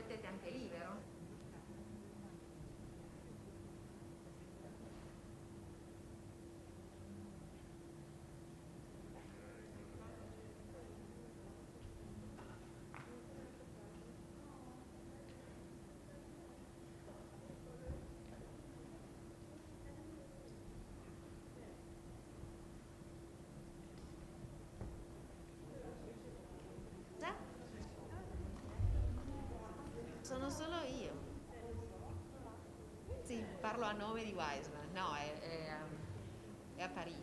mettete anche lì, vero? Sono solo io. Sì, parlo a nome di Wiseman. No, è a Parigi.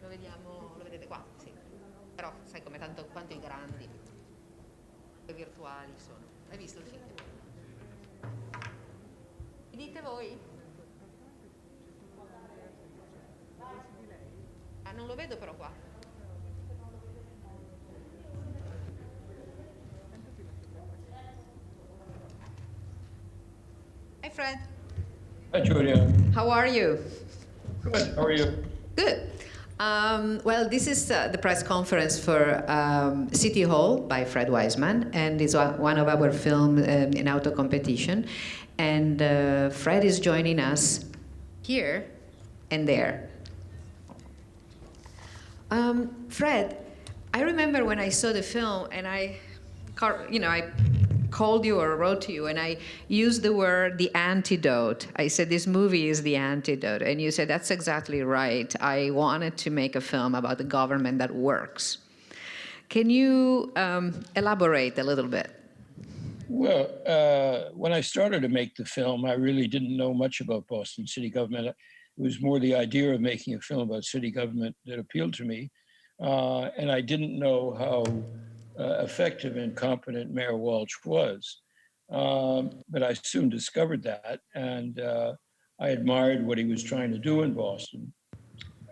Lo vediamo, lo vedete qua, sì. Però sai come tanto quanto i grandi e virtuali sono. Hai visto il film? Mi dite voi? Ah, non lo vedo però qua. Hi Fred. Hi Julia. How are you? Good. How are you? Good. Well, this is the press conference for City Hall by Fred Wiseman, and it's one of our films in auto competition. And Fred is joining us here and there. Fred, I remember when I saw the film, and I called you or wrote to you, and I used the word the antidote. I said, this movie is the antidote. And you said, that's exactly right. I wanted to make a film about the government that works. Can you elaborate a little bit? Well, when I started to make the film, I really didn't know much about Boston city government. It was more the idea of making a film about city government that appealed to me. And I didn't know how effective and competent Mayor Walsh was. But I soon discovered that, and I admired what he was trying to do in Boston.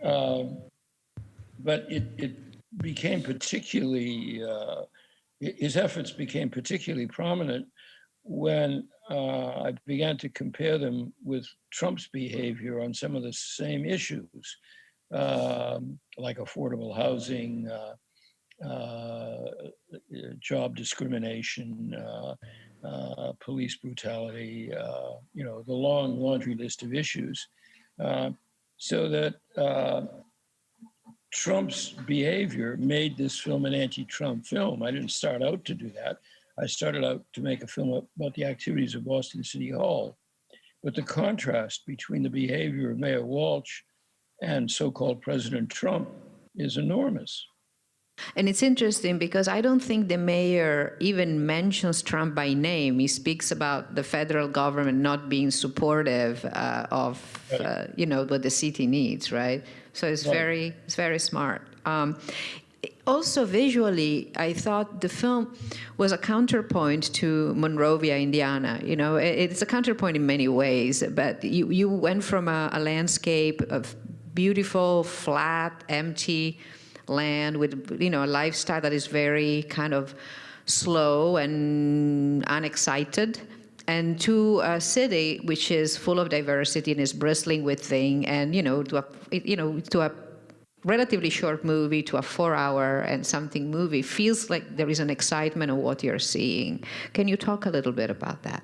But it became particularly, his efforts became particularly prominent when I began to compare them with Trump's behavior on some of the same issues, like affordable housing, job discrimination, police brutality, the long laundry list of issues. So that Trump's behavior made this film an anti-Trump film. I didn't start out to do that. I started out to make a film about the activities of Boston City Hall. But the contrast between the behavior of Mayor Walsh and so-called President Trump is enormous. And it's interesting because I don't think the mayor even mentions Trump by name. He speaks about the federal government not being supportive of, what the city needs, right? So it's Right. very smart. Also, visually, I thought the film was a counterpoint to Monrovia, Indiana. It's a counterpoint in many ways, but you went from a landscape of beautiful, flat, empty land with a lifestyle that is very kind of slow and unexcited, and to a city which is full of diversity and is bristling with things, and to a relatively short movie, to a 4-hour and something movie, feels like there is an excitement of what you're seeing. Can you talk a little bit about that?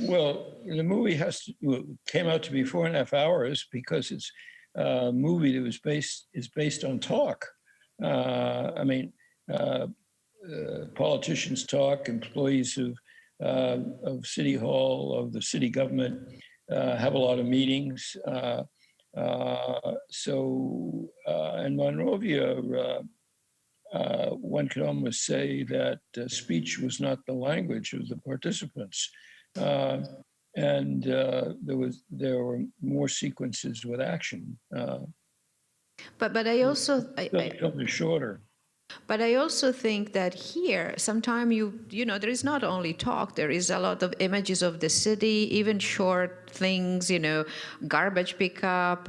Well, the movie came out to be 4.5 hours because it's a movie that is based on talk. Politicians talk, employees of City Hall, of the city government, have a lot of meetings. In Monrovia, one could almost say that speech was not the language of the participants. There were more sequences with action. But I also Something shorter. But I also think that here, sometimes there is not only talk, there is a lot of images of the city, even short things, garbage pickup,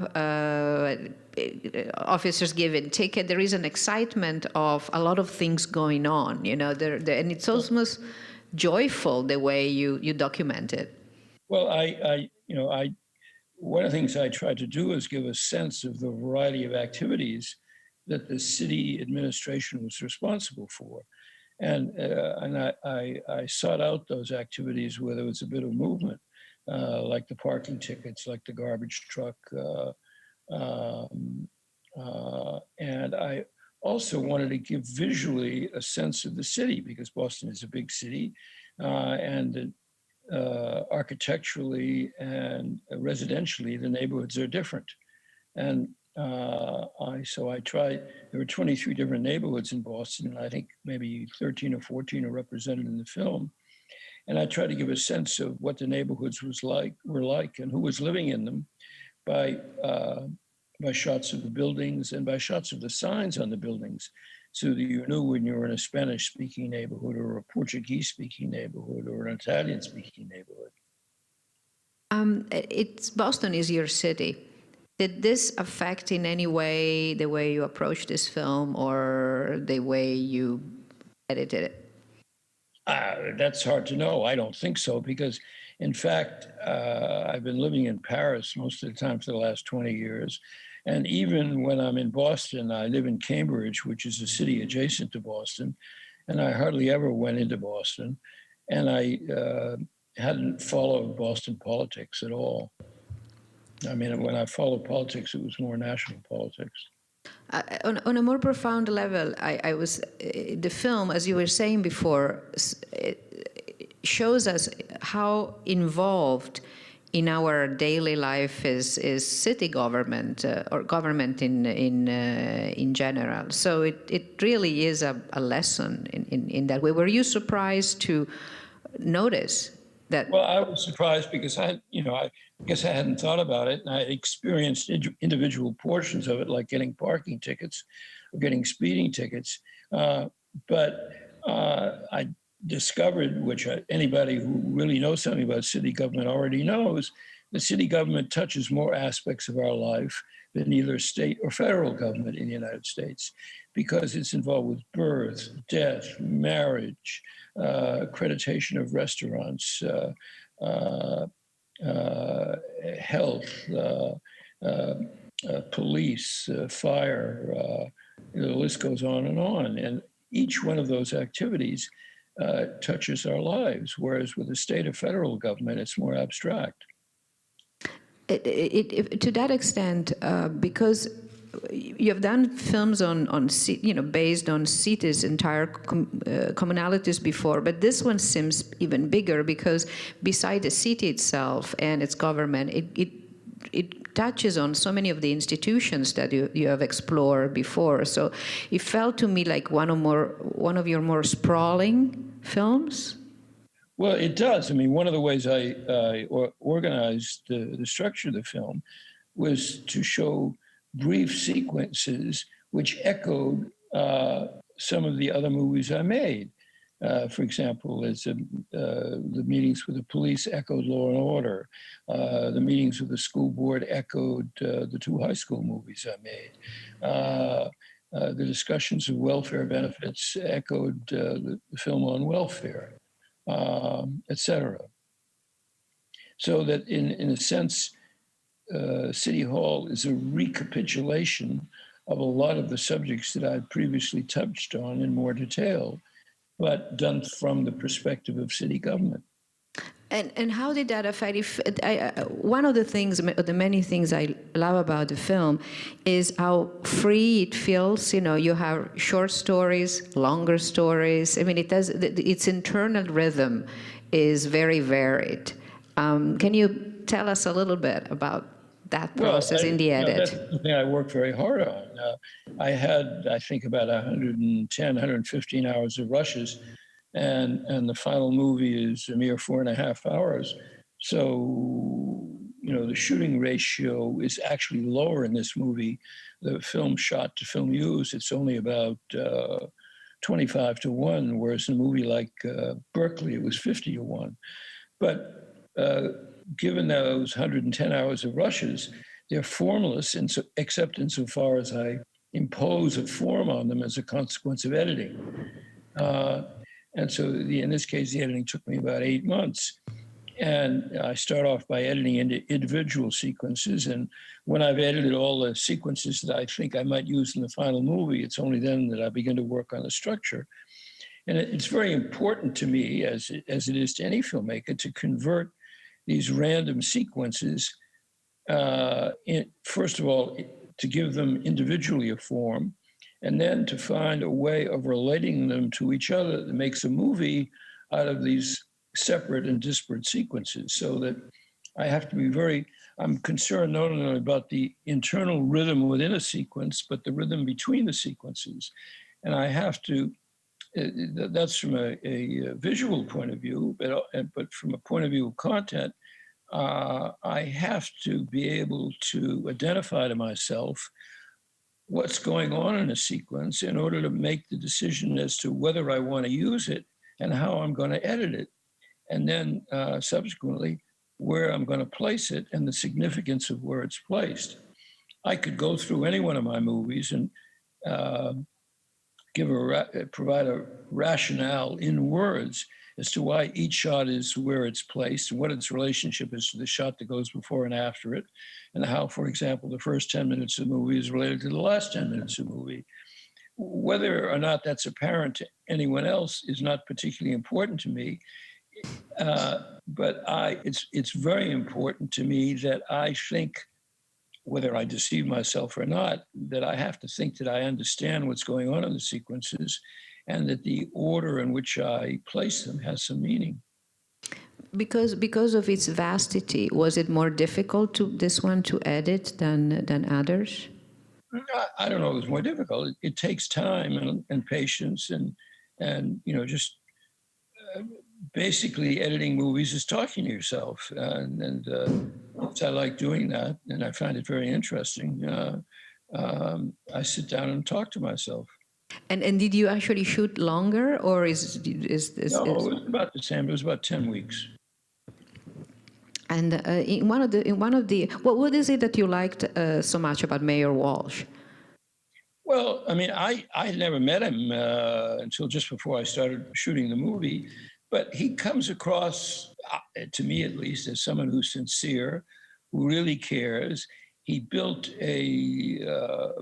officers giving ticket. There is an excitement of a lot of things going on, and it's almost joyful the way you document it. Well, one of the things I tried to do is give a sense of the variety of activities that the city administration was responsible for. I sought out those activities where there was a bit of movement, like the parking tickets, like the garbage truck. And I also wanted to give visually a sense of the city, because Boston is a big city, and architecturally and residentially, the neighborhoods are different. And so I tried, there were 23 different neighborhoods in Boston, and I think maybe 13 or 14 are represented in the film. And I tried to give a sense of what the neighborhoods were like and who was living in them by shots of the buildings and by shots of the signs on the buildings, so that you knew when you were in a Spanish-speaking neighborhood or a Portuguese-speaking neighborhood or an Italian-speaking neighborhood. Boston is your city. Did this affect in any way the way you approached this film or the way you edited it? That's hard to know. I don't think so, because in fact, I've been living in Paris most of the time for the last 20 years. And even when I'm in Boston, I live in Cambridge, which is a city adjacent to Boston. And I hardly ever went into Boston. And I hadn't followed Boston politics at all. I mean, when I followed politics, it was more national politics. On a more profound level, the film, as you were saying before, shows us how involved in our daily life is city government or government in general. So it really is a lesson in that way. Were you surprised to notice that? Well, I was surprised because I guess I hadn't thought about it, and I experienced individual portions of it, like getting parking tickets or getting speeding tickets. But I discovered, which anybody who really knows something about city government already knows, the city government touches more aspects of our life than either state or federal government in the United States, because it's involved with birth, death, marriage, accreditation of restaurants, health, police, fire, the list goes on. And each one of those activities touches our lives, whereas with the state or federal government, it's more abstract. To that extent, because you have done films based on cities, entire communalities before, but this one seems even bigger because beside the city itself and its government, it touches on so many of the institutions that you have explored before. So it felt to me like one of your more sprawling films. Well, it does. I mean, one of the ways I organized the structure of the film was to show brief sequences which echoed some of the other movies I made. For example, as the meetings with the police echoed Law and Order. The meetings with the school board echoed the two high school movies I made. The discussions of welfare benefits echoed the film on welfare, etc. So that in a sense, City Hall is a recapitulation of a lot of the subjects that I'd previously touched on in more detail, but done from the perspective of city government. And how did that affect? One of the many things I love about the film is how free it feels. You have short stories, longer stories. I mean, its internal rhythm is very varied. Can you tell us a little bit about that process in the edit? That's the thing I worked very hard on. I had, I think, about 110, 115 hours of rushes, and the final movie is a mere 4.5 hours. So, the shooting ratio is actually lower in this movie. The film shot to film used, it's only about 25-1, whereas in a movie like Berkeley, it was 50-1. But given those 110 hours of rushes, they're formless except insofar as I impose a form on them as a consequence of editing. And so in this case, the editing took me about 8 months. And I start off by editing into individual sequences. And when I've edited all the sequences that I think I might use in the final movie, it's only then that I begin to work on the structure. And it's very important to me, as it is to any filmmaker, to convert these random sequences, first of all, to give them individually a form, and then to find a way of relating them to each other that makes a movie out of these separate and disparate sequences. So that I have to be I'm concerned not only about the internal rhythm within a sequence, but the rhythm between the sequences. And I have to, that's from a visual point of view, but from a point of view of content, I have to be able to identify to myself what's going on in a sequence in order to make the decision as to whether I want to use it and how I'm going to edit it. And then subsequently, where I'm going to place it and the significance of where it's placed. I could go through any one of my movies and provide a rationale in words as to why each shot is where it's placed and what its relationship is to the shot that goes before and after it, and how, for example, the first 10 minutes of the movie is related to the last 10 minutes of the movie. Whether or not that's apparent to anyone else is not particularly important to me, but it's very important to me that I think, whether I deceive myself or not, that I have to think that I understand what's going on in the sequences and that the order in which I place them has some meaning. Because of its vastity, was it more difficult this one to edit than others? I don't know, it was more difficult. It takes time and patience and just basically editing movies is talking to yourself. And I like doing that, and I find it very interesting. I sit down and talk to myself. And did you actually shoot longer, or is no? It was about the same. It was about 10 weeks. And in one of the what is it that you liked so much about Mayor Walsh? Well, I mean, I had never met him until just before I started shooting the movie, but he comes across, to me at least, as someone who's sincere, who really cares. He built a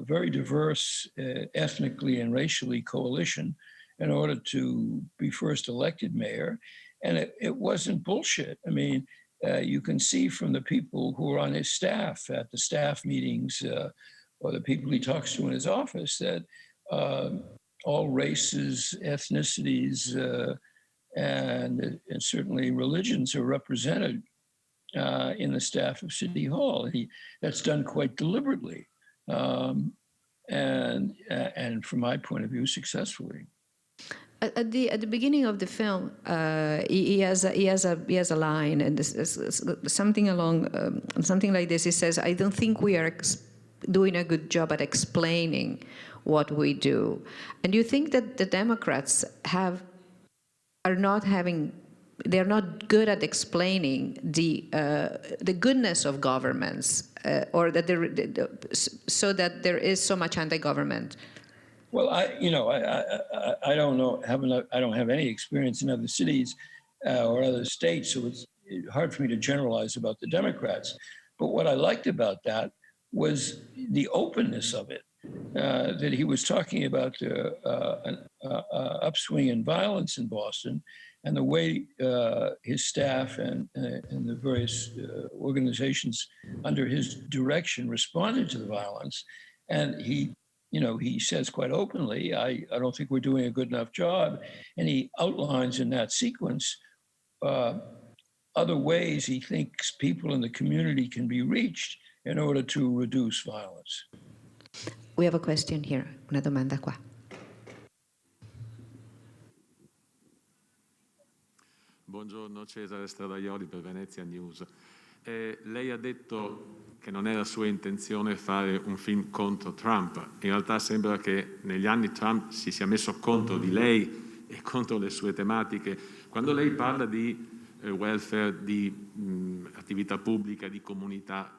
very diverse ethnically and racially coalition in order to be first elected mayor. And it wasn't bullshit. I mean, you can see from the people who are on his staff at the staff meetings or the people he talks to in his office that all races, ethnicities, and certainly religions are represented in the staff of City Hall. That's done quite deliberately, and from my point of view, successfully. At the beginning of the film, he has a line, and this is something like this. He says, "I don't think we are doing a good job at explaining what we do." And do you think that the Democrats they're not good at explaining the goodness of governments, or that so that there is so much anti-government? Well, I don't know. I don't have any experience in other cities or other states, so it's hard for me to generalize about the Democrats. But what I liked about that was the openness of it. That he was talking about an upswing in violence in Boston, and the way his staff and the various organizations under his direction responded to the violence. And he says quite openly, I don't think we're doing a good enough job. And he outlines in that sequence other ways he thinks people in the community can be reached in order to reduce violence. We have a question here, una domanda qua. Buongiorno, Cesare Stradaioli per Venezia News. Lei ha detto che non era sua intenzione fare un film contro Trump. In realtà sembra che negli anni Trump si sia messo contro di lei e contro le sue tematiche. Quando lei parla di welfare, di attività pubblica, di comunità,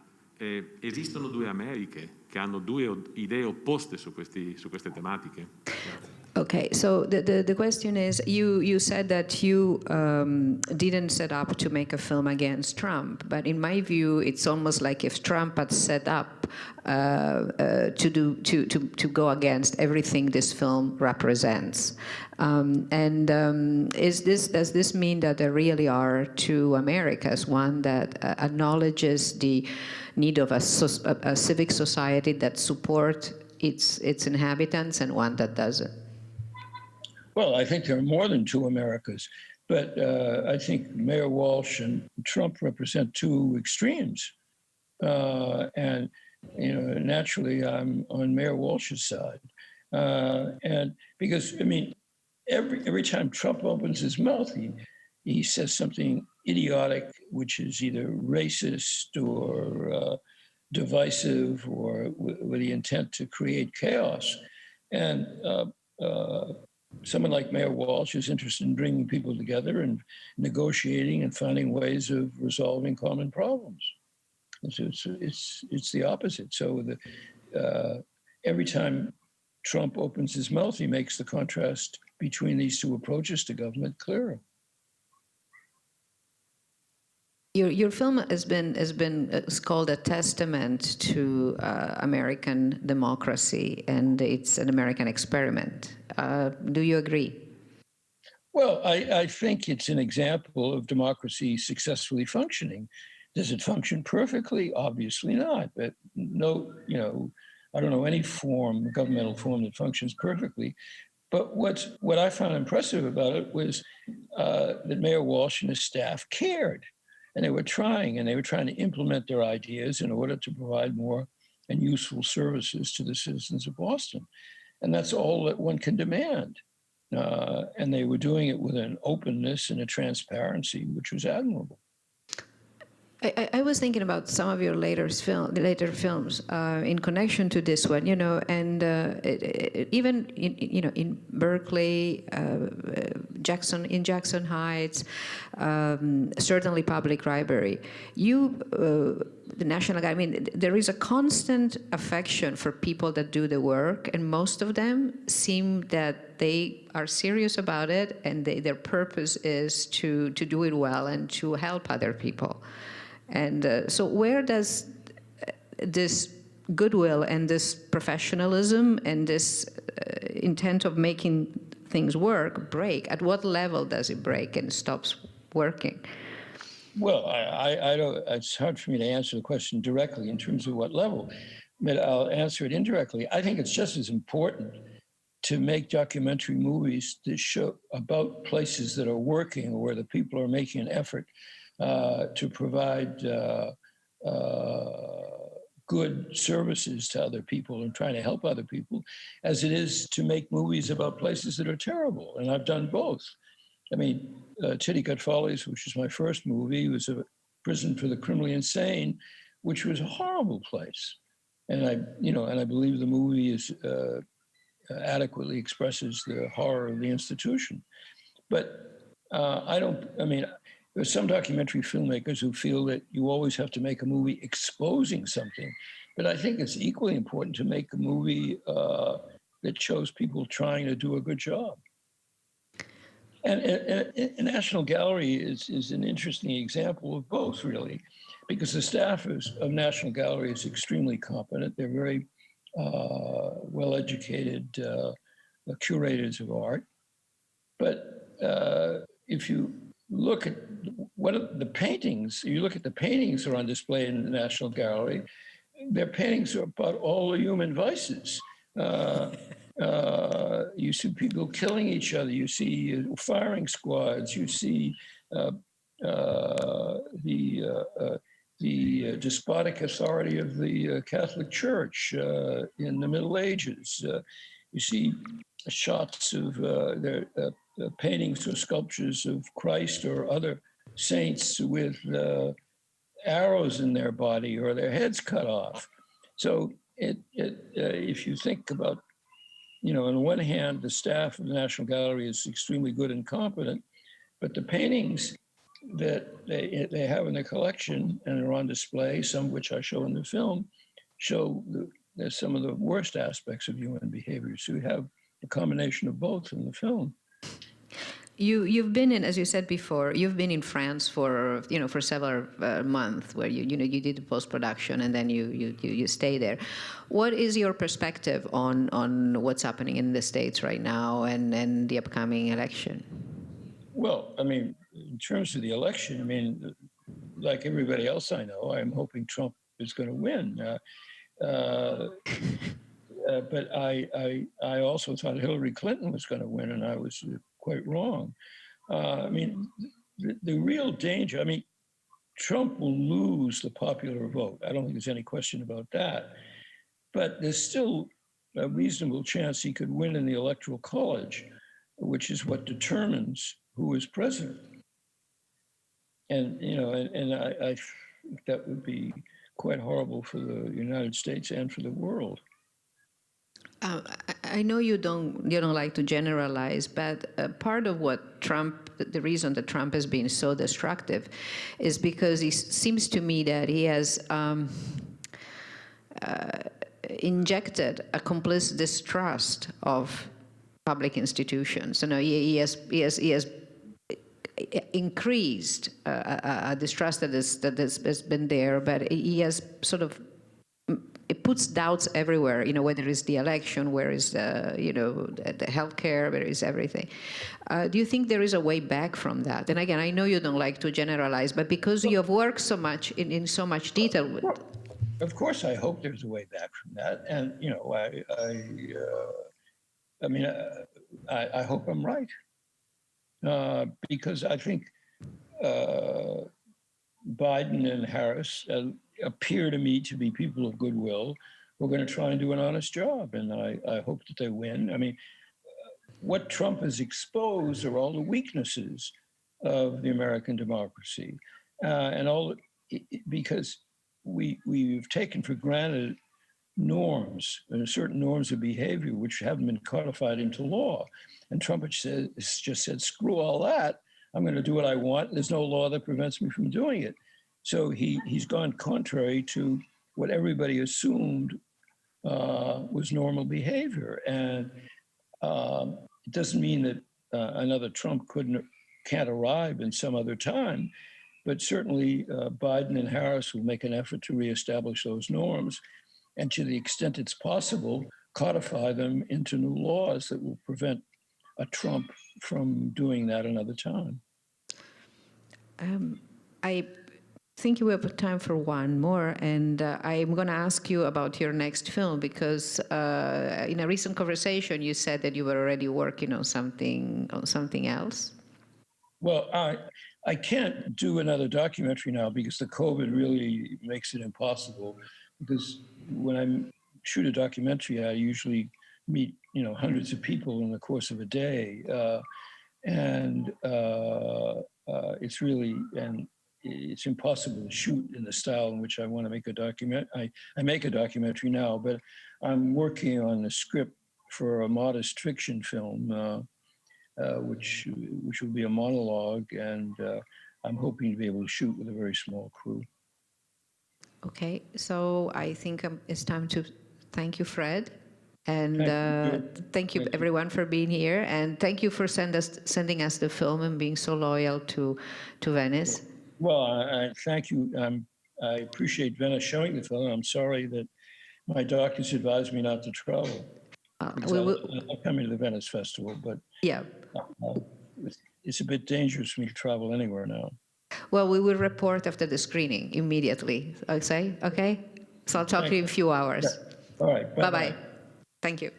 esistono due Americhe che hanno due idee opposte su queste tematiche? Grazie. Okay, so the question is, you said that you didn't set up to make a film against Trump, but in my view, it's almost like if Trump had set up to go against everything this film represents. Does this mean that there really are two Americas, one that acknowledges the need of a civic society that support its inhabitants, and one that doesn't? Well, I think there are more than two Americas, but I think Mayor Walsh and Trump represent two extremes. And, you know, naturally, I'm on Mayor Walsh's side. And because, I mean, every time Trump opens his mouth, he says something idiotic, which is either racist or divisive or with the intent to create chaos. And someone like Mayor Walsh is interested in bringing people together and negotiating and finding ways of resolving common problems. It's the opposite. So every time Trump opens his mouth, he makes the contrast between these two approaches to government clearer. Your film has been called a testament to American democracy, and it's an American experiment. Do you agree? Well, I think it's an example of democracy successfully functioning. Does it function perfectly? Obviously not. But no, you know, I don't know any governmental form that functions perfectly. But what I found impressive about it was that Mayor Walsh and his staff cared. And they were trying to implement their ideas in order to provide more and useful services to the citizens of Boston. And that's all that one can demand. And they were doing it with an openness and a transparency, which was admirable. I was thinking about some of your later films in connection to this one, you know, and even in Berkeley, Jackson Heights, certainly Public Library. The National, I mean, there is a constant affection for people that do the work, and most of them seem that they are serious about it, and their purpose is to do it well and to help other people. And so where does this goodwill and this professionalism and this intent of making things work break? At what level does it break and stops working? Well, I don't, it's hard for me to answer the question directly in terms of what level, but I'll answer it indirectly. I think it's just as important to make documentary movies that show about places that are working or where the people are making an effort to provide good services to other people and trying to help other people, as it is to make movies about places that are terrible. And I've done both. I mean, Tittycut Follies, which was my first movie, was a prison for the criminally insane, which was a horrible place. And I believe the movie adequately expresses the horror of the institution. But there's some documentary filmmakers who feel that you always have to make a movie exposing something. But I think it's equally important to make a movie that shows people trying to do a good job. And National Gallery is an interesting example of both, really, because the staff of National Gallery is extremely competent. They're very well-educated curators of art. But if you look at the paintings that are on display in the National Gallery, their paintings are about all the human vices. You see people killing each other. You see firing squads. You see the despotic authority of the Catholic Church in the Middle Ages. You see shots of their paintings or sculptures of Christ or other saints with arrows in their body or their heads cut off. So if you think about, on one hand, the staff of the National Gallery is extremely good and competent, but the paintings that they have in their collection and are on display, some of which I show in the film, show some of the worst aspects of human behavior. So you have a combination of both in the film. You've been in, as you said before, you've been in France for for several months, where you did the post-production and then you stay there. What is your perspective on what's happening in the States right now and the upcoming election? Well, I mean, in terms of the election, I mean, like everybody else I know, I'm hoping Trump is going to win. But I also thought Hillary Clinton was going to win, and I was quite wrong. I mean, the real danger, I mean, Trump will lose the popular vote. I don't think there's any question about that. But there's still a reasonable chance he could win in the Electoral College, which is what determines who is president. And, I think that would be quite horrible for the United States and for the world. I know you don't like to generalize, but part of what the reason that Trump has been so destructive is because it seems to me that he has injected a complete distrust of public institutions. He has increased a distrust that has been there, but he has sort of, it puts doubts everywhere, whether it's the election, where is the healthcare, where is everything. Do you think there is a way back from that? And again, I know you don't like to generalize, but because you have worked so much in so much detail. Of course, I hope there's a way back from that. And, I hope I'm right. Because I think Biden and Harris appear to me to be people of goodwill who are going to try and do an honest job. And I hope that they win. I mean, what Trump has exposed are all the weaknesses of the American democracy. Because we've taken for granted norms, certain norms of behavior which haven't been codified into law. And Trump has just said, screw all that. I'm going to do what I want. There's no law that prevents me from doing it. So he's gone contrary to what everybody assumed was normal behavior. And it doesn't mean that another Trump can't arrive in some other time, but certainly Biden and Harris will make an effort to reestablish those norms, and to the extent it's possible, codify them into new laws that will prevent a Trump from doing that another time. I think we have time for one more, and I'm going to ask you about your next film, because in a recent conversation you said that you were already working on something else. Well, I can't do another documentary now because the COVID really makes it impossible. Because when I shoot a documentary, I usually meet hundreds of people in the course of a day, it's impossible to shoot in the style in which I want to make a document. I make a documentary now, but I'm working on a script for a modest fiction film, which will be a monologue, and I'm hoping to be able to shoot with a very small crew. Okay, so I think it's time to thank you, Fred, and thank you everyone for being here, and thank you for sending us the film and being so loyal to Venice. Well, I thank you. I appreciate Venice showing the film. I'm sorry that my doctors advised me not to travel. I'm coming to the Venice Festival, but yeah, it's a bit dangerous for me to travel anywhere now. Well, we will report after the screening immediately. Okay? So I'll talk to you in a few hours. Yeah. All right. Bye-bye. Thank you.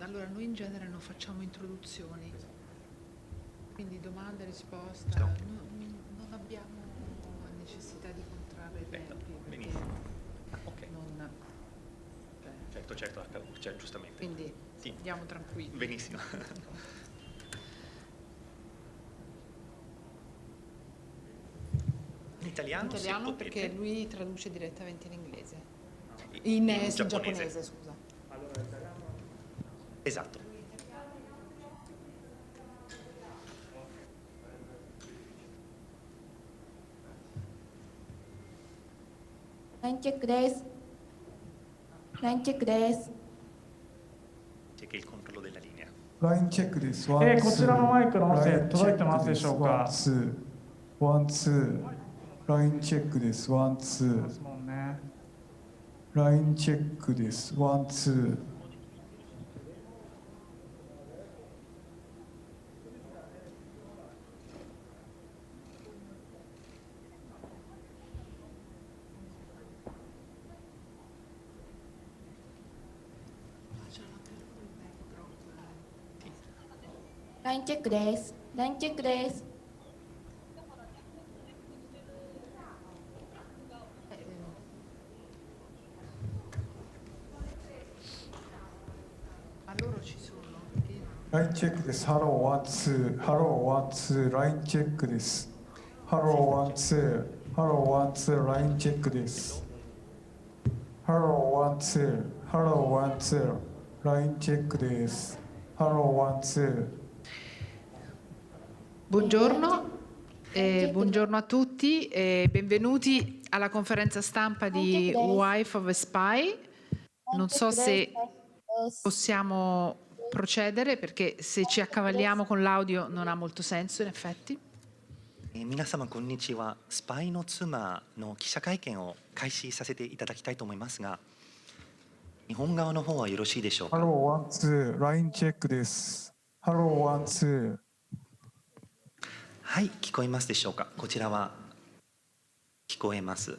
allora noi in genere non facciamo introduzioni, quindi domanda e risposta, non abbiamo necessità di contrarre tempi. Benissimo. Ok. Non, Certo, cioè, giustamente. quindi sì. Andiamo tranquilli. Benissimo. In italiano, se potete. Perché lui traduce direttamente in inglese. In giapponese, scusa. Allora, italiano. Esatto. Line check です。ラインチェックです。C'è che il controllo della linea. ラインチェックです。こちらのマイクの音声届いてますでしょうか。ワンツー。ラインチェックです。ワンツー。ラインチェックです。ワンツー。ラインチェックです。ラインチェックです。ラインチェックです。ハローワンツー。ハローワンツー。ラインチェックです。ハローワンツー。ハローワンツー。ラインチェックです。ハローワンツー。ハローワンツー。ラインチェックです。ハローワンツー。Buongiorno, buongiorno a tutti e benvenuti alla conferenza stampa di Wife of a Spy. Non so se possiamo procedere perché se ci accavalliamo con l'audio non ha molto senso in effetti. 皆様こんにちは。スパイの妻の記者会見を開始させていただきたいと思いますが、日本側の方はよろしいでしょうか。ハローワンツー。ラインチェックです。ハローワンツー。はい、聞こえますでしょうか。こちらは聞こえます。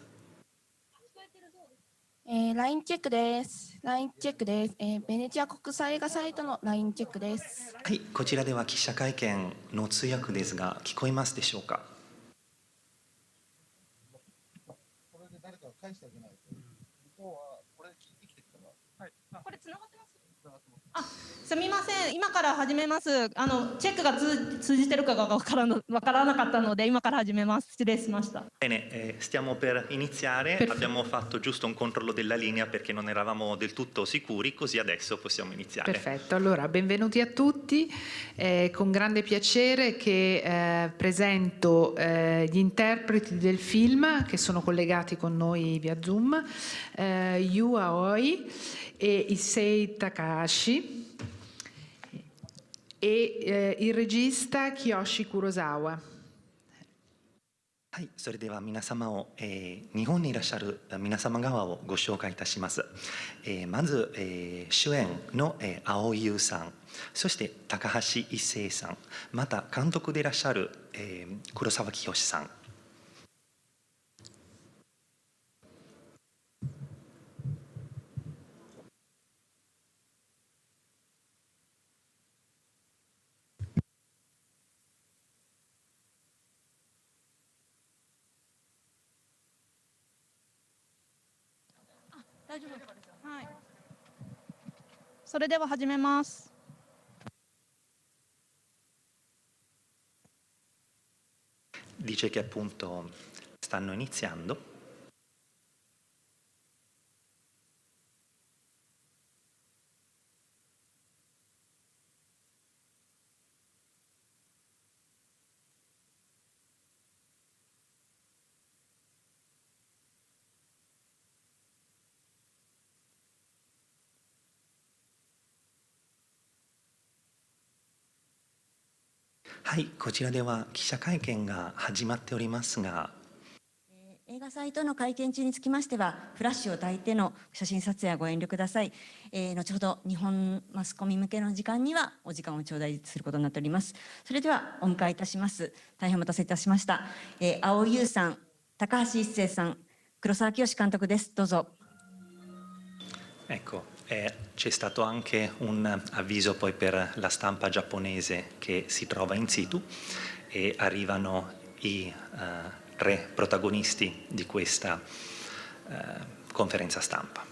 ラインチェックです。ラインチェックです。ベネチア国際映画サイトのラインチェックです。はい、こちらでは記者会見の通訳ですが、聞こえますでしょうか。これで誰かが返してあげないと。向こうはこれ聞いてきてるから。はい。これ繋がってます。すみません、今から始めます。チェックが通じてるかがわからなかったので、今から始めます。失礼しました。Bene, stiamo per iniziare. Abbiamo fatto giusto un controllo della linea perché non eravamo del tutto sicuri, così adesso possiamo iniziare. Perfetto, allora benvenuti a tutti. Con grande piacere che presento gli interpreti del film che sono collegati con noi via Zoom, Yu Aoi e Issei Takahashi e il regista Kiyoshi Kurosawa. はい、それでは皆様を、日本にいらっしゃる皆様側をご紹介いたします。まず、主演の、蒼井優さん、そして高橋一生さん、また監督でいらっしゃる、黒沢清さん。大丈夫ですか。はい。それでは始めます。Dice che appunto stanno iniziando.はい、こちらでは記者会見が始まっておりますが、映画サイトの会見中につきましてはフラッシュを焚いての写真撮影はご遠慮ください。後ほど日本マスコミ向けの時間にはお時間を頂戴することになっております。それではお迎えいたします。大変お待たせいたしました。蒼井優さん、高橋一生さん、黒沢清監督です。どうぞ。Ecco, C'è stato anche un avviso poi per la stampa giapponese che si trova in situ e arrivano i 3 protagonisti di questa conferenza stampa.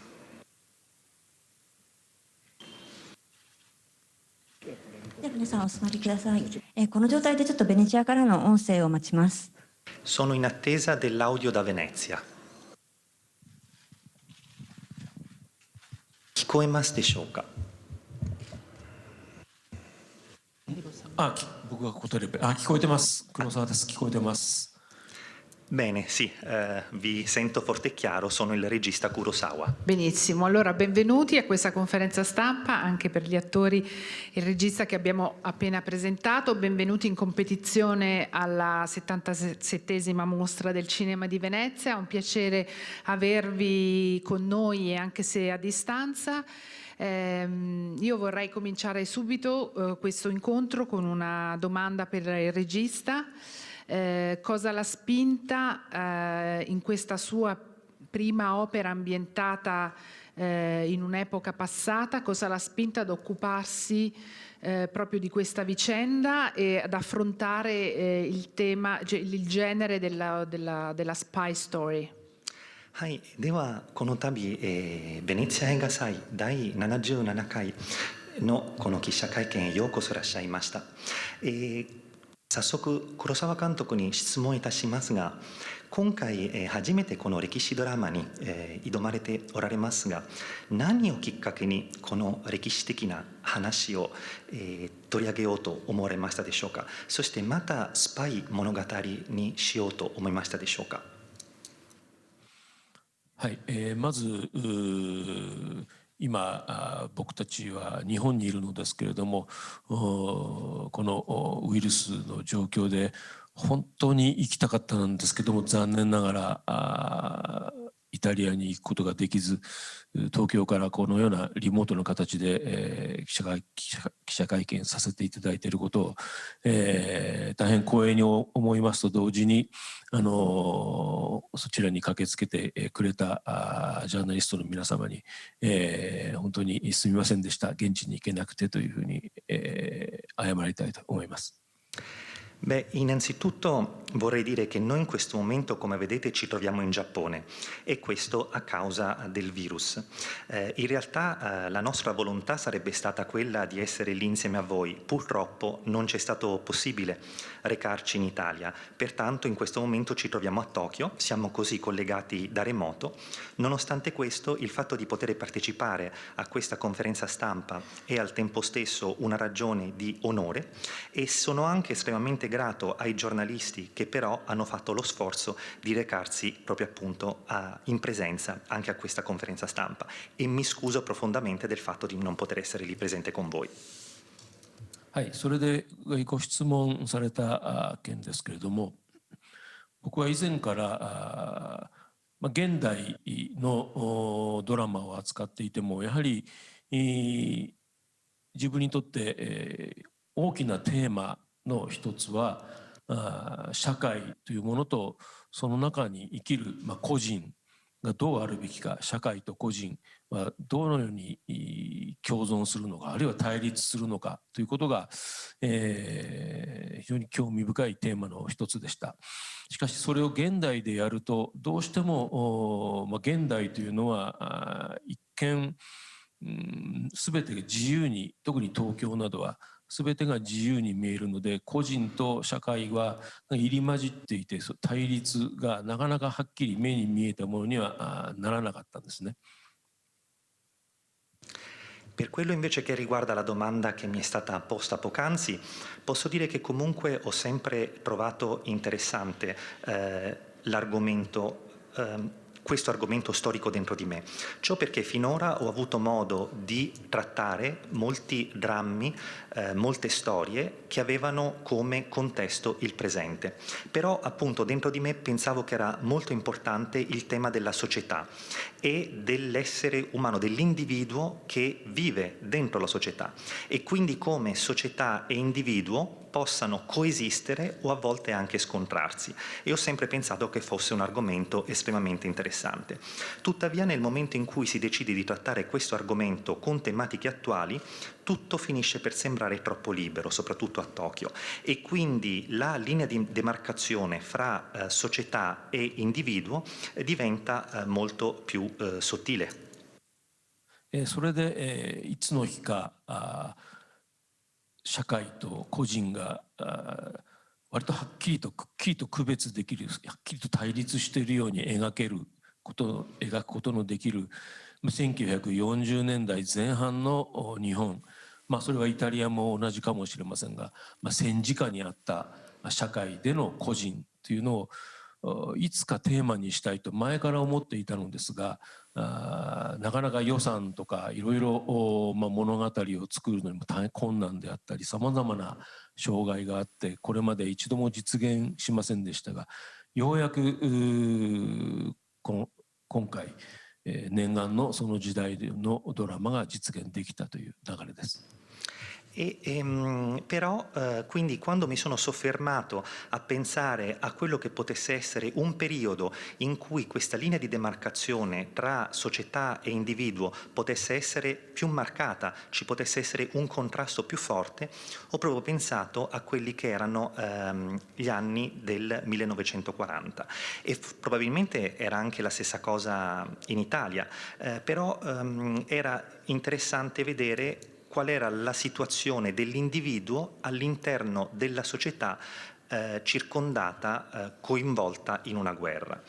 では皆さんお座りください。この状態でちょっとベネチアからの音声を待ちます。 Sono in attesa dell'audio da Venezia. 聞こえますでしょうか？僕が答えれば、聞こえてます。黒沢です。聞こえてます。 Bene, sì, vi sento forte e chiaro, sono il regista Kurosawa. Benissimo, allora benvenuti a questa conferenza stampa anche per gli attori e il regista che abbiamo appena presentato. Benvenuti in competizione alla 77esima mostra del cinema di Venezia. È un piacere avervi con noi, anche se a distanza. Io vorrei cominciare subito questo incontro con una domanda per il regista. Cosa l'ha spinta in questa sua prima opera ambientata in un'epoca passata, cosa l'ha spinta ad occuparsi proprio di questa vicenda e ad affrontare il tema, il genere della spy story? はい、ではこの度、ベネチア映画祭第77回のこの記者会見へようこそいらっしゃいました。早速黒沢監督に質問いたしますが、今回初めてこの歴史ドラマに挑まれておられますが、何をきっかけにこの歴史的な話を取り上げようと思われましたでしょうか。そしてまたスパイ物語にしようと思いましたでしょうか。はい、まず今僕たちは日本にいるのですけれども、このウイルスの状況で本当に行きたかったんですけども、残念ながらイタリアに行くことができず、東京からこのようなリモートの形で記者会見させていただいていることを大変光栄に思いますと同時に、そちらに駆けつけてくれたジャーナリストの皆様に本当にすみませんでした、現地に行けなくてというふうに謝りたいと思います。Beh, innanzitutto vorrei dire che noi in questo momento, come vedete, ci troviamo in Giappone e questo a causa del virus. In realtà la nostra volontà sarebbe stata quella di essere lì insieme a voi. Purtroppo non c'è stato possibile recarci in Italia, pertanto in questo momento ci troviamo a Tokyo, siamo così collegati da remoto. Nonostante questo, il fatto di poter partecipare a questa conferenza stampa è al tempo stesso una ragione di onore e sono anche estremamente grato ai giornalisti che però hanno fatto lo sforzo di recarsi proprio appunto in presenza anche a questa conferenza stampa e mi scuso profondamente del fatto di non poter essere lì presente con voi. はい、それでご質問された件ですけれども、僕は以前から現代のドラマを扱っていてもやはり自分にとって大きなテーマの一つは社会というものとその中に生きる個人がどうあるべきか、社会と個人はどのように共存するのか、あるいは対立するのかということが非常に興味深いテーマの一つでした。しかしそれを現代でやるとどうしても現代というのは一見全てが自由に、特に東京などは全てが自由に見えるので、個人と社会は入り混じっていて対立がなかなかはっきり目に見えたものにはならなかったんですね。Per quello invece che riguarda la domanda che mi è stata posta poc'anzi, posso dire che comunque ho sempre trovato interessante questo argomento storico dentro di me. Ciò perché finora ho avuto modo di trattare molti drammi, molte storie che avevano come contesto il presente. Però appunto dentro di me pensavo che era molto importante il tema della società e dell'essere umano, dell'individuo che vive dentro la società e quindi come società e individuo possano coesistere o a volte anche scontrarsi, e ho sempre pensato che fosse un argomento estremamente interessante. Tuttavia, nel momento in cui si decide di trattare questo argomento con tematiche attuali, tutto finisce per sembrare troppo libero, soprattutto a Tokyo, e quindi la linea di demarcazione fra società e individuo diventa molto più sottile. それで、いつの日か社会と個人が割とはっきりとくっきりと区別できる、はっきりと対立しているように描くことのできる1940年代前半の日本、それはイタリアも同じかもしれませんが、戦時下にあった社会での個人というのをいつかテーマにしたいと前から思っていたのですが、なかなか予算とかいろいろ物語を作るのにも大変困難であったり、さまざまな障害があってこれまで一度も実現しませんでしたが、ようやく今回念願のその時代のドラマが実現できたという流れです。Però quindi quando mi sono soffermato a pensare a quello che potesse essere un periodo in cui questa linea di demarcazione tra società e individuo potesse essere più marcata, ci potesse essere un contrasto più forte, ho proprio pensato a quelli che erano gli anni del 1940, e probabilmente era anche la stessa cosa in Italia, però era interessante vedere qual era la situazione dell'individuo all'interno della società circondata, coinvolta in una guerra.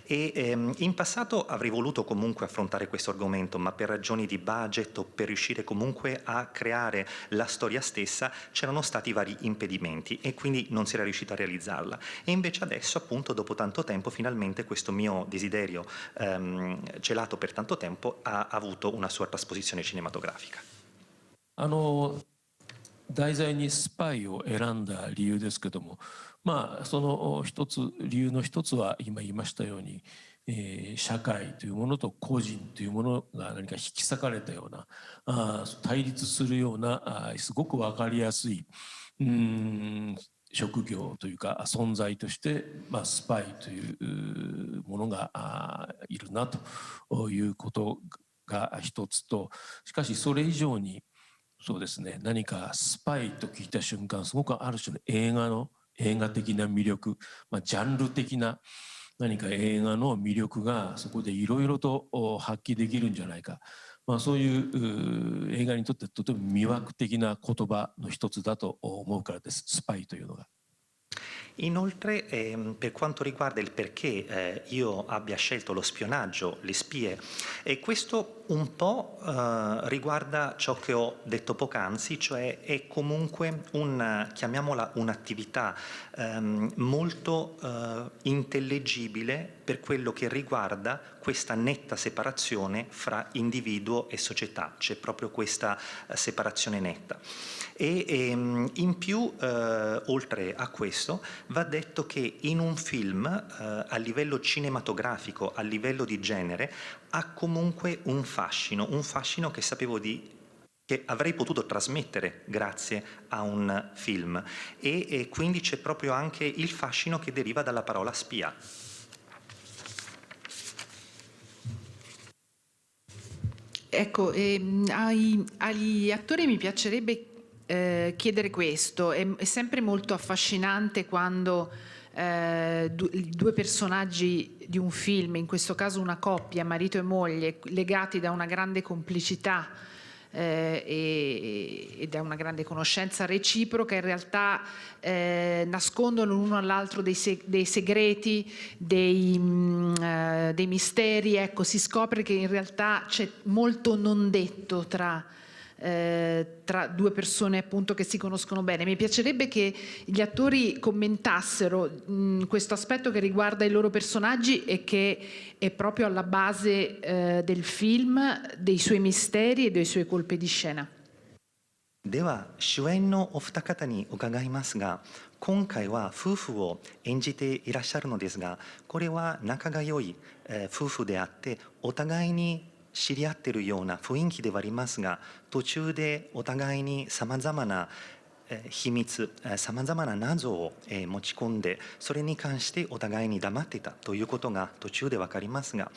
E in passato avrei voluto comunque affrontare questo argomento, ma per ragioni di budget o per riuscire comunque a creare la storia stessa c'erano stati vari impedimenti e quindi non si era riuscito a realizzarla. E invece adesso, appunto, dopo tanto tempo, finalmente questo mio desiderio celato per tanto tempo ha avuto una sua trasposizione cinematografica. 題材にスパイを選んだ理由ですけども、その理由の一つは今言いましたように、社会というものと個人というものが何か引き裂かれたような対立するようなすごく分かりやすい職業というか存在として、スパイというものがいるなということが一つと、しかしそれ以上にそうですね、何かスパイと聞いた瞬間すごくある種の映画的な魅力、ジャンル的な何か映画の魅力がそこでいろいろと発揮できるんじゃないか、そういう映画にとってとても魅惑的な言葉の一つだと思うからです、スパイというのが。Inoltre, per quanto riguarda il perché io abbia scelto lo spionaggio, le spie, questo un po' riguarda ciò che ho detto poc'anzi, cioè è comunque chiamiamola un'attività molto intellegibile per quello che riguarda questa netta separazione fra individuo e società, c'è proprio questa separazione netta. E in più, oltre a questo, va detto che in un film, a livello cinematografico, a livello di genere, ha comunque un fascino che sapevo che avrei potuto trasmettere grazie a un film, e quindi c'è proprio anche il fascino che deriva dalla parola spia. Ecco, agli attori mi piacerebbe chiedere questo. È sempre molto affascinante quando due personaggi di un film, in questo caso una coppia, marito e moglie, legati da una grande complicità e da una grande conoscenza reciproca, in realtà nascondono l'uno all'altro dei segreti, dei misteri. Ecco, si scopre che in realtà c'è molto non detto tra due persone appunto che si conoscono bene. Mi piacerebbe che gli attori commentassero questo aspetto che riguarda i loro personaggi e che è proprio alla base del film, dei suoi misteri e dei suoi colpi di scena. では主演のお二方に伺いますが、今回は夫婦を演じていらっしゃるのですが、これは仲が良い夫婦であってお互いに知り合っているような雰囲気ではありますが、途中でお互いにさまざまな秘密、さまざまな謎を持ち込んで、それに関してお互いに黙ってたということが途中で分かりますが、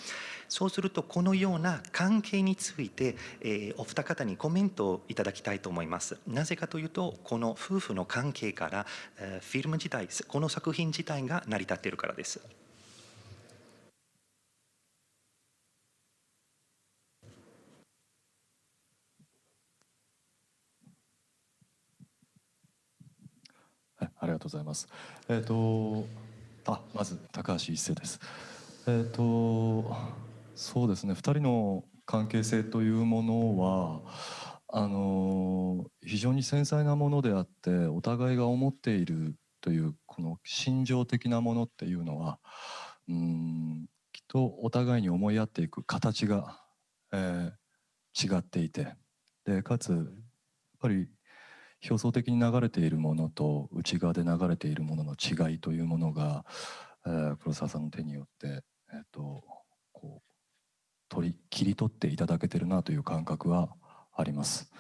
そうするとこのような関係について、お二方にコメントをいただきたいと思います。なぜかというと、この夫婦の関係から、フィルム自体、この作品自体が成り立っているからです。ありがとうございます。まず高橋一生です。そうですね、2人の関係性というものは非常に繊細なものであって、お互いが思っているというこの心情的なものっていうのは、きっとお互いに思い合っていく形が、違っていて、でかつやっぱり表層的に流れているものと内側で流れているものの違いというものが、黒沢さんの手によって、こう切り取っていただけてるなという感覚はあります。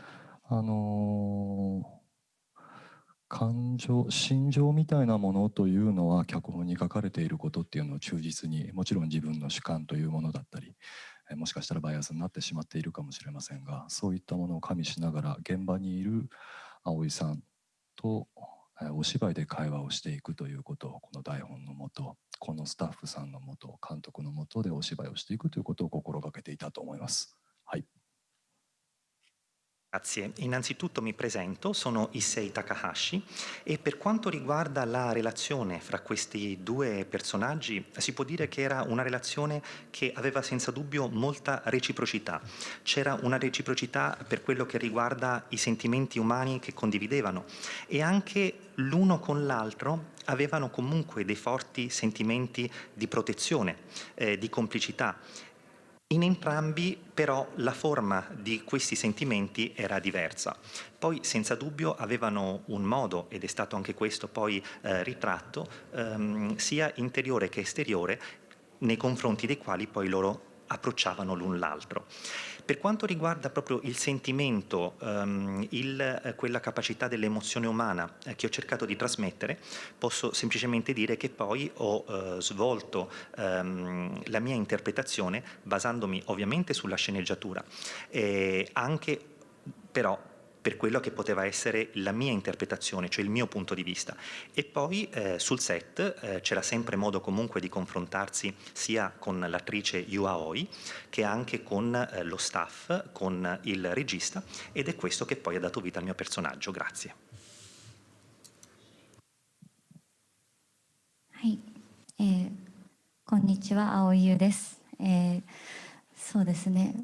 心情みたいなものというのは脚本に書かれていることっていうのを忠実に、もちろん自分の主観というものだったり、もしかしたらバイアスになってしまっているかもしれませんが、そういったものを加味しながら現場にいる葵さんとお芝居で会話をしていくということを、この台本のもと、このスタッフさんのもと、監督のもとでお芝居をしていくということを心がけていたと思います。はい。Grazie. Innanzitutto mi presento, sono Issei Takahashi e per quanto riguarda la relazione fra questi due personaggi si può dire che era una relazione che aveva senza dubbio molta reciprocità. C'era una reciprocità per quello che riguarda i sentimenti umani che condividevano e anche l'uno con l'altro avevano comunque dei forti sentimenti di protezione, di complicità. In entrambi però la forma di questi sentimenti era diversa. Poi senza dubbio avevano un modo, ed è stato anche questo poi ritratto, sia interiore che esteriore, nei confronti dei quali poi loro approcciavano l'un l'altro. Per quanto riguarda proprio il sentimento, quella capacità dell'emozione umana che ho cercato di trasmettere, posso semplicemente dire che poi ho svolto la mia interpretazione basandomi ovviamente sulla sceneggiatura, anche però per quello che poteva essere la mia interpretazione, cioè il mio punto di vista. E poi sul set c'era sempre modo comunque di confrontarsi sia con l'attrice Yu Aoi che anche con lo staff, con il regista, ed è questo che poi ha dato vita al mio personaggio. Grazie. はい、こんにちは、青井優です。そうですね、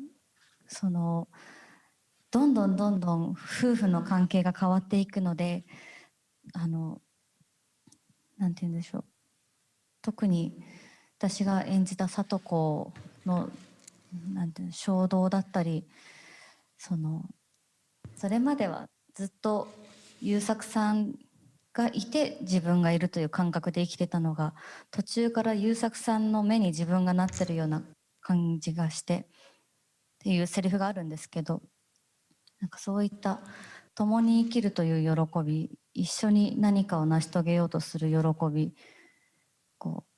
どんどん夫婦の関係が変わっていくので、なんて言うんでしょう、特に私が演じた聡子のなんていうの、衝動だったり、それまではずっと優作さんがいて自分がいるという感覚で生きてたのが、途中から優作さんの目に自分がなってるような感じがしてっていうセリフがあるんですけど、なんかそういった共に生きるという喜び、一緒に何かを成し遂げようとする喜び、こう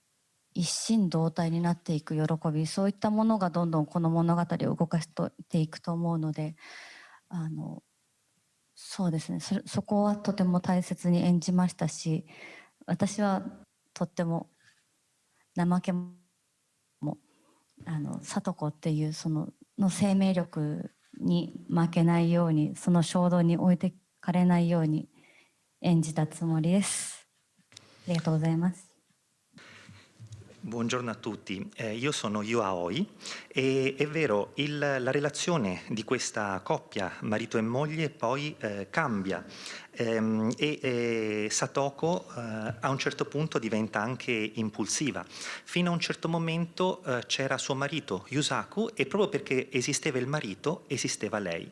一心同体になっていく喜び、そういったものがどんどんこの物語を動かしていくと思うので、そうですね、そこはとても大切に演じましたし、私はとっても怠けも聡子っていうの生命力に負けないように、その衝動に置いてかれないように演じたつもりです。ありがとうございます。Buongiorno a tutti, io sono Yu Aoi e è vero, la relazione di questa coppia, marito e moglie, poi cambia e Satoko a un certo punto diventa anche impulsiva. Fino a un certo momento c'era suo marito Yusaku e proprio perché esisteva il marito esisteva lei.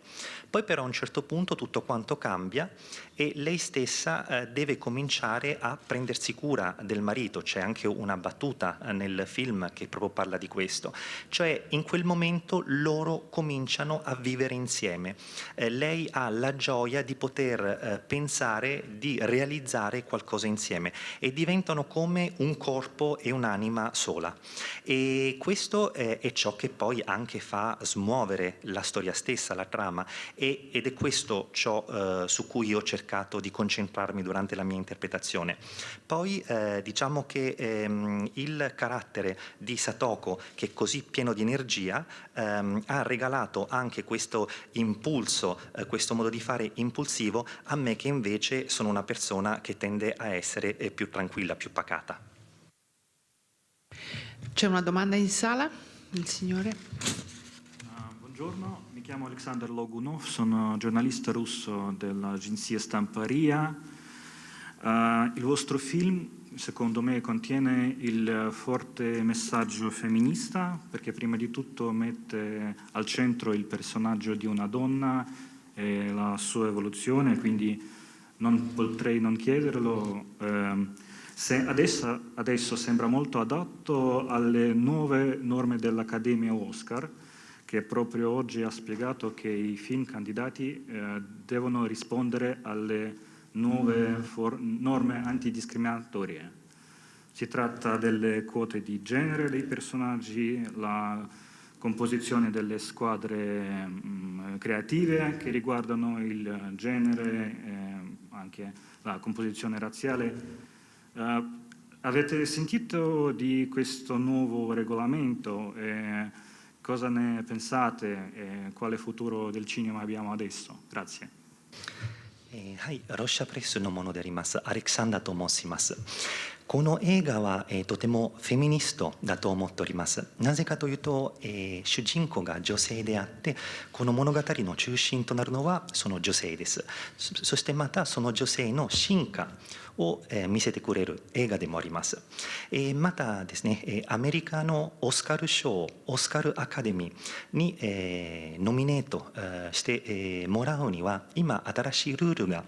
Poi però a un certo punto tutto quanto cambia e lei stessa deve cominciare a prendersi cura del marito. C'è anche una battuta nel film che proprio parla di questo, cioè in quel momento loro cominciano a vivere insieme. Lei ha la gioia di poter pensare di realizzare qualcosa insieme e diventano come un corpo e un'anima sola. E questo è ciò che poi anche fa smuovere la storia stessa, la trama, ed è questo ciò su cui io ho cercato di concentrarmi durante la mia interpretazione. Poi diciamo che il carattere di Satoko, che è così pieno di energia, ha regalato anche questo impulso, questo modo di fare impulsivo a me, che invece sono una persona che tende a essere più tranquilla, più pacata. C'è una domanda in sala? Il signore? Buongiorno, mi chiamo Alexander Logunov, sono giornalista russo dell'agenzia stampa RIA. Il vostro film, secondo me, contiene il forte messaggio femminista, perché prima di tutto mette al centro il personaggio di una donna e la sua evoluzione, quindi non potrei non chiederlo. Se adesso sembra molto adatto alle nuove norme dell'Accademia Oscar, che proprio oggi ha spiegato che i film candidati devono rispondere alle nuove norme antidiscriminatorie. Si tratta delle quote di genere dei personaggi, la composizione delle squadre creative che riguardano il genere, anche la composizione razziale. Avete sentito di questo nuovo regolamento? Cosa ne pensate? Quale futuro del cinema abbiamo adesso? Grazie. はい、ロシアプレスのものでありますアレクサンダーと申します。この映画は、とてもフェミニストだと思っております。なぜかというと、主人公が女性であって、この物語の中心となるのはその女性です。そしてまたその女性の進化を見せてくれる映画でもあります。またですね、アメリカのオスカル賞、オスカルアカデミーにノミネートしてもらうには、今新しいルールが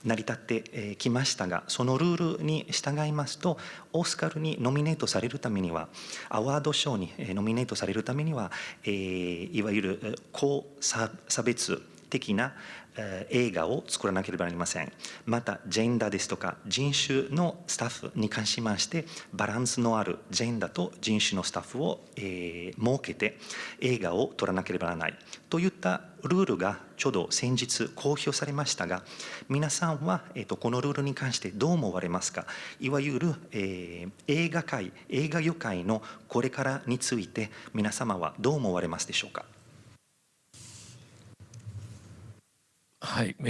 成り立ってきましたが、そのルールに従いますと、オスカルにノミネートされるためには、アワード賞にノミネートされるためには、いわゆる高差別的な映画を作らなければなりません。またジェンダーですとか人種のスタッフに関しましてバランスのあるジェンダーと人種のスタッフを設けて映画を撮らなければならないといったルールがちょうど先日公表されましたが、皆さんはこのルールに関してどう思われますか。いわゆる映画界、映画業界のこれからについて皆様はどう思われますでしょうか。はい、す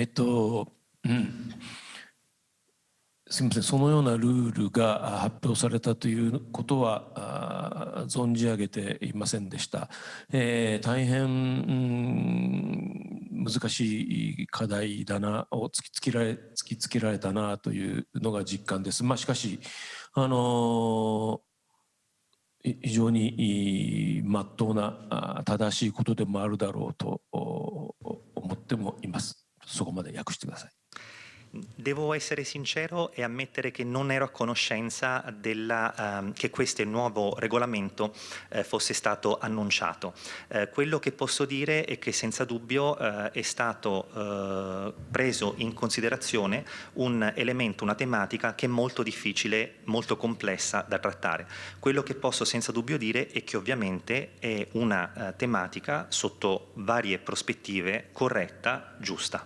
みません、そのようなルールが発表されたということは存じ上げていませんでした。大変難しい課題だなを突きつけられたなというのが実感です。しかし非常に真っ当な正しいことでもあるだろうと思ってもいます。そこまで訳してください。Devo essere sincero e ammettere che non ero a conoscenza che questo nuovo regolamento fosse stato annunciato. Quello che posso dire è che senza dubbio è stato preso in considerazione un elemento, una tematica che è molto difficile, molto complessa da trattare. Quello che posso senza dubbio dire è che ovviamente è una tematica sotto varie prospettive corretta, giusta.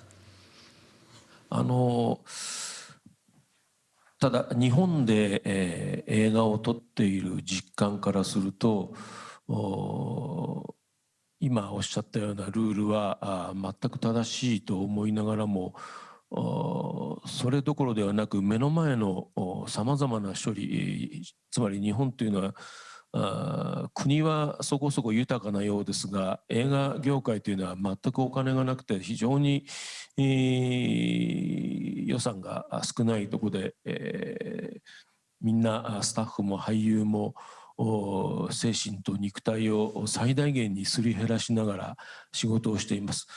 ただ日本で、映画を撮っている実感からすると今おっしゃったようなルールは全く正しいと思いながらもそれどころではなく目の前のさまざまな処理、つまり日本というのは国はそこそこ豊かなようですが映画業界というのは全くお金がなくて非常に、予算が少ないところで、みんなスタッフも俳優も精神と肉体を最大限にすり減らしながら仕事をしています。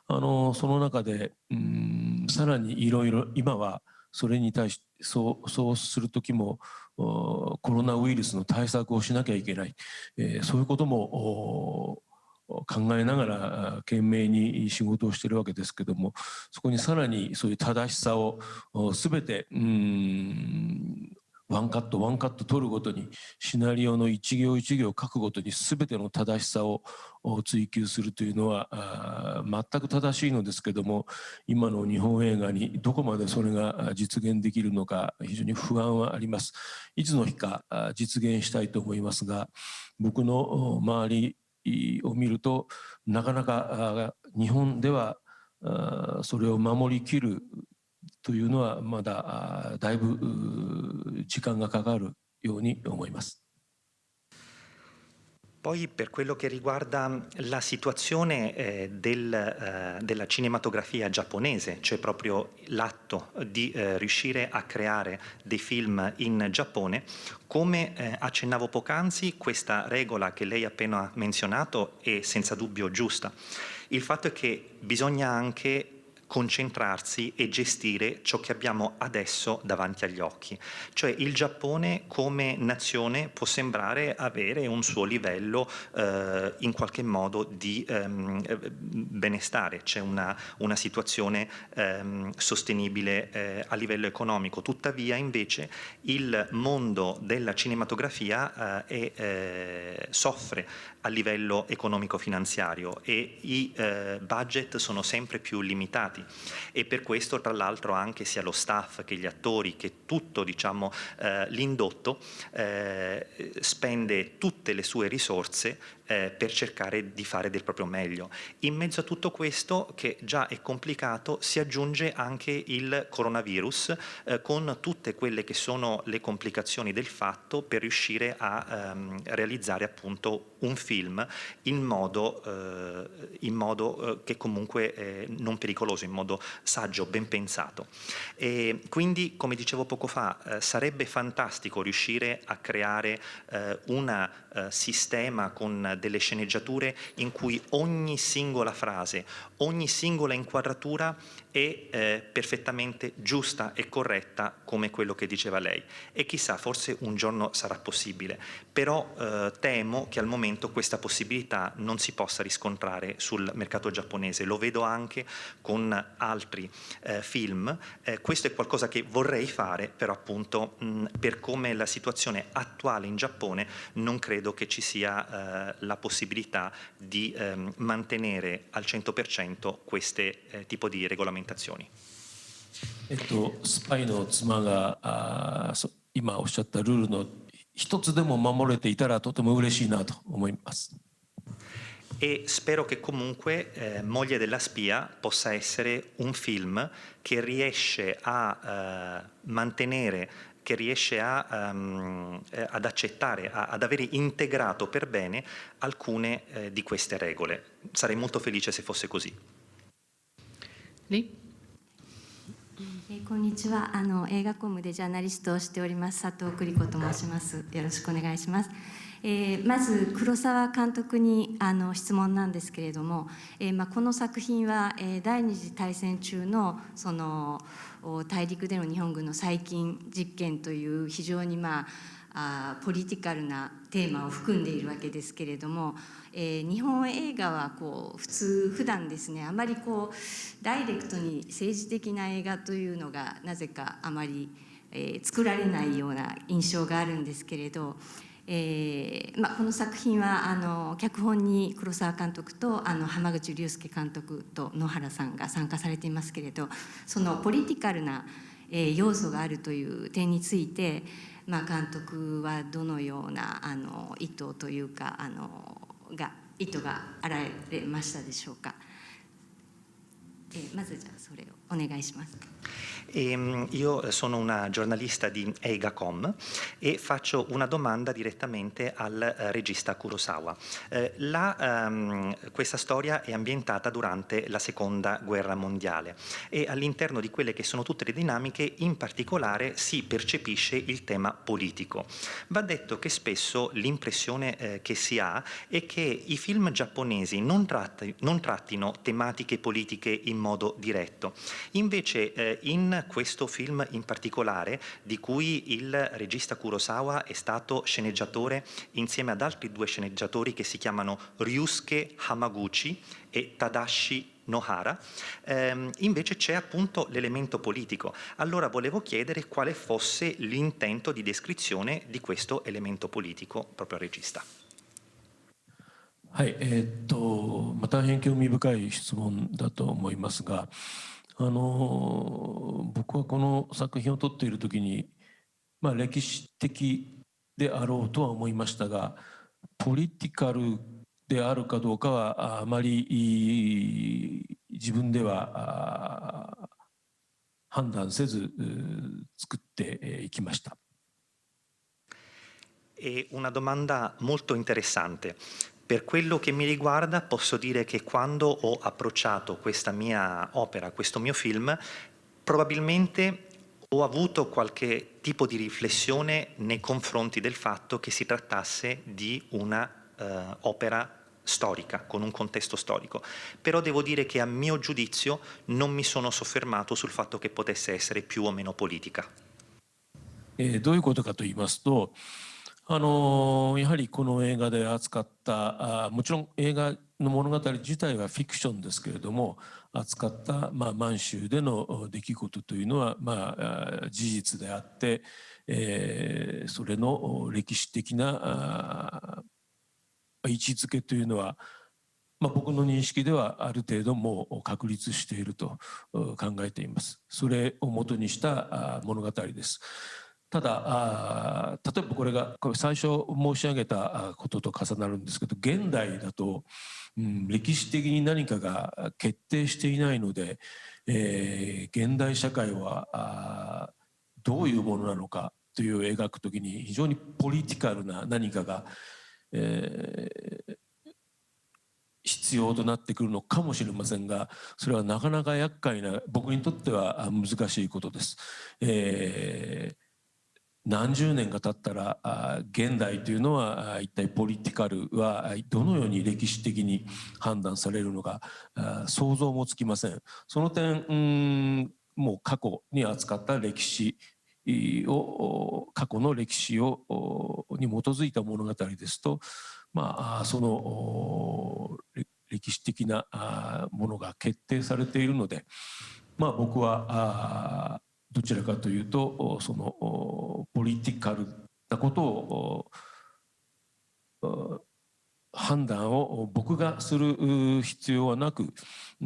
その中でさらにいろいろ今はそれに対してそうする時もコロナウイルスの対策をしなきゃいけない、そういうことも考えながら懸命に仕事をしているわけですけども、そこにさらにそういう正しさを全てワンカットワンカット取るごとに、シナリオの一行一行書くごとに全ての正しさを追求するというのは全く正しいのですけども、今の日本映画にどこまでそれが実現できるのか非常に不安はあります。いつの日か実現したいと思いますが、僕の周りを見るとなかなか日本ではそれを守りきるというのはまだだいぶ時間がかかるように思います。Poi per quello che riguarda la situazione della cinematografia giapponese, cioè proprio l'atto di riuscire a creare dei film in Giappone, come accennavo poc'anzi, questa regola che lei ha appena menzionato è senza dubbio giusta. Il fatto è che bisogna anche concentrarsi e gestire ciò che abbiamo adesso davanti agli occhi. Cioè il Giappone come nazione può sembrare avere un suo livello in qualche modo di benestare, c'è una situazione sostenibile a livello economico. Tuttavia invece il mondo della cinematografia soffre a livello economico-finanziario e i budget sono sempre più limitati. E per questo tra l'altro anche sia lo staff che gli attori che tutto diciamo l'indotto spende tutte le sue risorse per cercare di fare del proprio meglio. In mezzo a tutto questo, che già è complicato, si aggiunge anche il coronavirus con tutte quelle che sono le complicazioni del fatto per riuscire a realizzare appunto un film in modo che comunque non pericoloso, in modo saggio, ben pensato. E quindi, come dicevo poco fa, sarebbe fantastico riuscire a creare un sistema con delle sceneggiature in cui ogni singola frase, ogni singola inquadratura è perfettamente giusta e corretta come quello che diceva lei. E chissà, forse un giorno sarà possibile, però temo che al momento questa possibilità non si possa riscontrare sul mercato giapponese. Lo vedo anche con altri film. Questo è qualcosa che vorrei fare, però appunto per come è la situazione attuale in Giappone non credo che ci sia la possibilità di mantenere al 100% queste tipo di regolamentazioni. スパイの妻が今おっしゃったルールの一つでも守れていたらとても嬉しいなと思います。E spero che comunque Moglie della spia possa essere un film che riesce a mantenere, che riesce ad accettare, ad avere integrato per bene alcune di queste regole. Sarei molto felice se fosse così. Lì? こんにちは。映画コムでジャーナリストをしております佐藤栗子と申します。よろしくお願いします。まず黒澤監督に質問なんですけれども、この作品は第二次大戦中のその大陸での日本軍の細菌実験という非常にポリティカルなテーマを含んでいるわけですけれども、日本映画は普段ですね、あまりダイレクトに政治的な映画というのがなぜかあまり作られないような印象があるんですけれど、この作品は脚本に黒澤監督と濱口竜介監督と野原さんが参加されていますけれど、そのポリティカルな要素があるという点について、監督はどのような意図というか意図があられましたでしょうか。まずじゃあそれをお願いします。Io sono una giornalista di Eigacom e faccio una domanda direttamente al regista Kurosawa. Questa storia è ambientata durante la Seconda Guerra Mondiale e all'interno di quelle che sono tutte le dinamiche in particolare si percepisce il tema politico. Va detto che spesso l'impressione che si ha è che i film giapponesi non trattino tematiche politiche in modo diretto. Invece in questo film in particolare, di cui il regista Kurosawa è stato sceneggiatore insieme ad altri 2 sceneggiatori che si chiamano Ryusuke Hamaguchi e Tadashi Nohara, invece c'è appunto l'elemento politico. Allora volevo chiedere quale fosse l'intento di descrizione di questo elemento politico proprio al regista. はい、まあ、大変興味深い質問だと思いますが、僕はこの作品を撮っている時に、まあ、歴史的であろうとは思いましたが、ポリティカルであるかどうかはあまり自分では判断せず作っていきました。E una domanda molto interessante. Per quello che mi riguarda posso dire che quando ho approcciato questa mia opera, questo mio film, probabilmente ho avuto qualche tipo di riflessione nei confronti del fatto che si trattasse di una opera storica, con un contesto storico. Però devo dire che a mio giudizio non mi sono soffermato sul fatto che potesse essere più o meno politica. どういうことかと言いますと、やはりこの映画で扱ったもちろん映画の物語自体はフィクションですけれども、扱った、満州での出来事というのは、事実であって、それの歴史的な位置づけというのは、僕の認識ではある程度もう確立していると考えています。それを元にした物語です。ただ例えばこれ最初申し上げたことと重なるんですけど、現代だと、歴史的に何かが決定していないので、現代社会はどういうものなのかという描くときに非常にポリティカルな何かが、必要となってくるのかもしれませんが、それはなかなか厄介な、僕にとっては難しいことです。何十年が経ったら現代というのは一体ポリティカルはどのように歴史的に判断されるのか想像もつきません。その点もう過去に扱った歴史を過去の歴史をに基づいた物語ですと、その歴史的なものが決定されているので、僕はどちらかというとそのポリティカルなことを判断を僕がする必要はなく、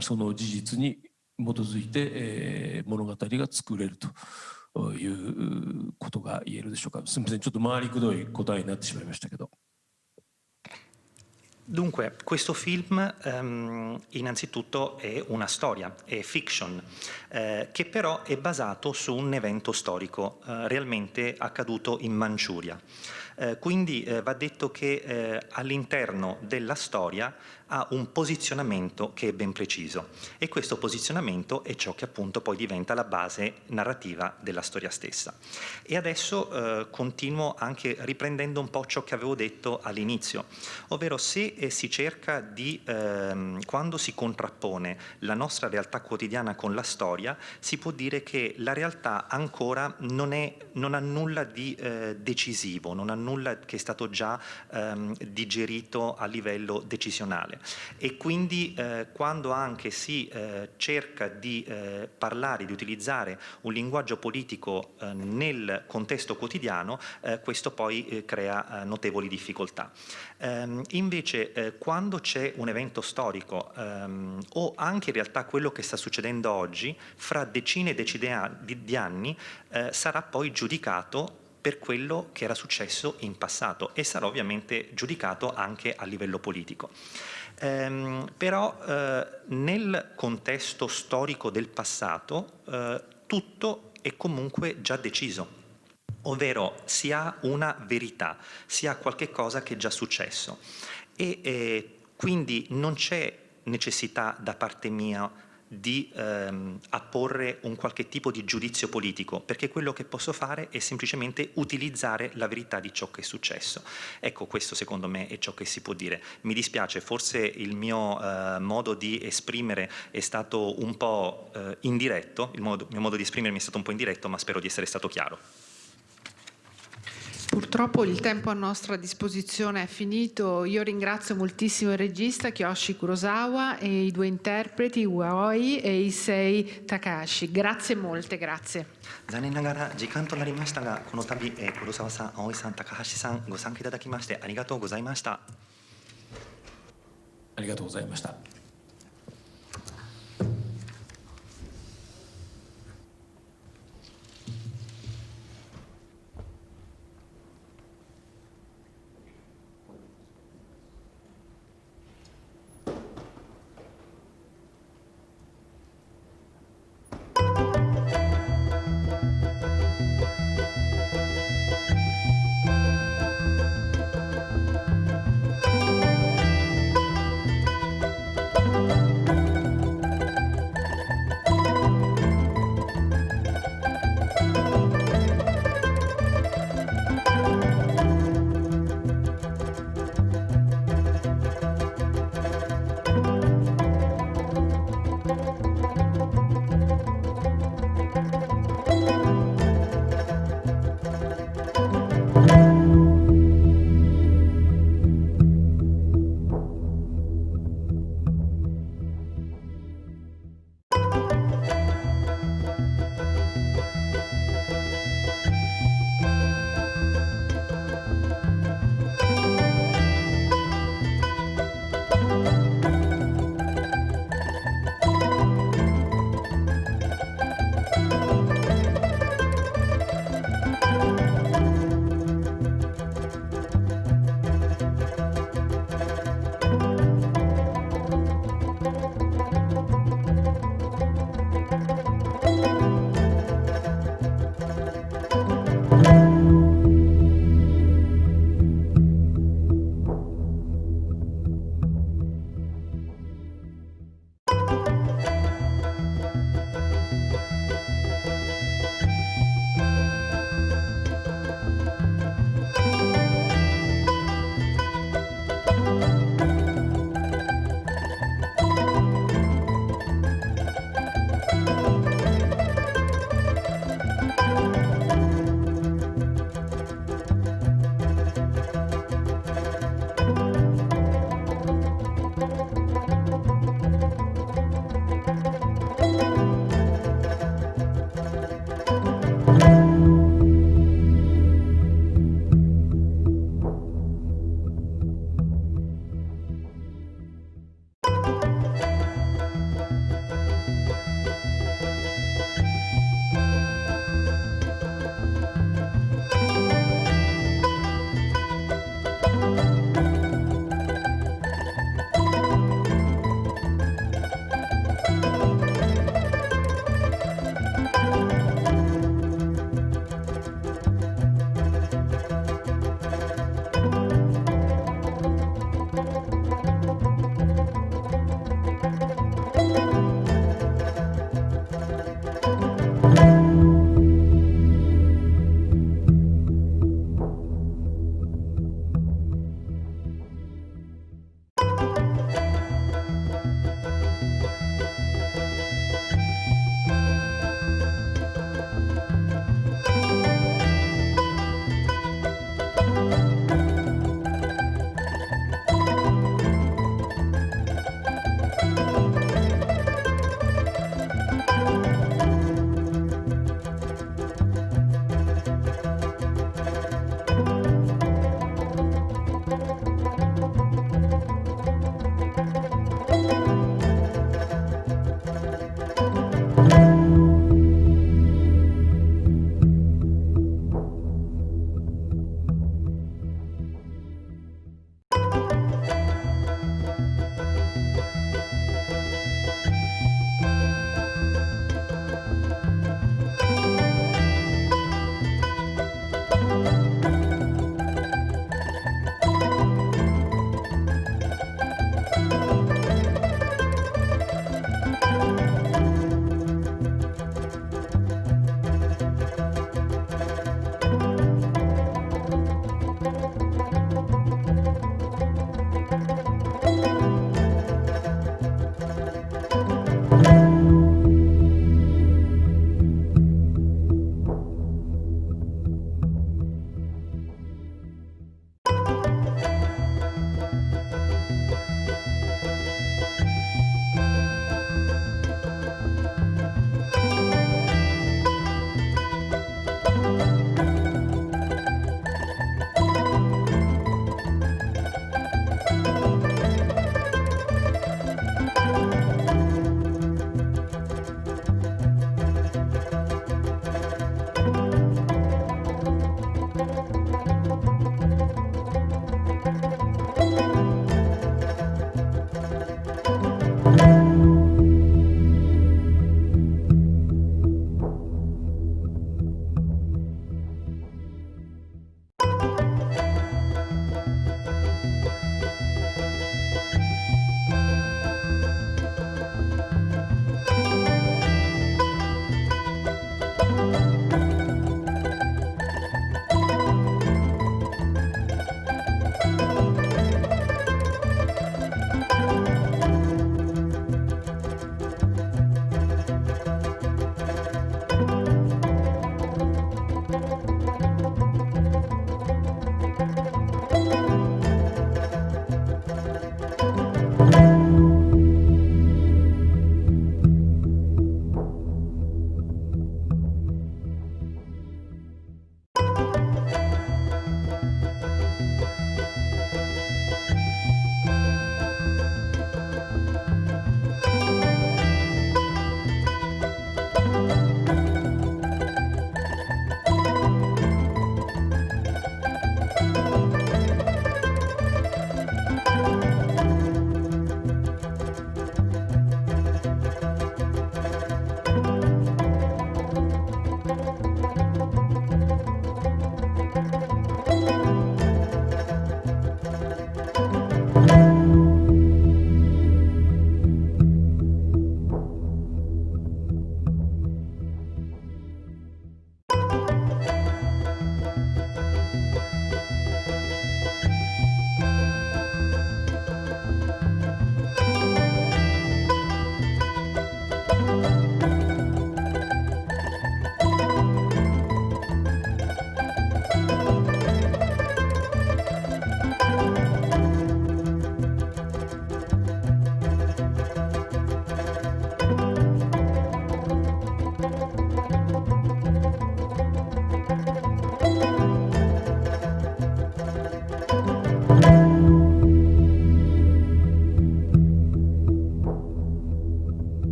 その事実に基づいて物語が作れるということが言えるでしょうか。すみません、ちょっと回りくどい答えになってしまいましたけど。Dunque, questo film innanzitutto è una storia, è fiction, che però è basato su un evento storico realmente accaduto in Manciuria. Quindi va detto che all'interno della storia ha un posizionamento che è ben preciso, e questo posizionamento è ciò che appunto poi diventa la base narrativa della storia stessa. E adesso continuo anche riprendendo un po' ciò che avevo detto all'inizio, ovvero se si cerca di, quando si contrappone la nostra realtà quotidiana con la storia, si può dire che la realtà ancora non ha nulla di decisivo, non ha nulla che è stato già digerito a livello decisionale. E quindi quando anche si cerca di parlare, di utilizzare un linguaggio politico nel contesto quotidiano, questo poi crea notevoli difficoltà. Invece quando c'è un evento storico o anche in realtà quello che sta succedendo oggi, fra decine e decine di anni sarà poi giudicato per quello che era successo in passato e sarà ovviamente giudicato anche a livello politico. Però nel contesto storico del passato tutto è comunque già deciso, ovvero si ha una verità, si ha qualche cosa che è già successo e quindi non c'è necessità da parte mia di apporre un qualche tipo di giudizio politico, perché quello che posso fare è semplicemente utilizzare la verità di ciò che è successo. Ecco, questo secondo me è ciò che si può dire. Mi dispiace, forse il mio modo di esprimere è stato un po' indiretto, il mio modo di esprimermi è stato un po' indiretto, ma spero di essere stato chiaro. Purtroppo il tempo a nostra disposizione è finito. Io ringrazio moltissimo il regista Kiyoshi Kurosawa e i 2 interpreti Uaoi e Issei Takahashi. Grazie molte, grazie. 残念ながら時間となりましたが、この度黒沢さん、葵さん、高橋さんご参加いただきましてありがとうございました。ありがとうございました。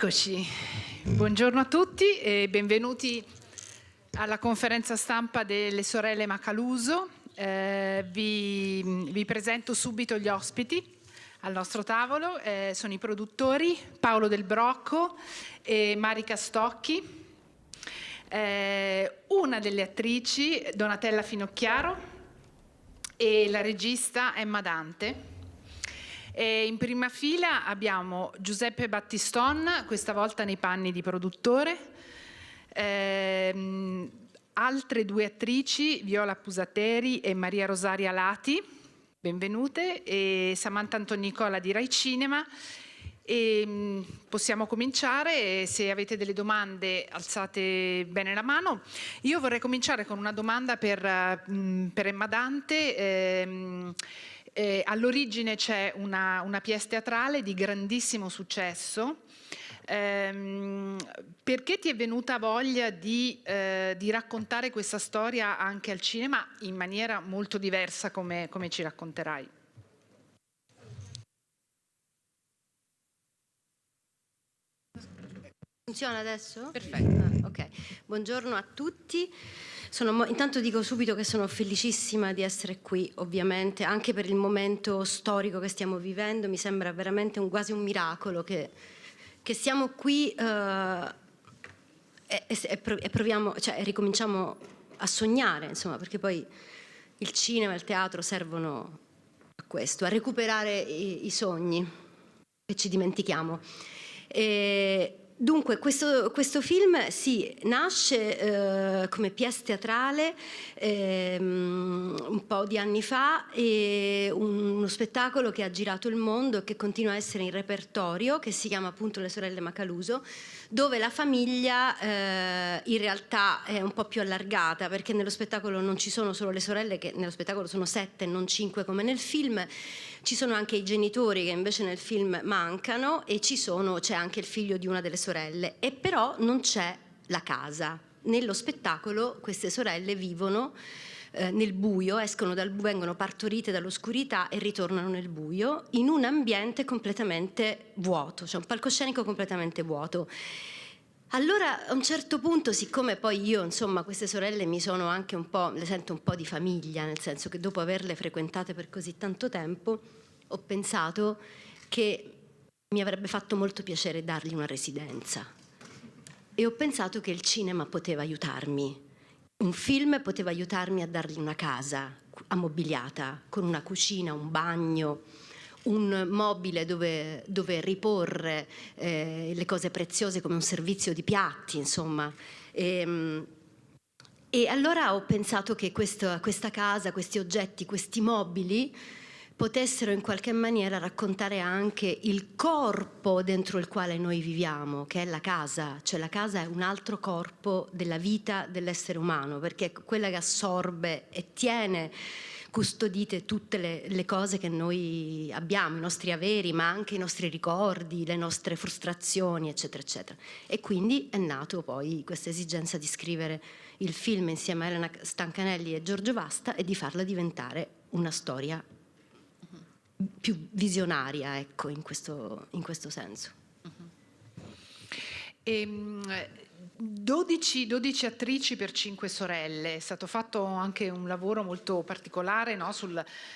Eccoci, buongiorno a tutti e benvenuti alla conferenza stampa delle sorelle MACALUSO. Vi presento subito gli ospiti al nostro tavolo, sono i produttori Paolo Del Brocco e Marica Stocchi, una delle attrici Donatella Finocchiaro e la regista Emma Dante. In prima fila abbiamo Giuseppe Battiston, questa volta nei panni di produttore, altre due attrici, Viola Pusateri e Maria Rosaria Lati, benvenute, e Samantha Antonicola di Rai Cinema. E possiamo cominciare, se avete delle domande alzate bene la mano. Io vorrei cominciare con una domanda per Emma Dante. All'origine c'è una pièce teatrale di grandissimo successo. Perché ti è venuta voglia di raccontare questa storia anche al cinema in maniera molto diversa, come ci racconterai? Funziona adesso? Perfetto. Ok, buongiorno a tutti. Intanto dico subito che sono felicissima di essere qui, ovviamente, anche per il momento storico che stiamo vivendo. Mi sembra veramente quasi un miracolo che siamo qui e proviamo, cioè ricominciamo a sognare, insomma, perché poi il cinema e il teatro servono a questo, a recuperare i sogni che ci dimentichiamo. Dunque, questo film nasce come pièce teatrale un po' di anni fa, e uno spettacolo che ha girato il mondo e che continua a essere in repertorio, che si chiama appunto Le sorelle MACALUSO, dove la famiglia in realtà è un po' più allargata, perché nello spettacolo non ci sono solo le sorelle, che nello spettacolo sono 7 e non 5 come nel film. Ci sono anche i genitori che invece nel film mancano, e c'è anche il figlio di una delle sorelle, e però non c'è la casa. Nello spettacolo queste sorelle vivono nel buio, vengono partorite dall'oscurità e ritornano nel buio, in un ambiente completamente vuoto, cioè un palcoscenico completamente vuoto. Allora, a un certo punto, siccome poi io, insomma, queste sorelle le sento un po' di famiglia, nel senso che dopo averle frequentate per così tanto tempo, ho pensato che mi avrebbe fatto molto piacere dargli una residenza. E ho pensato che il cinema poteva aiutarmi. Un film poteva aiutarmi a dargli una casa ammobiliata, con una cucina, un bagno, un mobile dove riporre le cose preziose, come un servizio di piatti, insomma. E allora ho pensato che questa casa, questi oggetti, questi mobili potessero in qualche maniera raccontare anche il corpo dentro il quale noi viviamo, che è la casa. Cioè la casa è un altro corpo della vita dell'essere umano, perché è quella che assorbe e tiene custodite tutte le cose che noi abbiamo, i nostri averi, ma anche i nostri ricordi, le nostre frustrazioni, eccetera, eccetera. E quindi è nato poi questa esigenza di scrivere il film insieme a Elena Stancanelli e Giorgio Vasta e di farla diventare una storia più visionaria, ecco, in questo senso. 12 attrici per 5 sorelle. È stato fatto anche un lavoro molto particolare, no?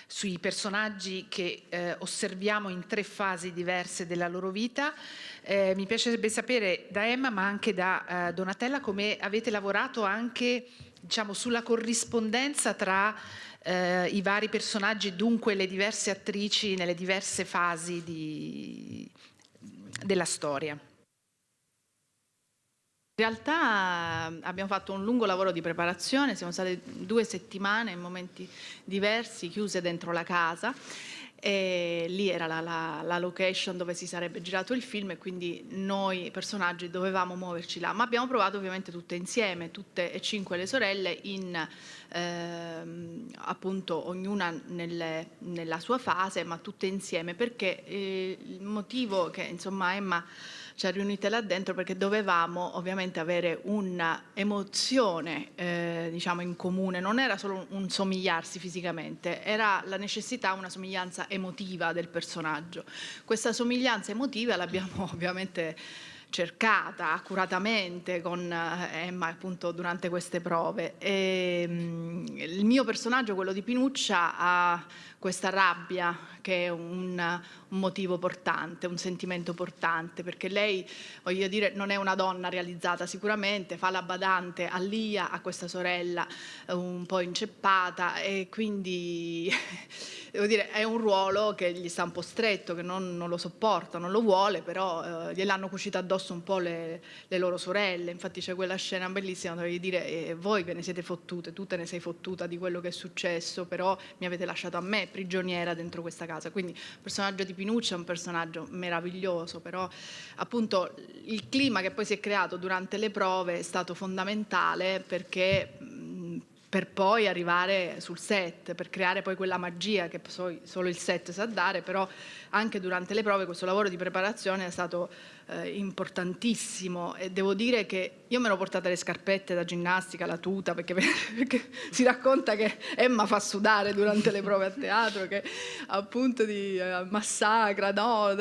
Sui personaggi che osserviamo in 3 fasi diverse della loro vita. Mi piacerebbe sapere da Emma, ma anche da Donatella, come avete lavorato anche, diciamo, sulla corrispondenza tra i vari personaggi, dunque le diverse attrici nelle diverse fasi della storia. In realtà abbiamo fatto un lungo lavoro di preparazione, siamo state 2 settimane in momenti diversi, chiuse dentro la casa, e lì era la location dove si sarebbe girato il film, e quindi noi personaggi dovevamo muoverci là, ma abbiamo provato ovviamente tutte insieme, tutte e 5 le sorelle, appunto ognuna nella sua fase, ma tutte insieme, perché il motivo che insomma Emma ci ha riunite là dentro, perché dovevamo ovviamente avere un'emozione diciamo in comune, non era solo un somigliarsi fisicamente, era la necessità, una somiglianza emotiva del personaggio. Questa somiglianza emotiva l'abbiamo ovviamente cercata accuratamente con Emma appunto durante queste prove. Il mio personaggio, quello di Pinuccia, ha questa rabbia che è un motivo portante, un sentimento portante, perché lei, voglio dire, non è una donna realizzata sicuramente, fa la badante a Lia, a questa sorella un po' inceppata, e quindi devo dire è un ruolo che gli sta un po' stretto, che non lo sopporta, non lo vuole, però gliel'hanno cucito addosso un po' le loro sorelle. Infatti c'è quella scena bellissima dove gli dire voi ve ne siete fottute, tu te ne sei fottuta di quello che è successo, però mi avete lasciato a me prigioniera dentro questa casa. Quindi il personaggio di Pinuccia è un personaggio meraviglioso, però appunto il clima che poi si è creato durante le prove è stato fondamentale per poi arrivare sul set, per creare poi quella magia che poi solo il set sa dare, però anche durante le prove questo lavoro di preparazione è stato importantissimo, e devo dire che io me l'ho portata le scarpette da ginnastica, la tuta, perché si racconta che Emma fa sudare durante le prove a teatro, che appunto massacra, no?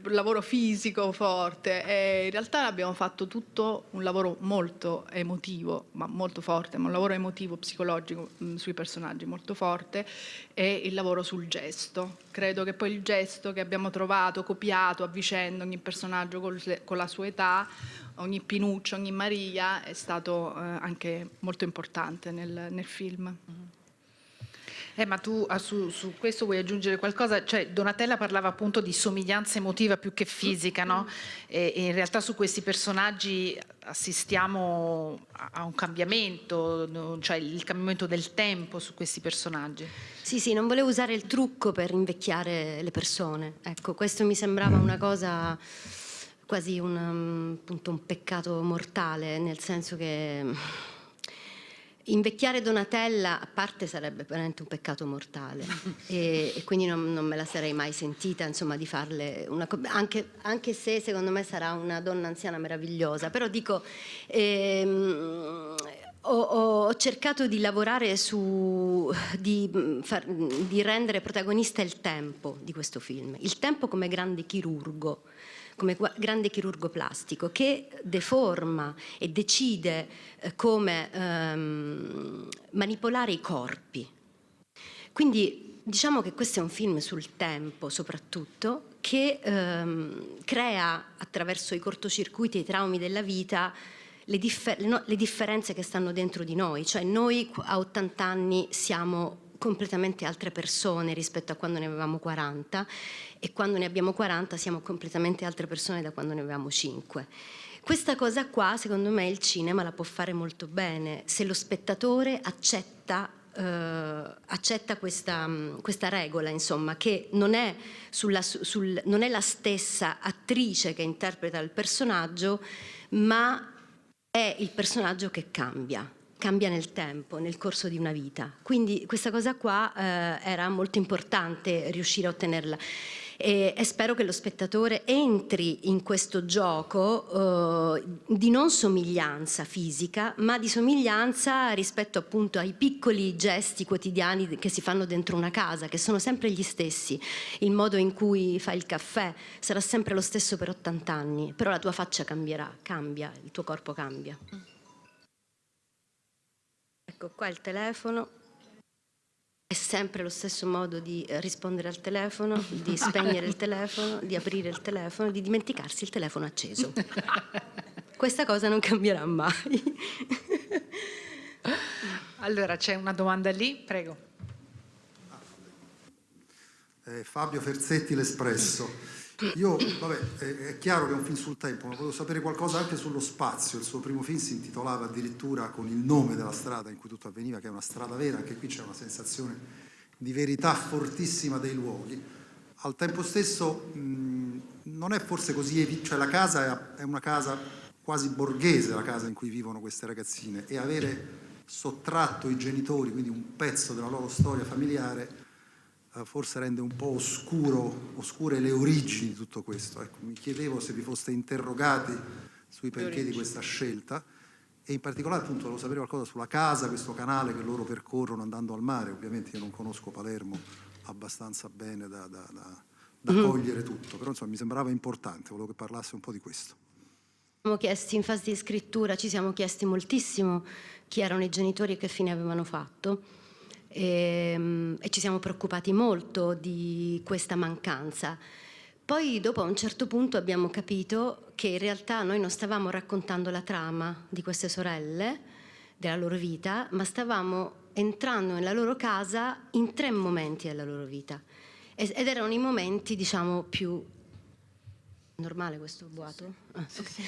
Lavoro fisico forte, e in realtà abbiamo fatto tutto un lavoro molto emotivo, ma molto forte, ma un lavoro emotivo, psicologico sui personaggi molto forte, e il lavoro sul gesto. Credo che poi il gesto che abbiamo trovato, copiato a vicenda, ogni personaggio con la sua età, ogni Pinuccio, ogni Maria, è stato anche molto importante nel film. Ma tu su questo vuoi aggiungere qualcosa? Cioè, Donatella parlava appunto di somiglianza emotiva più che fisica, no? E in realtà su questi personaggi assistiamo a un cambiamento, cioè il cambiamento del tempo su questi personaggi. Sì, non volevo usare il trucco per invecchiare le persone. Ecco, questo mi sembrava una cosa, quasi appunto un peccato mortale, nel senso che invecchiare Donatella a parte sarebbe veramente un peccato mortale, e quindi non me la sarei mai sentita, insomma, di farle anche se secondo me sarà una donna anziana meravigliosa, però dico ho cercato di lavorare di rendere protagonista il tempo di questo film, il tempo come grande chirurgo plastico che deforma e decide come manipolare i corpi. Quindi diciamo che questo è un film sul tempo soprattutto, che crea attraverso i cortocircuiti e i traumi della vita le differenze che stanno dentro di noi, cioè noi a 80 anni siamo completamente altre persone rispetto a quando ne avevamo 40, e quando ne abbiamo 40 siamo completamente altre persone da quando ne avevamo 5. Questa cosa qua, secondo me, il cinema la può fare molto bene se lo spettatore accetta questa regola, insomma, che non è la stessa attrice che interpreta il personaggio, ma è il personaggio che cambia nel tempo, nel corso di una vita. Quindi questa cosa qua era molto importante riuscire a ottenerla, e spero che lo spettatore entri in questo gioco di non somiglianza fisica, ma di somiglianza rispetto appunto ai piccoli gesti quotidiani che si fanno dentro una casa, che sono sempre gli stessi. Il modo in cui fai il caffè sarà sempre lo stesso per 80 anni, però la tua faccia cambia, il tuo corpo cambia. Ecco qua il telefono, è sempre lo stesso modo di rispondere al telefono, di spegnere il telefono, di aprire il telefono, di dimenticarsi il telefono acceso. Questa cosa non cambierà mai. Allora c'è una domanda lì, prego. Fabio Ferzetti, L'Espresso. Io, è chiaro che è un film sul tempo, ma volevo sapere qualcosa anche sullo spazio. Il suo primo film si intitolava addirittura con il nome della strada in cui tutto avveniva, che è una strada vera. Anche qui c'è una sensazione di verità fortissima dei luoghi. Al tempo stesso non è forse così cioè la casa è una casa quasi borghese, la casa in cui vivono queste ragazzine, e avere sottratto i genitori, quindi un pezzo della loro storia familiare, forse rende un po' oscure le origini di tutto questo. Ecco, mi chiedevo se vi foste interrogati sui perché di questa scelta, e in particolare appunto volevo sapere qualcosa sulla casa, questo canale che loro percorrono andando al mare. Ovviamente io non conosco Palermo abbastanza bene da cogliere tutto, però insomma mi sembrava importante, volevo che parlasse un po' di questo. siamo chiesti in fase di scrittura, ci siamo chiesti moltissimo chi erano i genitori e che fine avevano fatto, e ci siamo preoccupati molto di questa mancanza. Poi dopo a un certo punto abbiamo capito che in realtà noi non stavamo raccontando la trama di queste sorelle, della loro vita, ma stavamo entrando nella loro casa in 3 momenti della loro vita, ed erano i momenti, diciamo, più... Normale questo boato? Ah, okay.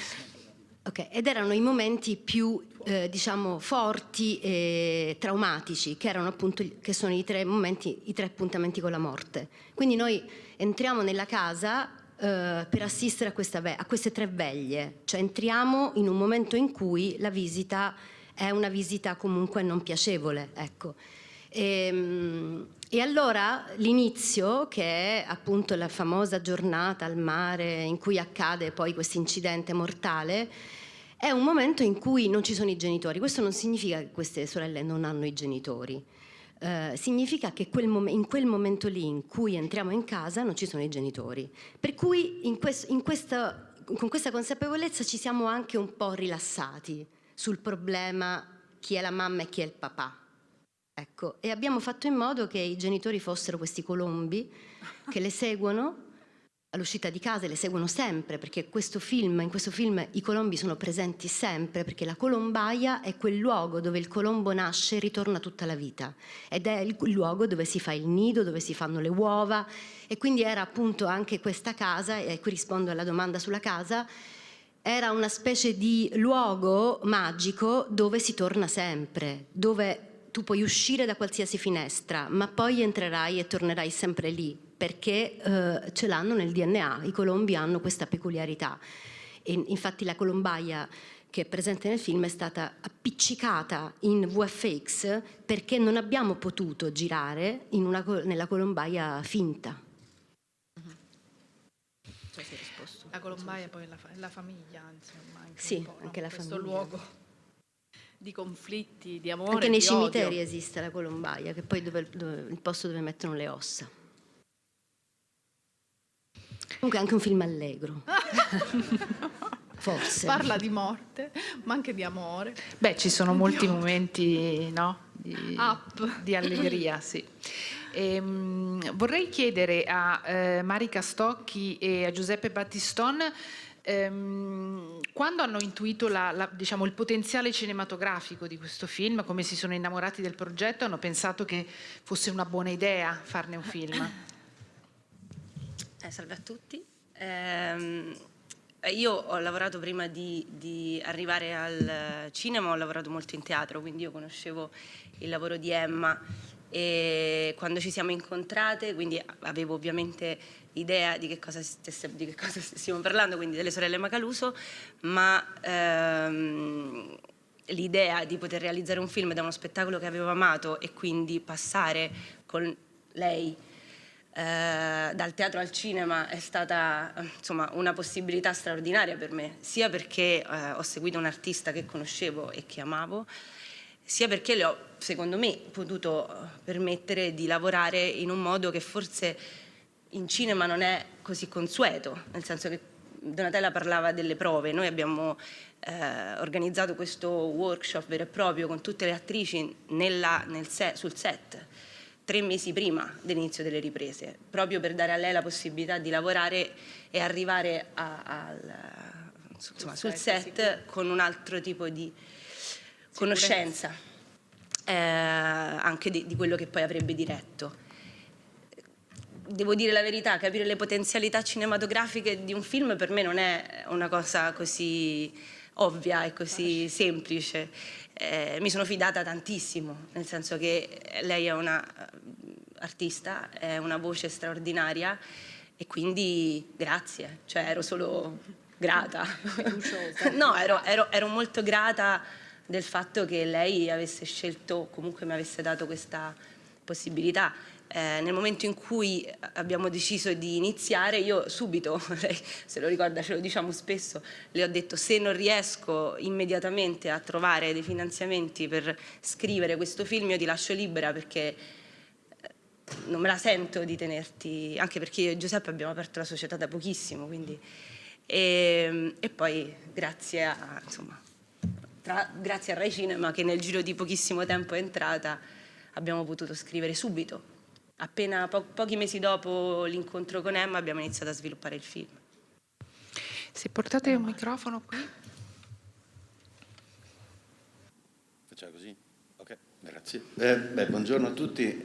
Okay. Ed erano i momenti più, diciamo, forti e traumatici, che erano appunto, che sono i 3 momenti, i 3 appuntamenti con la morte. Quindi noi entriamo nella casa per assistere a queste 3 veglie, cioè entriamo in un momento in cui la visita è una visita comunque non piacevole, ecco. E allora l'inizio, che è appunto la famosa giornata al mare in cui accade poi questo incidente mortale, è un momento in cui non ci sono i genitori. Questo non significa che queste sorelle non hanno i genitori, significa che in quel momento lì in cui entriamo in casa non ci sono i genitori. Per cui con questa consapevolezza ci siamo anche un po' rilassati sul problema chi è la mamma e chi è il papà. Ecco, e abbiamo fatto in modo che i genitori fossero questi colombi che le seguono all'uscita di casa, e le seguono sempre, perché in questo film i colombi sono presenti sempre, perché la colombaia è quel luogo dove il colombo nasce e ritorna tutta la vita, ed è il luogo dove si fa il nido, dove si fanno le uova, e quindi era appunto anche questa casa, e qui rispondo alla domanda sulla casa, era una specie di luogo magico dove si torna sempre, dove tu puoi uscire da qualsiasi finestra, ma poi entrerai e tornerai sempre lì, perché ce l'hanno nel DNA, i colombi hanno questa peculiarità. E infatti la colombaia che è presente nel film è stata appiccicata in VFX perché non abbiamo potuto girare nella colombaia finta. La colombaia poi è la famiglia, insomma, anche sì, un po', anche la questo famiglia. Luogo di conflitti, di amore, anche nei di cimiteri odio. esiste la colombaia, che poi il posto dove mettono le ossa. Comunque è anche un film allegro. Forse. Parla di morte, ma anche di amore. Beh, ci sono molti momenti, no? Di allegria, sì. Vorrei chiedere a Marica Stocchi e a Giuseppe Battiston quando hanno intuito diciamo, il potenziale cinematografico di questo film, come si sono innamorati del progetto, hanno pensato che fosse una buona idea farne un film. Salve a tutti. Io ho lavorato prima di arrivare al cinema, ho lavorato molto in teatro, quindi io conoscevo il lavoro di Emma, e quando ci siamo incontrate, quindi avevo ovviamente idea di che cosa stessimo parlando, quindi delle sorelle MACALUSO, ma l'idea di poter realizzare un film da uno spettacolo che avevo amato e quindi passare con lei dal teatro al cinema è stata insomma una possibilità straordinaria per me, sia perché ho seguito un artista che conoscevo e che amavo, sia perché le ho, secondo me, potuto permettere di lavorare in un modo che forse in cinema non è così consueto, nel senso che Donatella parlava delle prove, noi abbiamo organizzato questo workshop vero e proprio con tutte le attrici sul set 3 mesi prima dell'inizio delle riprese, proprio per dare a lei la possibilità di lavorare e arrivare sul set con un altro tipo di conoscenza anche di quello che poi avrebbe diretto. Devo dire la verità, capire le potenzialità cinematografiche di un film per me non è una cosa così ovvia e così semplice. Mi sono fidata tantissimo, nel senso che lei è una artista, è una voce straordinaria e quindi grazie, cioè ero solo grata. No, ero molto grata del fatto che lei avesse scelto, comunque mi avesse dato questa possibilità. Nel momento in cui abbiamo deciso di iniziare, io subito, lei se lo ricorda, ce lo diciamo spesso, le ho detto: se non riesco immediatamente a trovare dei finanziamenti per scrivere questo film, io ti lascio libera, perché non me la sento di tenerti, anche perché io e Giuseppe abbiamo aperto la società da pochissimo, quindi e poi grazie a, insomma, grazie a Rai Cinema che nel giro di pochissimo tempo è entrata, abbiamo potuto scrivere subito. Appena pochi mesi dopo l'incontro con Emma abbiamo iniziato a sviluppare il film. Se portate un microfono qui. Facciamo così? Ok, grazie. Buongiorno a tutti.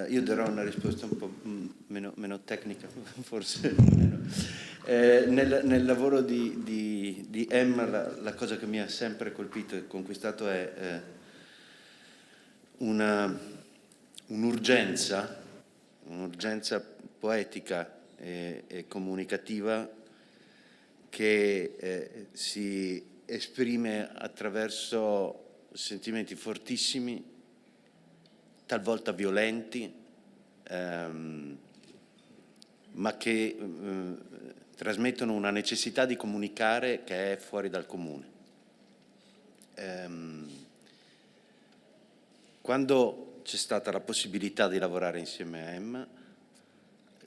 Io darò una risposta un po' meno tecnica, forse. Nel lavoro di Emma la cosa che mi ha sempre colpito e conquistato è un'urgenza poetica e comunicativa che si esprime attraverso sentimenti fortissimi, talvolta violenti, ma che trasmettono una necessità di comunicare che è fuori dal comune. Quando c'è stata la possibilità di lavorare insieme a Emma,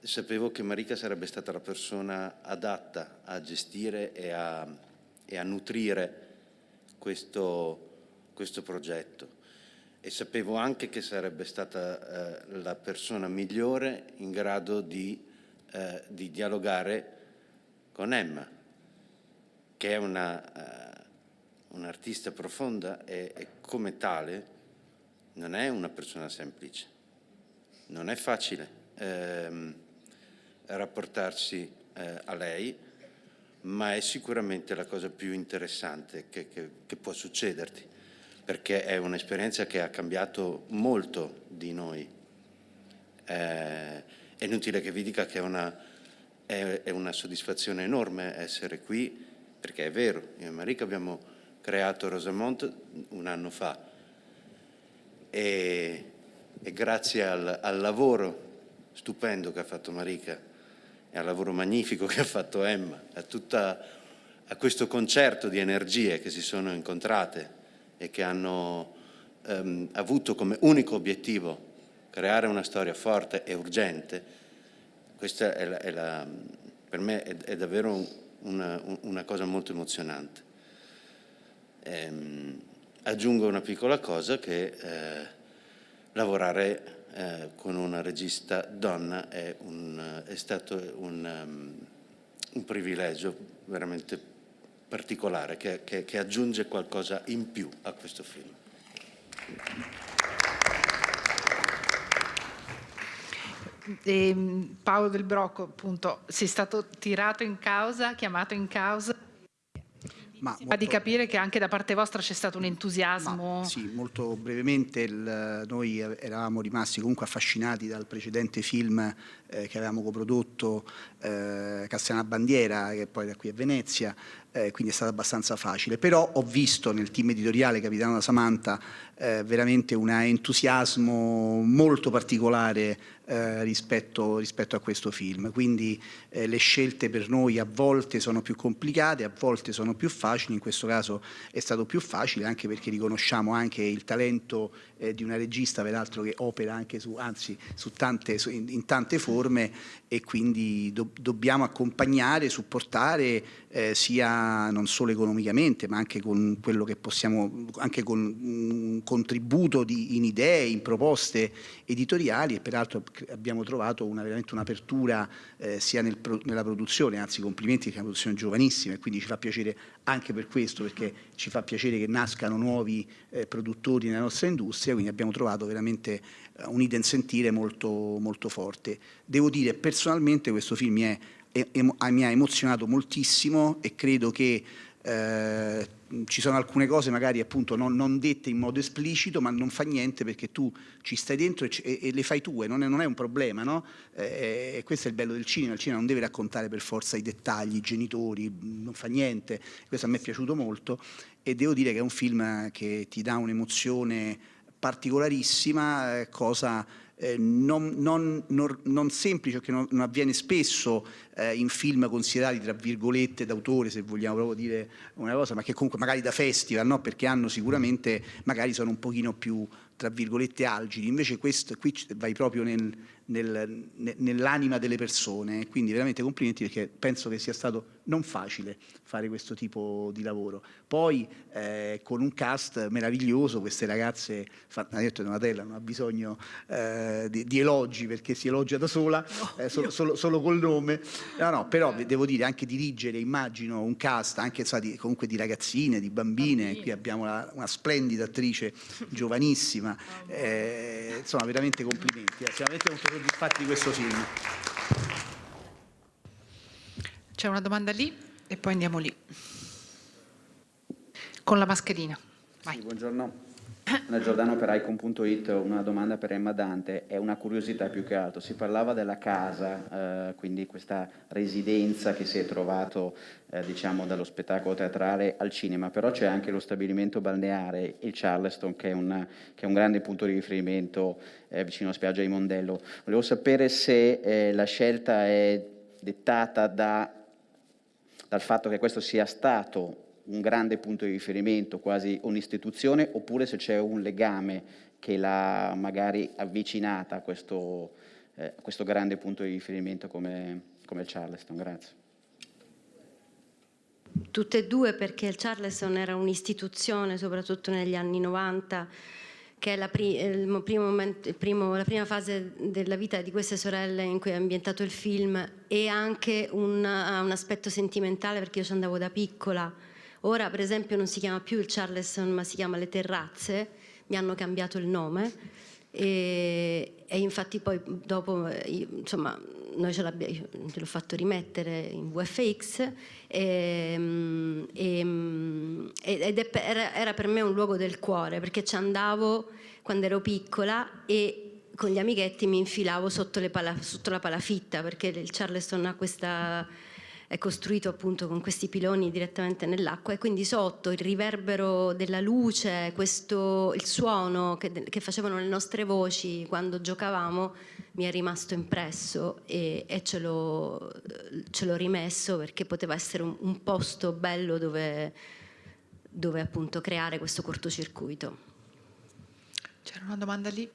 sapevo che Marika sarebbe stata la persona adatta a gestire e a nutrire questo progetto, e sapevo anche che sarebbe stata la persona migliore in grado di dialogare con Emma, che è un'artista profonda e come tale non è una persona semplice. Non è facile rapportarsi a lei, ma è sicuramente la cosa più interessante che può succederti, perché è un'esperienza che ha cambiato molto di noi. È inutile che vi dica che è una soddisfazione enorme essere qui, perché è vero, io e Marika abbiamo creato Rosamond un anno fa e grazie al lavoro stupendo che ha fatto Marika e al lavoro magnifico che ha fatto Emma, a questo concerto di energie che si sono incontrate e che hanno avuto come unico obiettivo creare una storia forte e urgente, questa per me è davvero una cosa molto emozionante. Aggiungo una piccola cosa, che lavorare con una regista donna è stato un privilegio veramente particolare che aggiunge qualcosa in più a questo film. Paolo Del Brocco, appunto, sei stato tirato in causa, chiamato in causa. Ma di capire che anche da parte vostra c'è stato un entusiasmo. Sì, molto brevemente, noi eravamo rimasti comunque affascinati dal precedente film che avevamo coprodotto, Castellana Bandiera, che poi da qui a Venezia, quindi è stato abbastanza facile. Però ho visto nel team editoriale capitano da Samantha veramente un entusiasmo molto particolare rispetto a questo film, quindi le scelte per noi a volte sono più complicate, a volte sono più facili. In questo caso è stato più facile, anche perché riconosciamo anche il talento di una regista, peraltro, che opera anche in tante forme, e quindi dobbiamo accompagnare, supportare sia non solo economicamente, ma anche con quello che possiamo, anche con un contributo in idee, in proposte editoriali, e peraltro abbiamo trovato veramente un'apertura sia nella produzione, anzi complimenti, che è una produzione giovanissima, e quindi ci fa piacere anche per questo, perché ci fa piacere che nascano nuovi produttori nella nostra industria, quindi abbiamo trovato veramente un idem sentire molto, molto forte. Devo dire, personalmente questo film mi ha emozionato moltissimo, e credo che ci sono alcune cose magari appunto non dette in modo esplicito, ma non fa niente, perché tu ci stai dentro e le fai tue, non è un problema, no? Questo è il bello del cinema. Il cinema non deve raccontare per forza i dettagli, i genitori, non fa niente. Questo a me è piaciuto molto, e devo dire che è un film che ti dà un'emozione particolarissima, cosa non semplice, che non avviene spesso in film considerati tra virgolette d'autore, se vogliamo proprio dire una cosa, ma che comunque magari da festival, no? Perché hanno sicuramente, magari sono un pochino più tra virgolette algidi, invece qui vai proprio nell'anima delle persone, quindi veramente complimenti, perché penso che sia stato non facile fare questo tipo di lavoro. Poi con un cast meraviglioso, queste ragazze, ha detto Donatella, non ha bisogno di elogi perché si elogia da sola, solo col nome. No, però devo dire, anche dirigere, immagino, un cast anche comunque di ragazzine, di bambine. Qui abbiamo una splendida attrice giovanissima, insomma veramente complimenti, siamo veramente molto soddisfatti di questo film. C'è una domanda lì e poi andiamo lì con la mascherina. Vai. Sì, buongiorno. Da Giordano per Icon.it, una domanda per Emma Dante, è una curiosità più che altro. Si parlava della casa, quindi questa residenza che si è trovato diciamo dallo spettacolo teatrale al cinema, però c'è anche lo stabilimento balneare, il Charleston, che è un grande punto di riferimento vicino a spiaggia di Mondello. Volevo sapere se la scelta è dettata dal fatto che questo sia stato un grande punto di riferimento, quasi un'istituzione, oppure se c'è un legame che l'ha magari avvicinata a questo grande punto di riferimento come il Charleston. Grazie. Tutte e due, perché il Charleston era un'istituzione, soprattutto negli anni 90, che è la prima fase della vita di queste sorelle in cui è ambientato il film, e anche un aspetto sentimentale, perché io ci andavo da piccola. Ora per esempio non si chiama più il Charleston ma si chiama Le Terrazze, mi hanno cambiato il nome e infatti poi dopo insomma noi ce l'ho fatto rimettere in VFX ed era per me un luogo del cuore, perché ci andavo quando ero piccola e con gli amichetti mi infilavo sotto la palafitta, perché il Charleston è costruito appunto con questi piloni direttamente nell'acqua, e quindi sotto il riverbero della luce, il suono che facevano le nostre voci quando giocavamo mi è rimasto impresso e ce l'ho rimesso, perché poteva essere un posto bello dove appunto creare questo cortocircuito. C'era una domanda lì.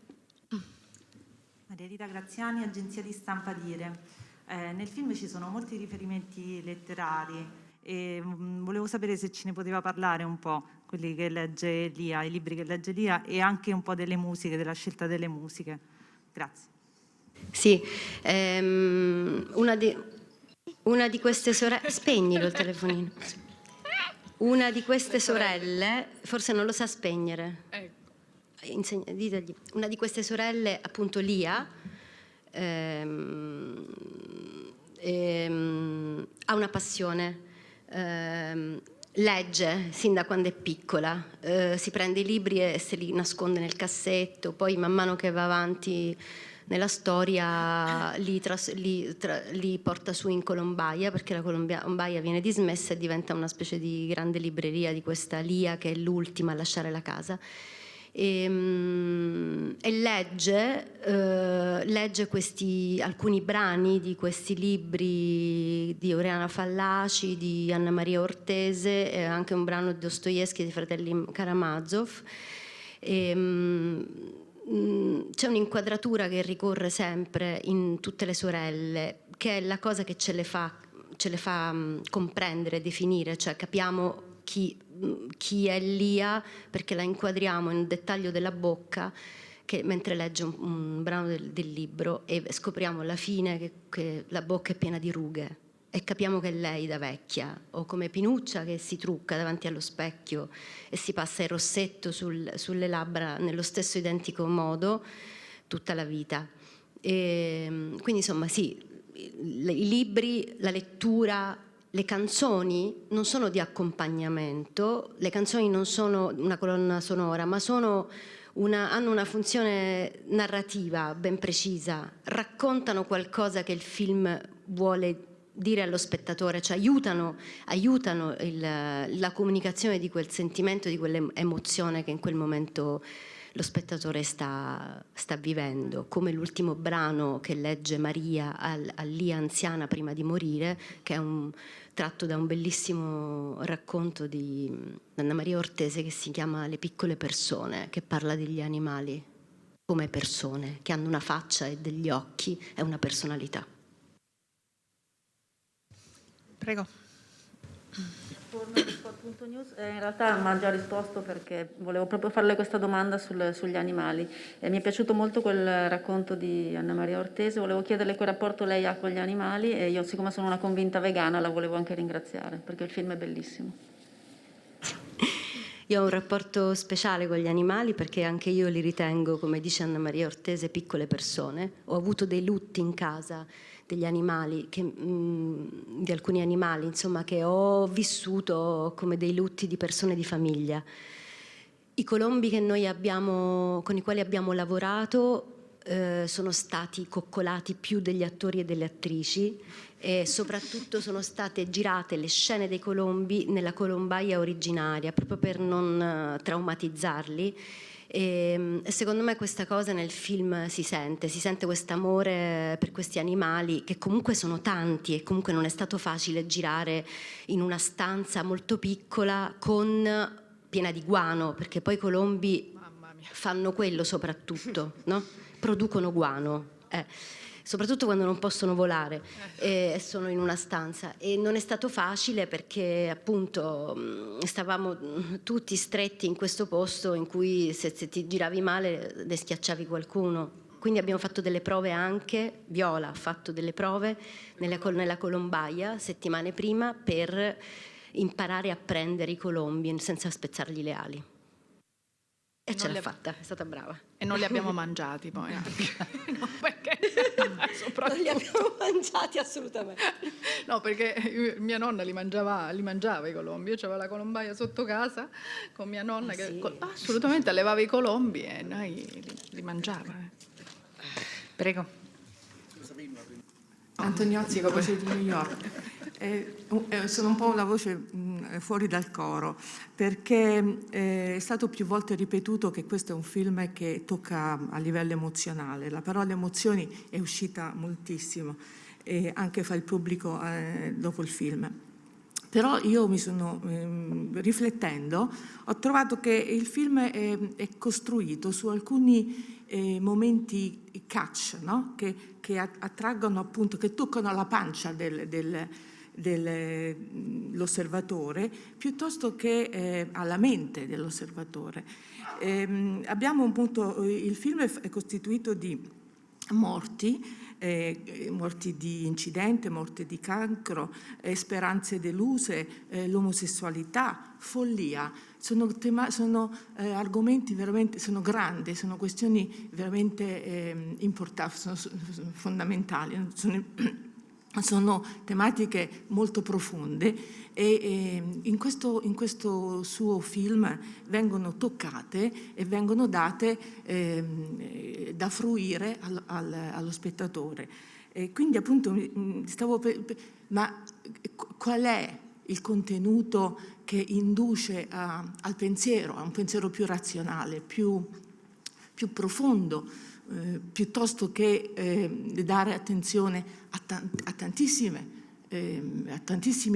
Maria Rita Graziani, agenzia di stampa Dire. Nel film ci sono molti riferimenti letterari e volevo sapere se ce ne poteva parlare un po', quelli che legge Lia, i libri che legge Lia, e anche un po' delle musiche, della scelta delle musiche. Grazie. Sì, una di queste sorelle, spegnilo il telefonino. Una di queste sorelle, forse non lo sa spegnere, ditegli. Una di queste sorelle, appunto Lia, ha una passione, legge sin da quando è piccola, si prende i libri e se li nasconde nel cassetto, poi man mano che va avanti nella storia li porta su in Colombaia, perché la Colombaia viene dismessa e diventa una specie di grande libreria di questa Lia, che è l'ultima a lasciare la casa. E legge alcuni brani di questi libri di Oriana Fallaci, di Anna Maria Ortese, e anche un brano di Dostoevskij, dei fratelli Karamazov. C'è un'inquadratura che ricorre sempre in tutte le sorelle, che è la cosa che ce le fa comprendere, definire, cioè capiamo chi è Lia perché la inquadriamo in un dettaglio della bocca, che mentre legge un brano del libro, e scopriamo alla fine che la bocca è piena di rughe e capiamo che è lei da vecchia, o come Pinuccia che si trucca davanti allo specchio e si passa il rossetto sulle labbra nello stesso identico modo tutta la vita. Quindi insomma sì, i libri, la lettura, le canzoni non sono di accompagnamento, le canzoni non sono una colonna sonora, ma hanno una funzione narrativa ben precisa, raccontano qualcosa che il film vuole dire allo spettatore, cioè aiutano la comunicazione di quel sentimento, di quell'emozione che in quel momento lo spettatore sta vivendo, come l'ultimo brano che legge Maria all'Ia anziana prima di morire, che è tratto da un bellissimo racconto di Anna Maria Ortese che si chiama Le piccole persone, che parla degli animali come persone, che hanno una faccia e degli occhi e una personalità. Prego. News, in realtà mi ha già risposto, perché volevo proprio farle questa domanda sugli animali. Mi è piaciuto molto quel racconto di Anna Maria Ortese, volevo chiederle che rapporto lei ha con gli animali, e io, siccome sono una convinta vegana, la volevo anche ringraziare, perché il film è bellissimo. Io ho un rapporto speciale con gli animali, perché anche io li ritengo, come dice Anna Maria Ortese, piccole persone. Ho avuto dei lutti in casa degli animali, di alcuni animali, insomma, che ho vissuto come dei lutti di persone di famiglia. I colombi che noi con i quali abbiamo lavorato sono stati coccolati più degli attori e delle attrici, e soprattutto sono state girate le scene dei colombi nella colombaia originaria, proprio per non traumatizzarli. E secondo me questa cosa nel film si sente questo amore per questi animali, che comunque sono tanti, e comunque non è stato facile girare in una stanza molto piccola piena di guano, perché poi i colombi fanno quello soprattutto, no? Producono guano, soprattutto quando non possono volare e sono in una stanza, e non è stato facile, perché appunto stavamo tutti stretti in questo posto in cui se ti giravi male ne schiacciavi qualcuno. Quindi abbiamo fatto delle prove anche, Viola ha fatto delle prove nella colombaia settimane prima, per imparare a prendere i colombi senza spezzargli le ali. E ce l'ha fatta, è stata brava. E non li abbiamo mangiati poi anche. No, perché non li abbiamo mangiati assolutamente. No, perché mia nonna li mangiava i colombi. Io avevo la colombaia sotto casa con mia nonna che assolutamente allevava i colombi e noi li mangiava. Prego. Antoniozzi, voce di New York. Sono un po' una voce fuori dal coro, perché è stato più volte ripetuto che questo è un film che tocca a livello emozionale. La parola emozioni è uscita moltissimo, e anche fa il pubblico dopo il film. Però io mi sono, riflettendo, ho trovato che il film è costruito su alcuni momenti catch, no? che attraggono, appunto, che toccano la pancia dell'osservatore piuttosto che alla mente dell'osservatore. Abbiamo appunto, il film è costituito di morti di incidente, morte di cancro, speranze deluse, l'omosessualità, follia. Sono argomenti veramente, sono grandi, sono questioni veramente importanti, sono fondamentali, sono tematiche molto profonde, e in questo suo film vengono toccate e vengono date da fruire allo spettatore. E quindi appunto ma qual è il contenuto che induce al pensiero, a un pensiero più razionale, più profondo, piuttosto che dare attenzione a tantissimi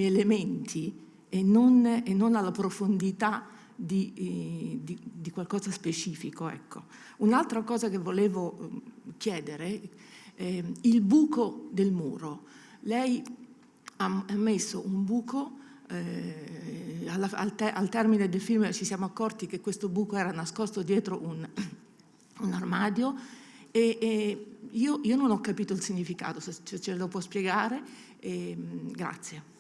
elementi e non alla profondità di qualcosa specifico. Ecco. Un'altra cosa che volevo chiedere, il buco del muro. Lei ha messo un buco, al termine del film ci siamo accorti che questo buco era nascosto dietro un armadio, e io non ho capito il significato, se ce lo può spiegare. Grazie.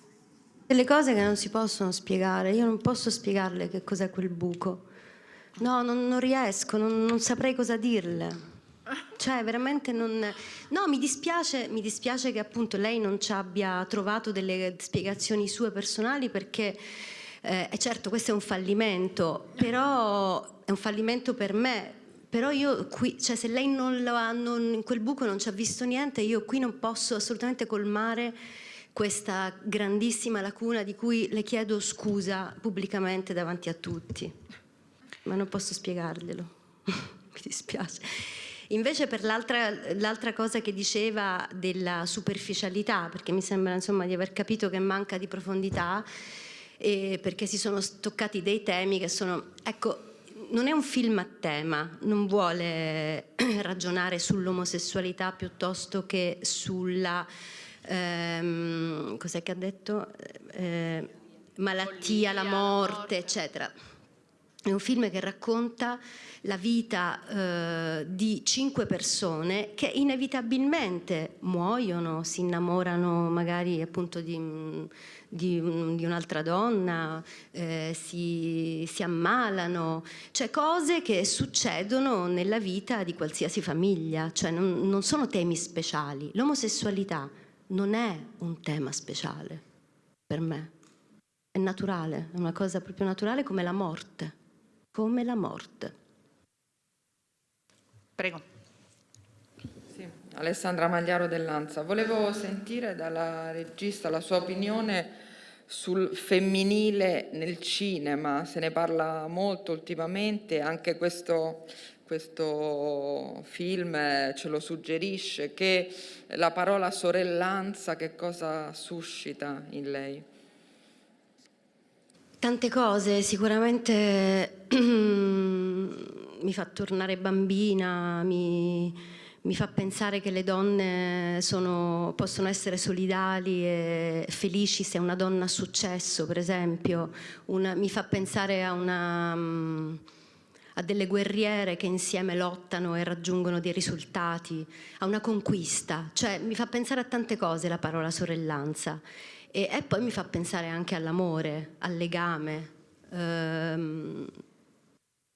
Delle cose che non si possono spiegare, io non posso spiegarle che cos'è quel buco. No, non riesco, non saprei cosa dirle. Cioè, veramente non... No, mi dispiace che appunto lei non ci abbia trovato delle spiegazioni sue personali, perché certo questo è un fallimento, però è un fallimento per me. Però io qui, cioè, se lei in quel buco non ci ha visto niente, io qui non posso assolutamente colmare questa grandissima lacuna di cui le chiedo scusa pubblicamente davanti a tutti, ma non posso spiegarglielo. mi dispiace. Invece per l'altra cosa che diceva della superficialità, perché mi sembra insomma di aver capito che manca di profondità, perché si sono toccati dei temi che sono, ecco, non è un film a tema, non vuole ragionare sull'omosessualità piuttosto che sulla, cos'è che ha detto? Malattia, la morte, eccetera. È un film che racconta la vita di 5 persone che inevitabilmente muoiono, si innamorano magari appunto di un'altra donna, si ammalano, cioè cose che succedono nella vita di qualsiasi famiglia, cioè non sono temi speciali. L'omosessualità non è un tema speciale per me, è naturale, è una cosa proprio naturale come la morte. Come la morte. Prego. Sì, Alessandra Magliaro dell'Ansa. Volevo sentire dalla regista la sua opinione sul femminile nel cinema. Se ne parla molto ultimamente, anche questo film ce lo suggerisce, che la parola sorellanza che cosa suscita in lei? Tante cose, sicuramente mi fa tornare bambina, mi fa pensare che le donne possono essere solidali e felici se una donna ha successo, per esempio. Mi fa pensare a delle guerriere che insieme lottano e raggiungono dei risultati, a una conquista. Cioè mi fa pensare a tante cose la parola sorellanza. E poi mi fa pensare anche all'amore, al legame,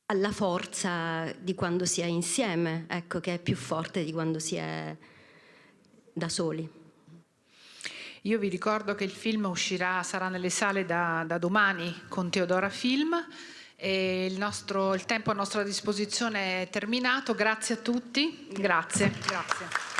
alla forza di quando si è insieme, ecco, che è più forte di quando si è da soli. Io vi ricordo che il film sarà nelle sale da domani con Teodora Film. E il tempo a nostra disposizione è terminato. Grazie a tutti. Grazie. Grazie.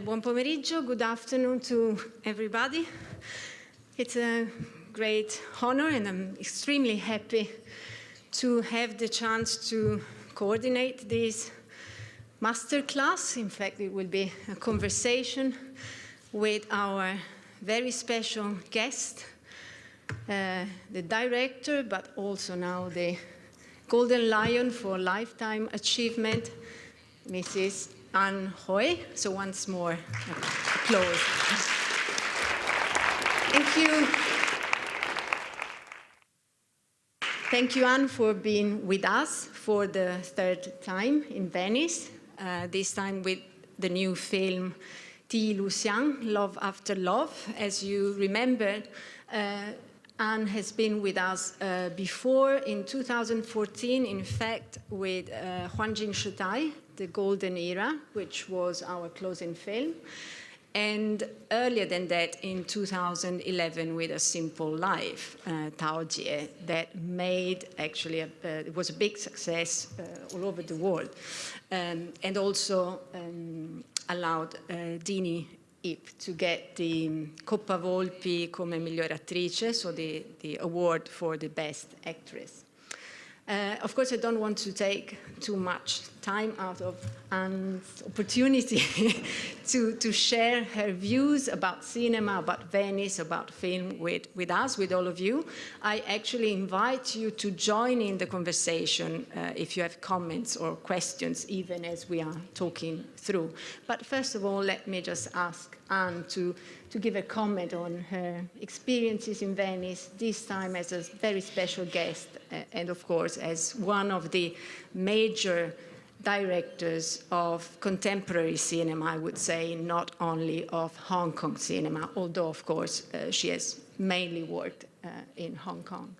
Buon pomeriggio, good afternoon to everybody. It's a great honor and I'm extremely happy to have the chance to coordinate this masterclass. In fact, it will be a conversation with our very special guest, the director, but also now the Golden Lion for Lifetime Achievement, Mrs. Anne Hoy. So once more, applause. Thank you. Thank you, Anne, for being with us for the third time in Venice, this time with the new film Ti Lu Xiang, Love After Love. As you remember, Anne has been with us before in 2014, in fact, with Huan Jing Shitai, The Golden Era, which was our closing film. And earlier than that, in 2011, with A Simple Life, Tao Jie, that made actually, it was a big success all over the world, and also allowed Dini Ip to get the Coppa Volpi come miglior attrice, so the award for the best actress. Of course, I don't want to take too much time out of Anne's opportunity to share her views about cinema, about Venice, about film with us, with all of you. I actually invite you to join in the conversation if you have comments or questions, even as we are talking through. But first of all, let me just ask Anne to give a comment on her experiences in Venice, this time as a very special guest, and of course as one of the major directors of contemporary cinema, I would say, not only of Hong Kong cinema, although of course she has mainly worked in Hong Kong.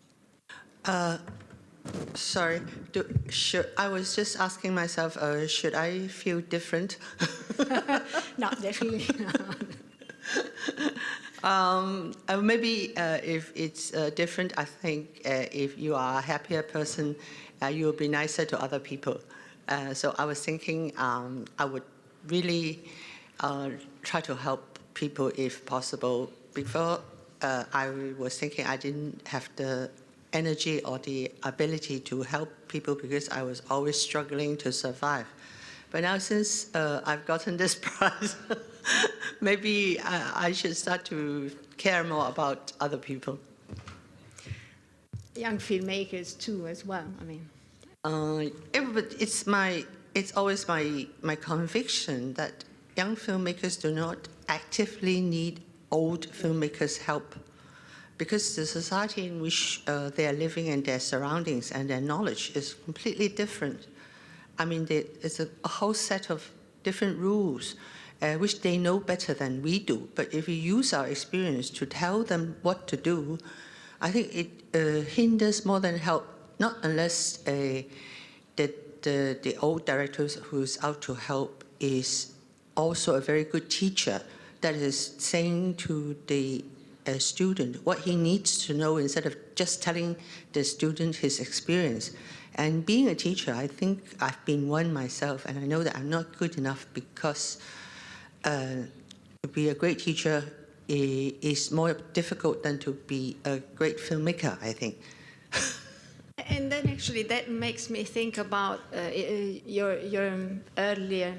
Sorry, I was just asking myself, should I feel different? No, definitely not. Maybe if it's different, I think if you are a happier person, you'll be nicer to other people. So I was thinking I would really try to help people if possible. Before, I was thinking I didn't have the energy or the ability to help people because I was always struggling to survive. But now since I've gotten this prize, maybe I should start to care more about other people. Young filmmakers too, as well. I mean, but it's always my conviction that young filmmakers do not actively need old filmmakers' help, because the society in which they are living and their surroundings and their knowledge is completely different. I mean, it's a whole set of different rules which they know better than we do. But if we use our experience to tell them what to do, I think it hinders more than help, not unless the old director who's out to help is also a very good teacher that is saying to the student what he needs to know instead of just telling the student his experience. And being a teacher, I think I've been one myself, and I know that I'm not good enough because to be a great teacher is more difficult than to be a great filmmaker, I think. And then actually that makes me think about your earlier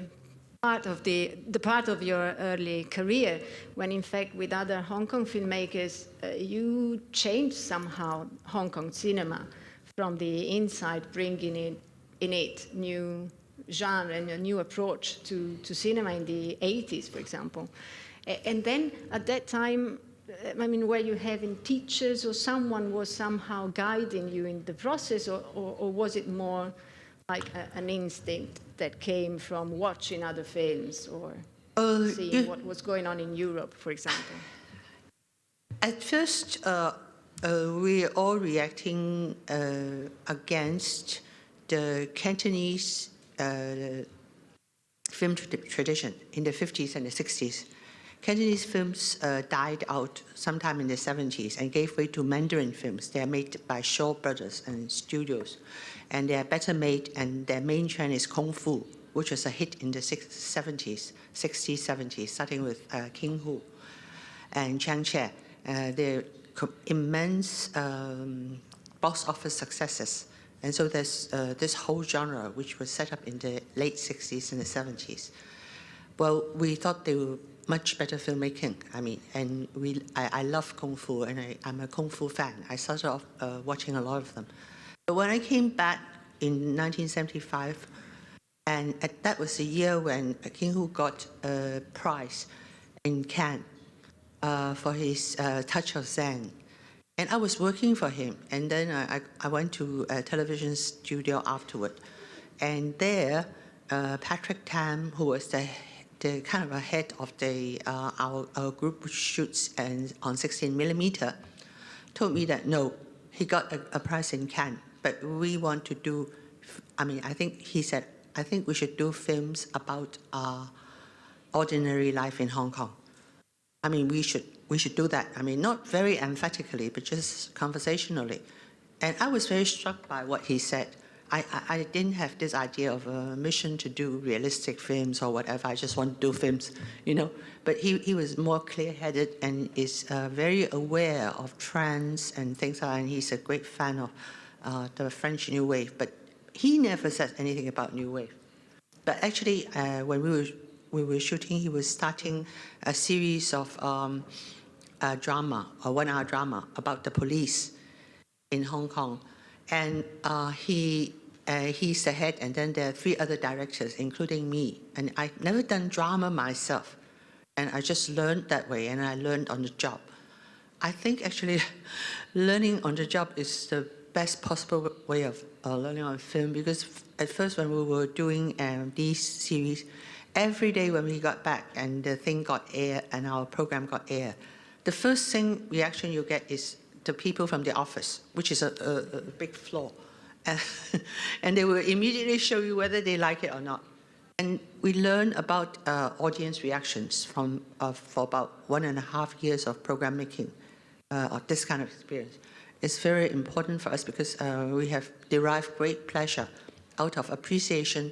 part of the part of your early career, when in fact with other Hong Kong filmmakers, you changed somehow Hong Kong cinema from the inside, bringing in it new genre and a new approach to cinema in the 80s, for example. And then at that time, I mean, were you having teachers or someone was somehow guiding you in the process, or was it more like an instinct that came from watching other films or seeing what was going on in Europe, for example? At first, we are all reacting against the Cantonese film tradition in the 50s and the 60s. Cantonese films died out sometime in the 70s and gave way to Mandarin films. They are made by Shaw Brothers and studios, and they are better made, and their main trend is Kung Fu, which was a hit in the 60s, 70s, starting with King Hu and Chang Che. They're immense box office successes. And so there's this whole genre which was set up in the late 60s and the 70s. Well, we thought they were much better filmmaking. I mean, and I love Kung Fu, and I'm a Kung Fu fan. I started off watching a lot of them. But when I came back in 1975, and that was the year when King Hu got a prize in Cannes for his Touch of Zen. And I was working for him, and then I went to a television studio afterward. And there, Patrick Tam, who was the kind of a head of our group which shoots on 16 millimeter, told me that no, he got a prize in Cannes, but we want to do, he said, I think we should do films about ordinary life in Hong Kong. I mean, we should do that. I mean, not very emphatically, but just conversationally. And I was very struck by what he said. I didn't have this idea of a mission to do realistic films or whatever. I just want to do films, you know. But he was more clear-headed and is very aware of trends and things like that. And he's a great fan of the French New Wave. But he never said anything about New Wave. But actually, when we were shooting, he was starting a series of drama, a one-hour drama about the police in Hong Kong. And he's the head, and then there are 3 other directors, including me. And I've never done drama myself. And I just learned that way, and I learned on the job. I think actually learning on the job is the best possible way of learning on film, because at first when we were doing these series, every day when we got back and the thing got air and our program got air, the first reaction you get is the people from the office, which is a big flaw. And they will immediately show you whether they like it or not. And we learn about audience reactions for about 1.5 years of program making, of this kind of experience. It's very important for us because we have derived great pleasure out of appreciation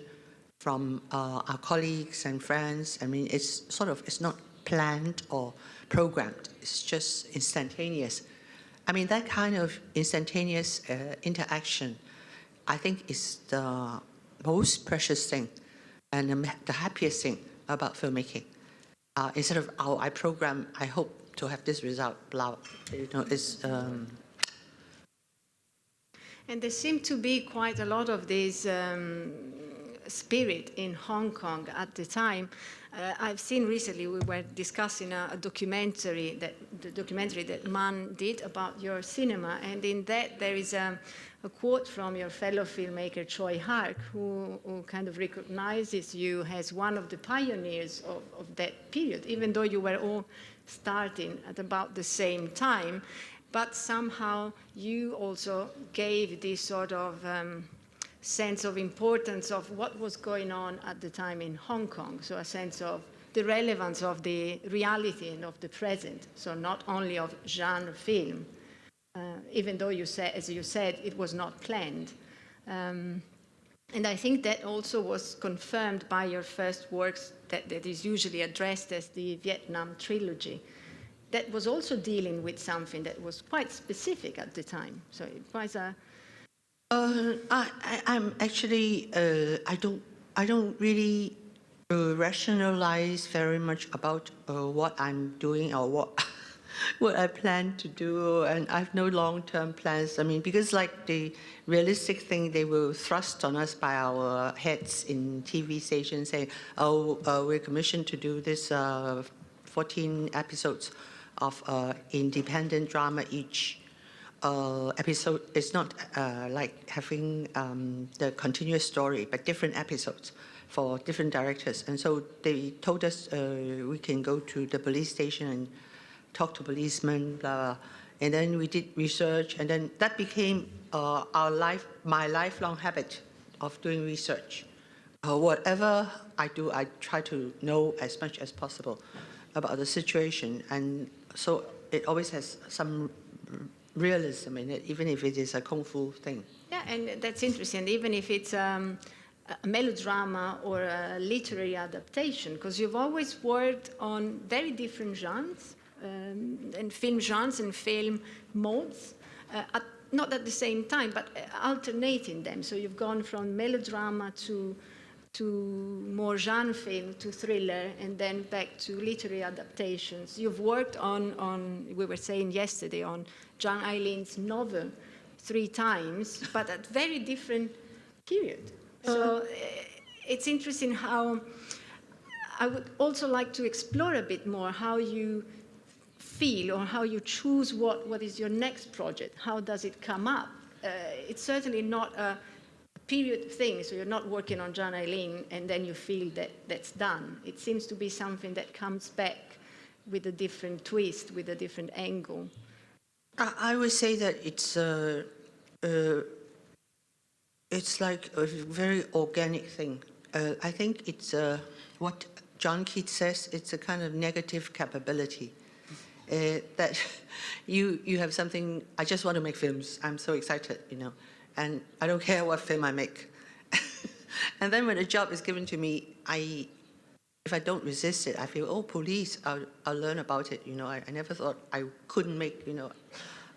from our colleagues and friends. I mean, it's not planned or programmed. It's just instantaneous. I mean, that kind of instantaneous interaction, I think, is the most precious thing and the happiest thing about filmmaking. Instead of, oh, I program, I hope to have this result, blah, you know, it's... And there seemed to be quite a lot of this spirit in Hong Kong at the time. I've seen recently, we were discussing the documentary that Man did about your cinema, and in that there is a quote from your fellow filmmaker Choi Hark, who kind of recognizes you as one of the pioneers of that period, even though you were all starting at about the same time. But somehow you also gave this sort of sense of importance of what was going on at the time in Hong Kong. So a sense of the relevance of the reality and of the present. So not only of genre film, even though you said, as you said, it was not planned. And I think that also was confirmed by your first works that is usually addressed as the Vietnam trilogy. That was also dealing with something that was quite specific at the time. So it was a... I'm actually, I don't really rationalize very much about what I'm doing or what I plan to do, and I have no long-term plans. I mean, because like the realistic thing, they were thrust on us by our heads in TV stations saying, oh, we're commissioned to do this 14 episodes of independent drama each. Episode is not like having the continuous story, but different episodes for different directors. And so they told us we can go to the police station and talk to policemen, blah, blah. And then we did research, and then that became my lifelong habit of doing research. Whatever I do, I try to know as much as possible about the situation. And so it always has some realism in it, even if it is a kung fu thing. Yeah, and that's interesting. Even if it's a melodrama or a literary adaptation, because you've always worked on very different genres, and film genres and film modes, not at the same time, but alternating them. So you've gone from melodrama to more genre film, to thriller, and then back to literary adaptations. You've worked on we were saying yesterday, on John Eileen's novel 3 times, but at very different period. So it's interesting how, I would also like to explore a bit more how you feel or how you choose what is your next project. How does it come up? It's certainly not a period thing, so you're not working on John Eileen and then you feel that that's done. It seems to be something that comes back with a different twist, with a different angle. I would say that it's like a very organic thing. I think it's what John Keats says, it's a kind of negative capability. That you have something, I just want to make films, I'm so excited, you know, and I don't care what film I make. And then when a job is given to me, if I don't resist it, I feel, oh, police, I'll learn about it, you know. I never thought I couldn't make, you know,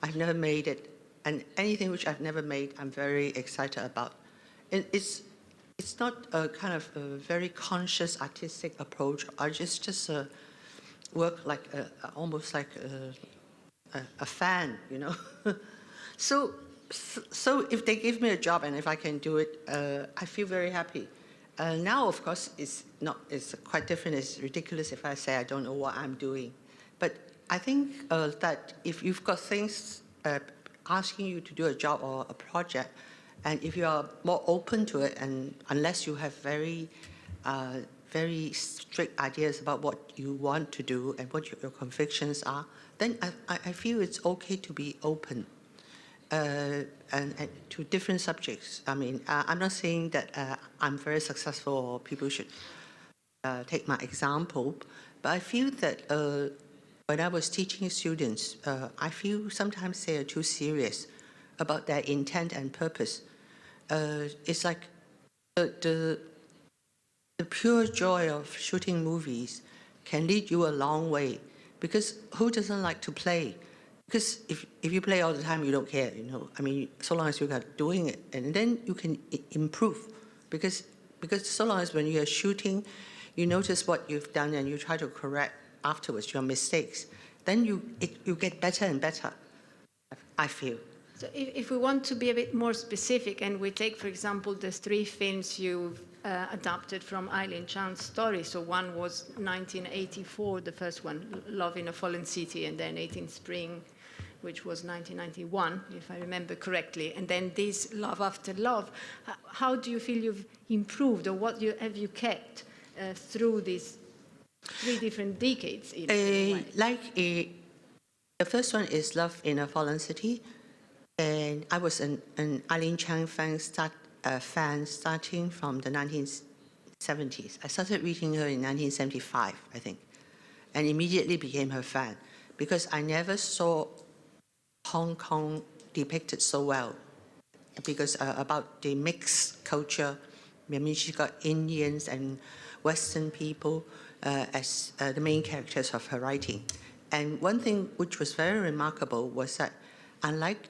I've never made it. And anything which I've never made, I'm very excited about. And it's not a kind of a very conscious artistic approach. I just work like almost like a fan, you know. So if they give me a job and if I can do it, I feel very happy. Now, of course, it's quite different. It's ridiculous if I say I don't know what I'm doing. But I think that if you've got things asking you to do a job or a project, and if you are more open to it, and unless you have very strict ideas about what you want to do and what your convictions are, then I feel it's okay to be open and to different subjects. I mean, I'm not saying that I'm very successful or people should take my example, but I feel that when I was teaching students, I feel sometimes they are too serious about their intent and purpose. It's like the pure joy of shooting movies can lead you a long way, because who doesn't like to play? Because if you play all the time, you don't care, you know. I mean, so long as you got doing it, and then you can improve, because so long as when you're shooting, you notice what you've done and you try to correct afterwards your mistakes, then you get better and better, I feel. So if we want to be a bit more specific, and we take, for example, the 3 films you've adapted from Eileen Chan's story. So one was 1984, the first one, Love in a Fallen City, and then 18 Spring, which was 1991, if I remember correctly. And then this Love After Love. How do you feel you've improved, or what have you kept through these 3 different decades? The first one is Love in a Fallen City. And I was an Eileen Chan fan starting from the 1970s. I started reading her in 1975, I think, and immediately became her fan, because I never saw Hong Kong depicted so well, because about the mixed culture. I mean, she got Indians and Western people as the main characters of her writing. And one thing which was very remarkable was that, unlike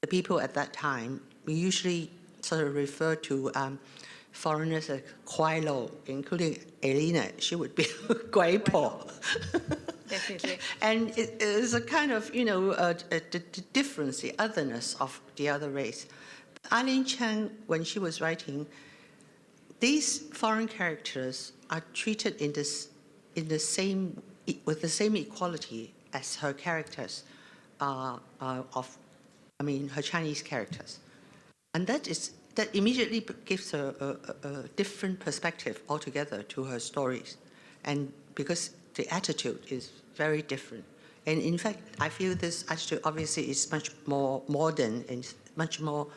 the people at that time, we usually sort of refer to foreigners as Kwai Lo, including Elena. She would be Kwai Po. Definitely. And it is a kind of, you know, the difference, the otherness of the other race. Eileen Chan, when she was writing, these foreign characters are treated with the same equality as her characters her Chinese characters. And that immediately gives her a different perspective altogether to her stories. And because the attitude is very different. And in fact, I feel this attitude obviously is much more modern and much more,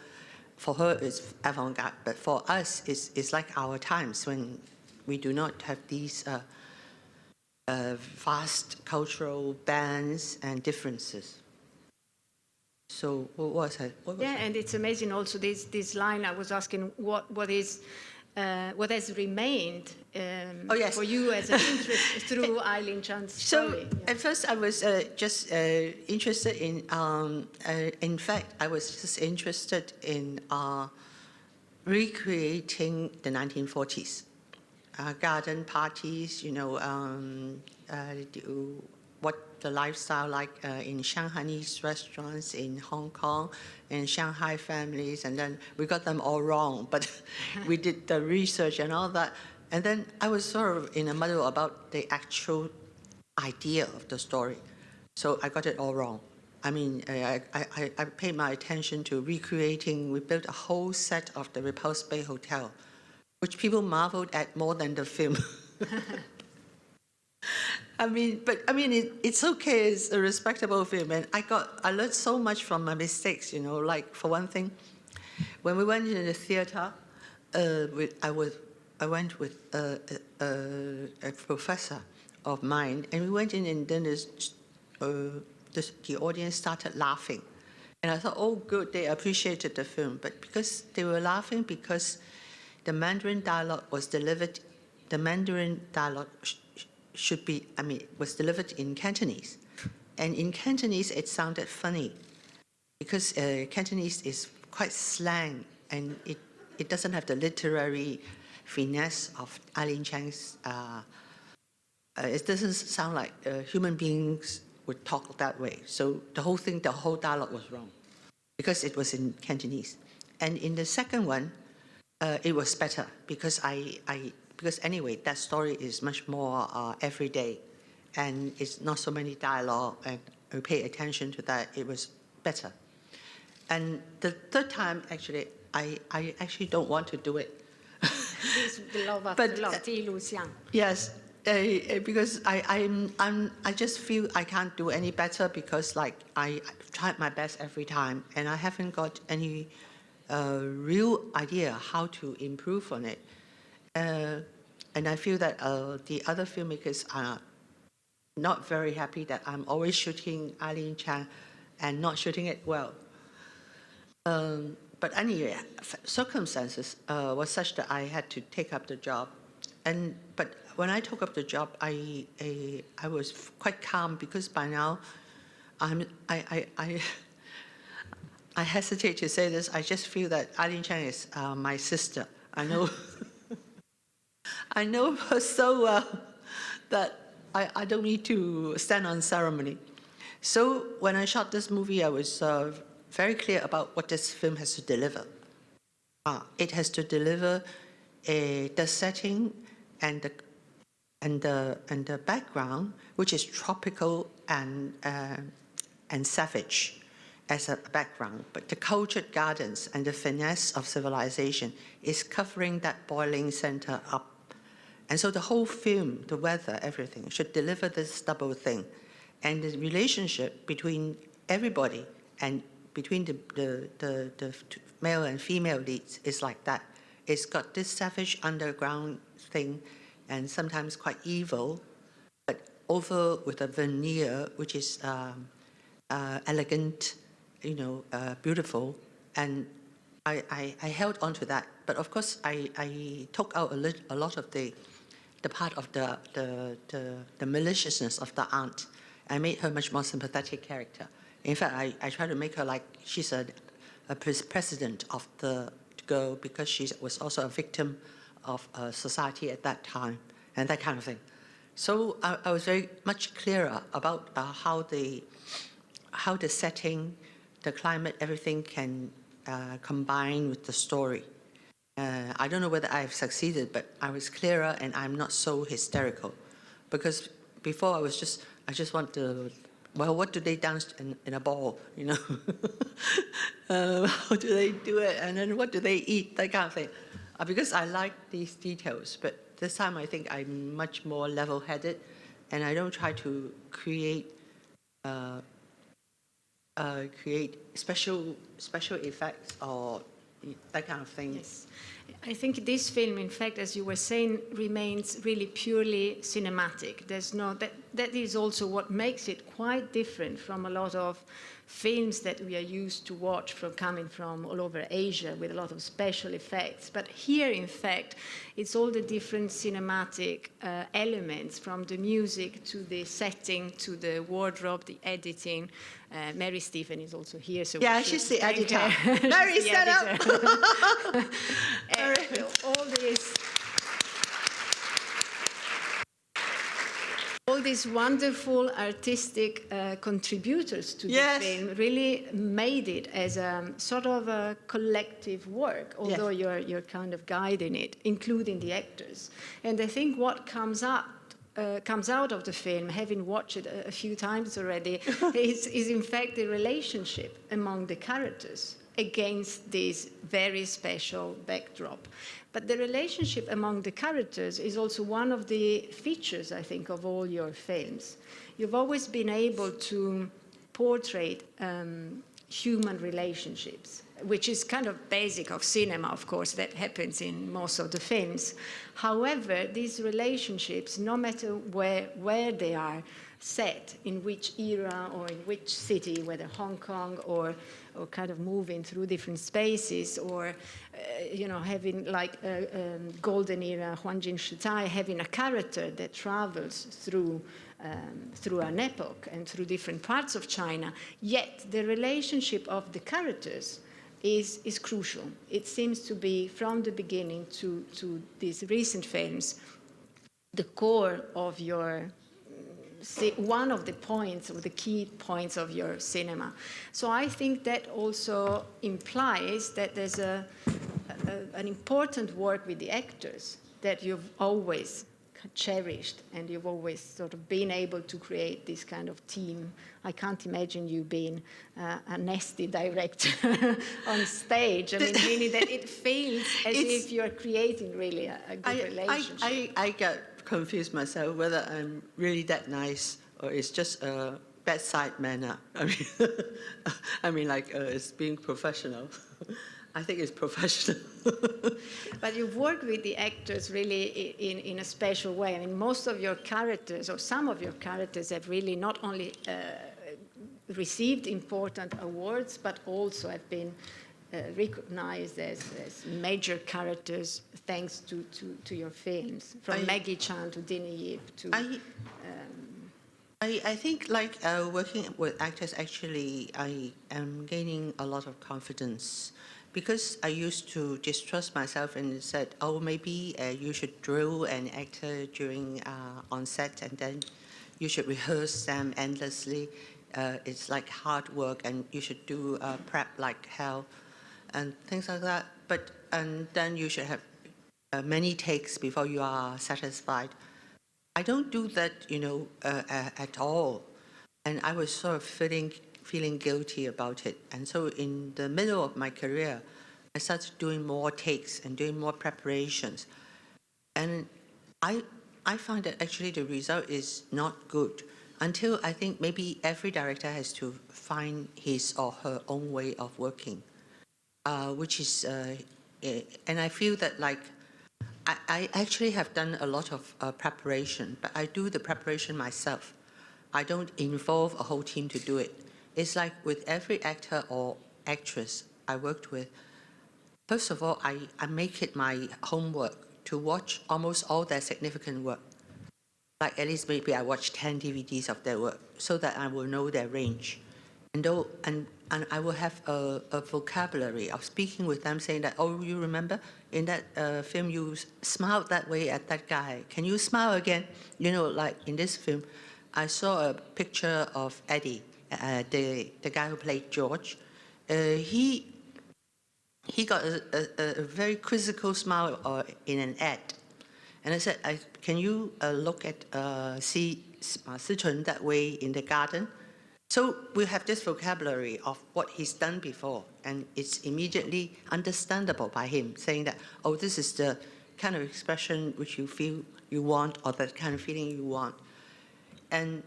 for her, it's avant-garde. But for us, it's like our times when we do not have these vast cultural bands and differences. So what was it? Yeah, and it's amazing also this line. I was asking what has remained for you as an interest through Eileen Chan's story. So at first I was just interested in fact, I was just interested in recreating the 1940s. Garden parties, what the lifestyle like in Shanghainese restaurants in Hong Kong and Shanghai families, and then we got them all wrong, but we did the research and all that. And then I was sort of in a muddle about the actual idea of the story. So I got it all wrong. I mean, I paid my attention to recreating, we built a whole set of the Repulse Bay Hotel, which people marveled at more than the film. It's okay, it's a respectable film, and I learned so much from my mistakes, like for one thing, when we went into the theater, I went with a professor of mine, and we went in and then the audience started laughing. And I thought, oh good, they appreciated the film, but because they were laughing because the Mandarin dialogue was delivered, the Mandarin dialogue was delivered in Cantonese. And in Cantonese, it sounded funny because Cantonese is quite slang and it doesn't have the literary finesse of Eileen Chang's, it doesn't sound like human beings would talk that way. So the whole dialogue was wrong because it was in Cantonese. And in the second one, it was better because because anyway, that story is much more everyday and it's not so many dialogue, and we pay attention to that, it was better. And the third time, actually, I actually don't want to do it. The love after love, Ti Lu Xiang. Yes, because I just feel I can't do any better because I tried my best every time and I haven't got any real idea how to improve on it. And I feel that the other filmmakers are not very happy that I'm always shooting Eileen Chang and not shooting it well. But anyway, circumstances were such that I had to take up the job. But when I took up the job, I was quite calm because by now, I hesitate to say this. I just feel that Eileen Chang is my sister. I know, I know her so well that I don't need to stand on ceremony. So when I shot this movie, I was very clear about what this film has to deliver. It has to deliver the setting and the background, which is tropical and savage as a background, but the cultured gardens and the finesse of civilization is covering that boiling center up. And so the whole film, the weather, everything, should deliver this double thing. And the relationship between everybody and between the male and female leads is like that. It's got this savage underground thing and sometimes quite evil, but over with a veneer which is elegant, beautiful. And I held on to that. But of course, I took out a lot of the part of the maliciousness of the aunt. I made her much more sympathetic character. In fact, I try to make her like she's a president of the girl because she was also a victim of society at that time and that kind of thing. So I was very much clearer about how the setting, the climate, everything can combine with the story. I don't know whether I've succeeded, but I was clearer and I'm not so hysterical. Because before I just want to, well, what do they dance in a ball, How do they do it? And then what do they eat? That kind of thing. Because I like these details, but this time I think I'm much more level-headed and I don't try to create special effects or that kind of thing. Yes. I think this film, in fact, as you were saying, remains really purely cinematic. There's no, that is also what makes it quite different from a lot of films that we are used to watch coming from all over Asia with a lot of special effects. But here, in fact, it's all the different cinematic elements, from the music to the setting to the wardrobe, the editing. Mary Stephen is also here. So yeah, she's the editor. Mary, set up. All these wonderful artistic contributors to the film really made it as a sort of a collective work, although you're kind of guiding it, including the actors. And I think what comes out of the film, having watched it a few times already, is in fact the relationship among the characters against this very special backdrop. But the relationship among the characters is also one of the features, I think, of all your films. You've always been able to portray human relationships, which is kind of basic of cinema, of course, that happens in most of the films. However, these relationships, no matter where they are set, in which era or in which city, whether Hong Kong or kind of moving through different spaces, or having like golden era Huanjin Shitai, having a character that travels through an epoch and through different parts of China, yet the relationship of the characters is crucial. It seems to be, from the beginning to these recent films, the core of your, one of the points, or the key points of your cinema. So I think that also implies that there's an important work with the actors that you've always cherished, and you've always sort of been able to create this kind of team. I can't imagine you being a nasty director on stage. I mean, meaning that it feels as if you're creating really a good relationship. I get confused myself whether I'm really that nice or it's just a bedside manner. I mean, like it's being professional. I think it's professional. But you've worked with the actors really in a special way. I mean, most of your characters, or some of your characters, have really not only received important awards, but also have been recognized as major characters thanks to your films, from Maggie Chan to Dini Yip to... I think, like, working with actors, actually, I am gaining a lot of confidence, because I used to distrust myself and said, oh, maybe you should drill an actor during on set, and then you should rehearse them endlessly. It's like hard work, and you should do prep like hell and things like that. And then you should have many takes before you are satisfied. I don't do that, at all. And I was sort of feeling guilty about it. And so in the middle of my career, I started doing more takes and doing more preparations. And I find that actually the result is not good, until I think maybe every director has to find his or her own way of working, which is, and I feel that, like, I actually have done a lot of preparation, but I do the preparation myself. I don't involve a whole team to do it. It's like with every actor or actress I worked with, first of all, I make it my homework to watch almost all their significant work. Like, at least maybe I watch 10 DVDs of their work, so that I will know their range. And I will have a vocabulary of speaking with them, saying that, oh, you remember in that film you smiled that way at that guy. Can you smile again? Like in this film, I saw a picture of Eddie, the guy who played George. He got a very quizzical smile in an ad. And I said, can you look at Sichun that way in the garden? So we have this vocabulary of what he's done before, and it's immediately understandable by him, saying that, oh, this is the kind of expression which you feel you want, or that kind of feeling you want. And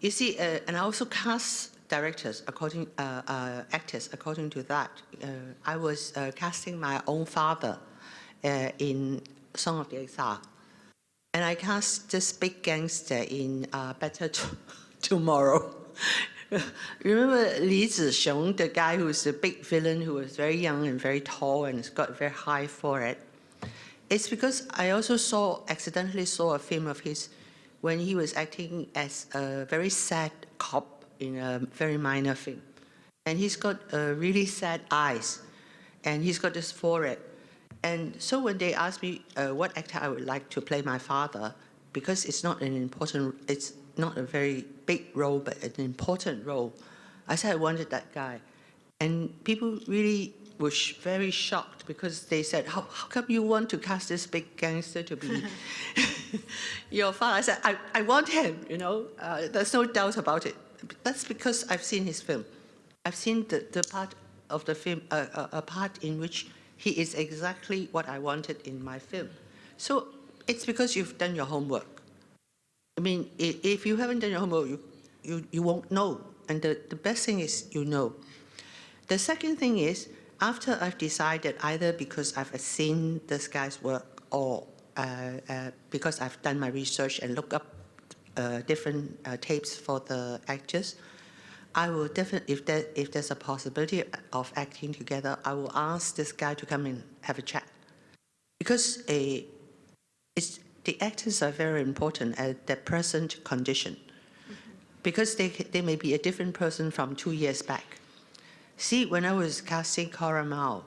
you see, and I also cast directors according, actors according to that. I was casting my own father in Song of the Exile. And I cast this big gangster in Better Tomorrow. Remember Li Zixiong, the guy who's the big villain, who was very young and very tall and has got a very high forehead? It's because I also accidentally saw a film of his when he was acting as a very sad cop in a very minor film. And he's got really sad eyes, and he's got this forehead. And so when they asked me what actor I would like to play my father, because it's not a very big role, but an important role, I said I wanted that guy. And people really were very shocked, because they said, how come you want to cast this big gangster to be your father? I said, I want him, you know, there's no doubt about it. That's because I've seen his film. I've seen the part of the film, a part in which he is exactly what I wanted in my film. So it's because you've done your homework. I mean, if you haven't done your homework, you won't know. And the best thing is you know. The second thing is, after I've decided, either because I've seen this guy's work or because I've done my research and looked up different tapes for the actors, I will definitely, if there's a possibility of acting together, I will ask this guy to come and have a chat. Because the actors are very important at their present condition. Because they may be a different person from 2 years back. See, when I was casting Cora Mao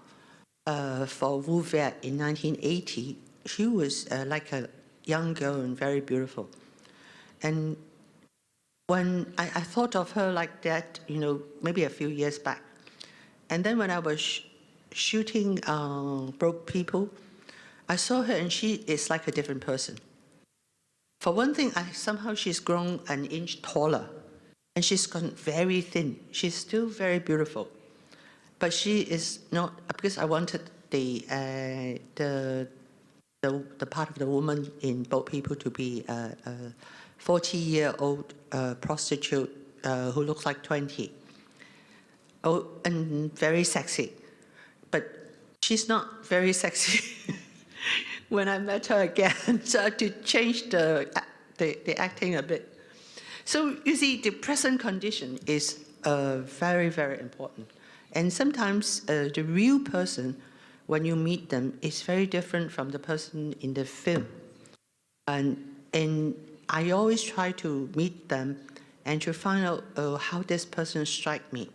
for Wu Viet in 1980, she was like a young girl and very beautiful. And when I thought of her like that, you know, maybe a few years back. And then when I was shooting Broke People, I saw her and she is like a different person. For one thing, somehow she's grown an inch taller, and she's gone very thin. She's still very beautiful, but she is not, because I wanted the part of the woman in Both People to be a 40-year-old prostitute who looks like 20. Oh, and very sexy. But she's not very sexy when I met her again, so I had to change the acting a bit. So you see, the present condition is very, very important. And sometimes the real person, when you meet them, is very different from the person in the film. And I always try to meet them and to find out how this person strikes me.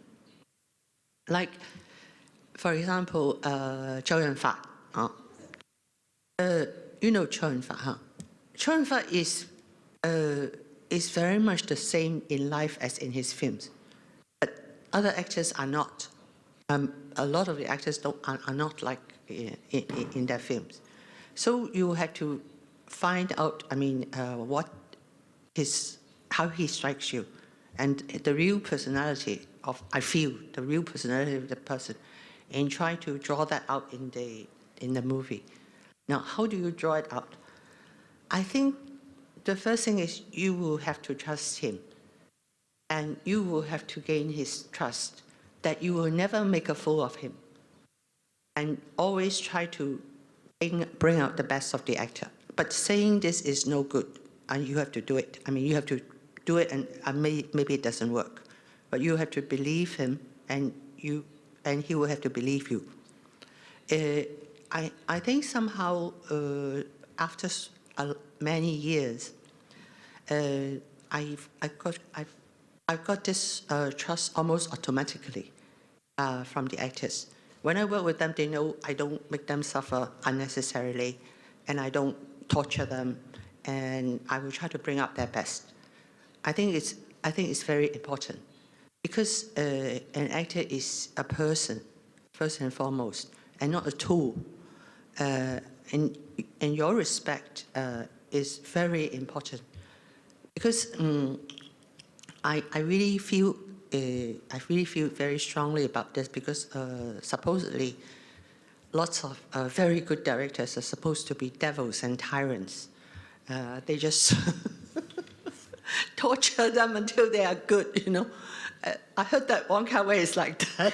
Like, for example, Chow Yun-fat. You know Chow Yun-fat, huh? Chow Yun-fat is very much the same in life as in his films. But other actors are not. A lot of the actors are not like in their films. So you have to find out, I mean, how he strikes you, and the real personality of, I feel, the real personality of the person, and try to draw that out in the movie. Now, how do you draw it out? I think the first thing is you will have to trust him, and you will have to gain his trust, that you will never make a fool of him, and always try to bring out the best of the actor. But saying this is no good, and you have to do it. I mean, you have to do it, and maybe it doesn't work, but you have to believe him, and he will have to believe you. I think somehow after many years, I've got this trust almost automatically from the actors. When I work with them, they know I don't make them suffer unnecessarily, and I don't torture them, and I will try to bring out their best. I think it's very important, because an actor is a person first and foremost, and not a tool. And your respect is very important, because I really feel very strongly about this, because supposedly lots of very good directors are supposed to be devils and tyrants. They just torture them until they are good, you know. I heard that Wong Kar-wai is like that.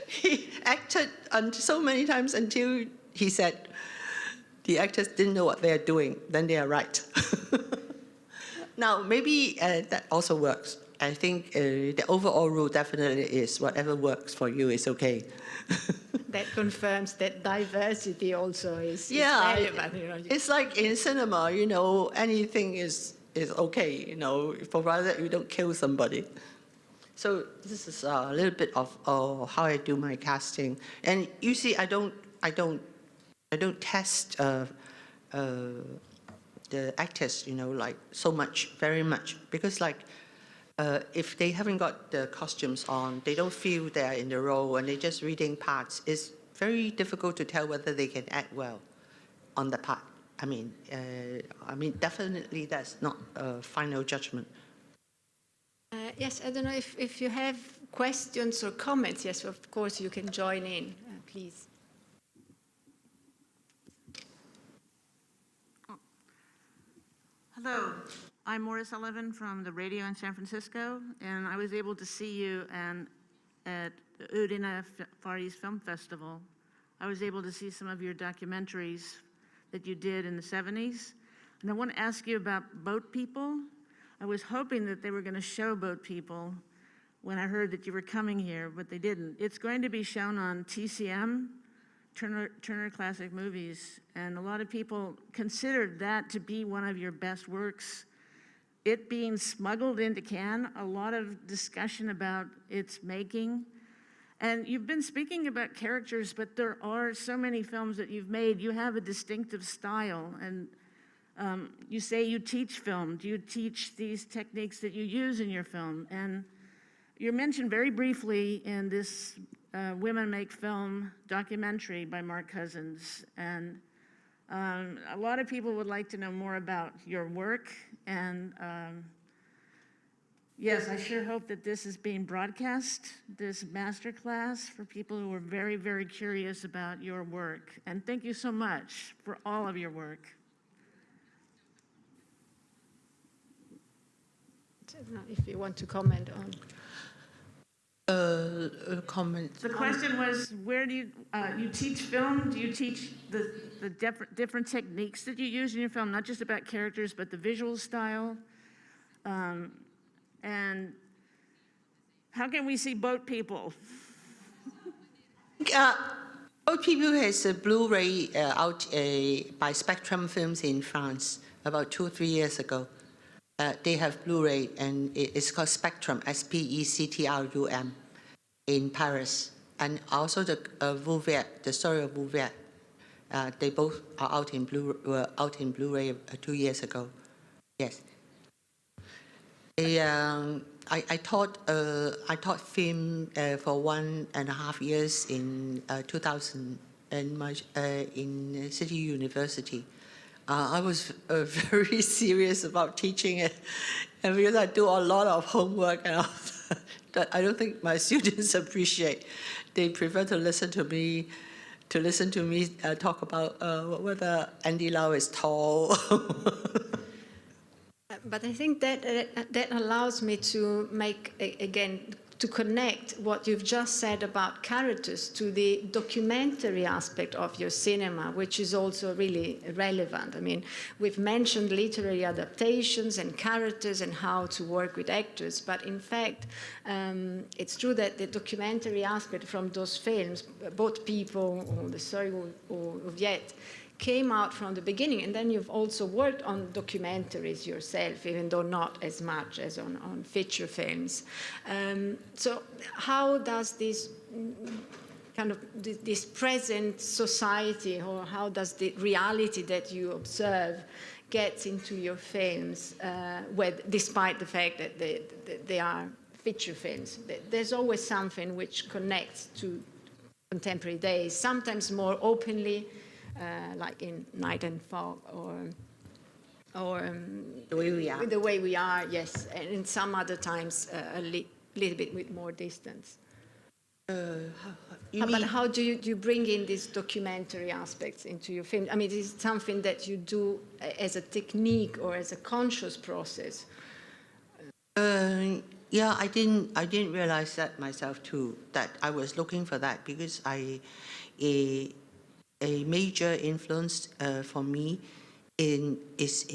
He acted so many times until he said, the actors didn't know what they are doing, then they are right. Now, maybe that also works. I think the overall rule definitely is whatever works for you is okay. That confirms that diversity also is relevant. You know. It's like in cinema, you know, anything is okay, you know, provided you don't kill somebody. So this is a little bit of how I do my casting. And you see, I don't test the actors, you know, like so much, very much, because like if they haven't got the costumes on, they don't feel they're in the role, and they're just reading parts. It's very difficult to tell whether they can act well on the part. I mean, definitely that's not a final judgment. Yes, I don't know if you have questions or comments. Yes, of course you can join in, please. Hello, I'm Maura Sullivan from the radio in San Francisco, and I was able to see you at the Udine Far East Film Festival. I was able to see some of your documentaries that you did in the 70s, and I want to ask you about Boat People. I was hoping that they were going to show Boat People when I heard that you were coming here, but they didn't. It's going to be shown on TCM, Turner Classic Movies, and a lot of people considered that to be one of your best works. It being smuggled into Cannes, a lot of discussion about its making. And you've been speaking about characters, but there are so many films that you've made. You have a distinctive style, and you say you teach film. Do you teach these techniques that you use in your film? And you're mentioned very briefly in this Women Make Film documentary by Mark Cousins. And a lot of people would like to know more about your work. And yes, I sure hope that this is being broadcast, this masterclass, for people who are very, very curious about your work. And thank you so much for all of your work. If you want to comment on. Comment. The question was, where do you teach film? Do you teach the different techniques that you use in your film, not just about characters, but the visual style? And how can we see Boat People? Boat People has a Blu-ray out by Spectrum Films in France about 2 or 3 years ago. They have Blu-ray, and it's called Spectrum, S-P-E-C-T-R-U-M, in Paris. And also the Vouvert, the story of Vouvert. They both are out in Blu-ray 2 years ago. Yes. I taught film for 1.5 years in 2000 in City University. I was very serious about teaching it, and because I do a lot of homework and all that I don't think my students appreciate. They prefer to listen to me talk about whether Andy Lau is tall. But I think that allows me to make, again, to connect what you've just said about characters to the documentary aspect of your cinema, which is also really relevant. I mean, we've mentioned literary adaptations and characters and how to work with actors, but in fact, it's true that the documentary aspect from those films, Boat People or The Story of Viet, came out from the beginning, and then you've also worked on documentaries yourself, even though not as much as on feature films. So how does this kind of this present society, or how does the reality that you observe get into your films, despite the fact that they are feature films? There's always something which connects to contemporary days, sometimes more openly, like in Night and Fog, or The Way We Are. The Way We Are, yes, and in some other times a little bit with more distance. But how do you bring in these documentary aspects into your film? I mean, is it something that you do as a technique or as a conscious process? Yeah, I didn't realize that myself too, that I was looking for that, because a major influence for me is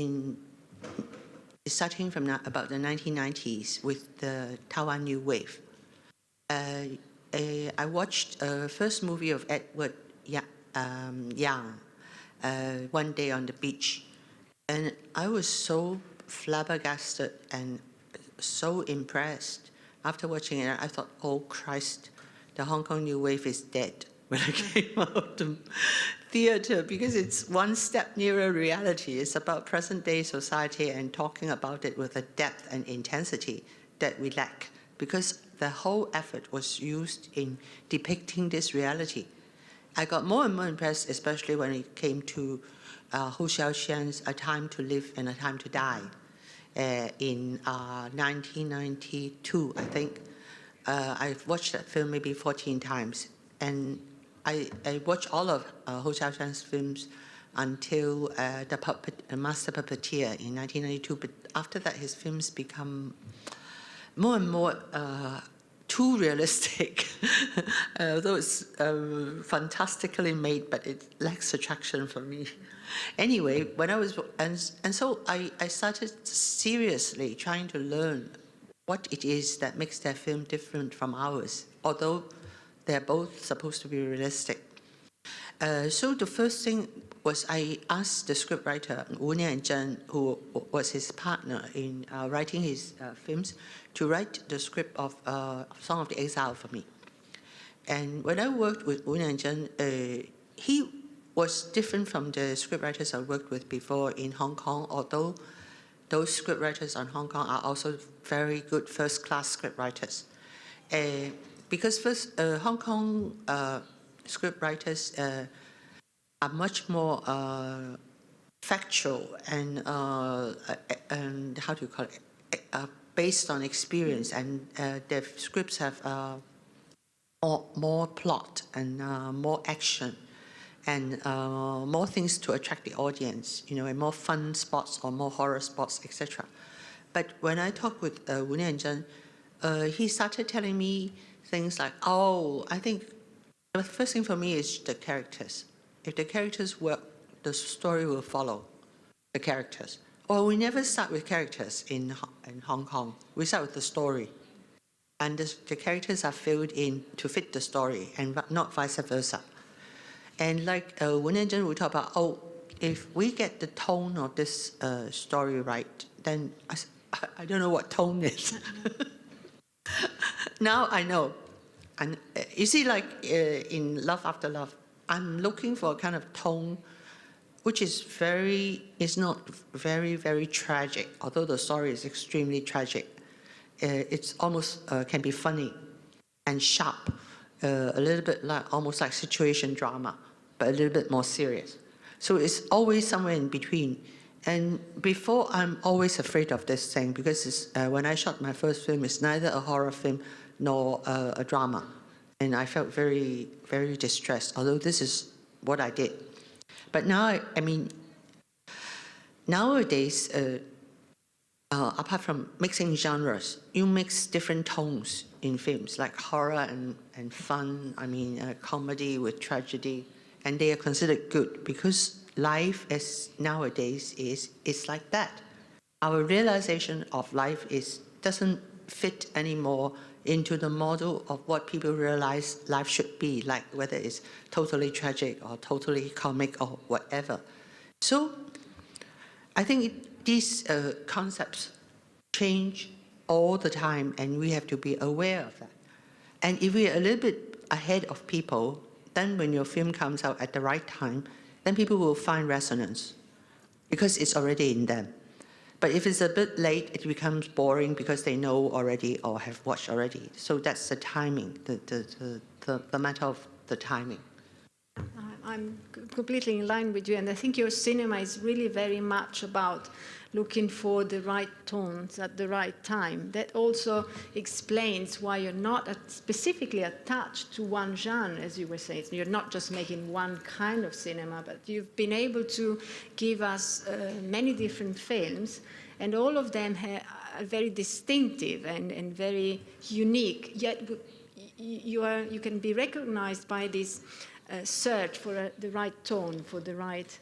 starting from about the 1990s with the Taiwan New Wave. I watched the first movie of Edward Yang, One Day on the Beach, and I was so flabbergasted and so impressed. After watching it, I thought, oh Christ, the Hong Kong New Wave is dead when I came out of the theater, because it's one step nearer reality. It's about present-day society and talking about it with a depth and intensity that we lack, because the whole effort was used in depicting this reality. I got more and more impressed, especially when it came to Hu Xiaoxian's A Time to Live and A Time to Die in 1992, I think. I've watched that film maybe 14 times, and I watched all of Hu Xiaoxian's films until The Master Puppeteer in 1992, but after that his films become more and more too realistic, although it's fantastically made, but it lacks attraction for me. Anyway, when I was, and so I started seriously trying to learn what it is that makes their film different from ours, although they're both supposed to be realistic. So the first thing was I asked the scriptwriter, Wu Nianzhen, who was his partner in writing his films, to write the script of Song of the Exile for me. And when I worked with Wu Nianzhen, he was different from the scriptwriters I worked with before in Hong Kong, although those scriptwriters in Hong Kong are also very good first-class scriptwriters. Because first, Hong Kong scriptwriters are much more factual and how do you call it, based on experience, and their scripts have more plot and more action and more things to attract the audience, you know, and more fun spots or more horror spots, etc. But when I talked with Wu Nianzhen, he started telling me things like, oh, I think the first thing for me is the characters. If the characters work, the story will follow the characters. Or we never start with characters in Hong Kong. We start with the story. And the characters are filled in to fit the story, and not vice versa. And like Wu Nianzhen will talk about, oh, if we get the tone of this story right, then I don't know what tone is. Now I know. And you see, like in Love After Love, I'm looking for a kind of tone which is not very, very tragic, although the story is extremely tragic. It's almost can be funny and sharp, a little bit like, almost like situation drama, but a little bit more serious. So it's always somewhere in between. And before, I'm always afraid of this thing, because it's, when I shot my first film, it's neither a horror film nor a drama. And I felt very, very distressed, although this is what I did. But now, I mean, nowadays, apart from mixing genres, you mix different tones in films, like horror and fun, I mean, comedy with tragedy, and they are considered good, because life as nowadays is like that. Our realization of life doesn't fit anymore into the model of what people realize life should be, like whether it's totally tragic or totally comic or whatever. So I think these concepts change all the time, and we have to be aware of that. And if we're a little bit ahead of people, then when your film comes out at the right time, then people will find resonance, because it's already in them. But if it's a bit late, it becomes boring because they know already or have watched already. So that's the timing, the matter of the timing. I'm completely in line with you, and I think your cinema is really very much about looking for the right tones at the right time. That also explains why you're not specifically attached to one genre, as you were saying. You're not just making one kind of cinema, but you've been able to give us many different films, and all of them are very distinctive and very unique, yet you can be recognized by this search for the right tone, for the right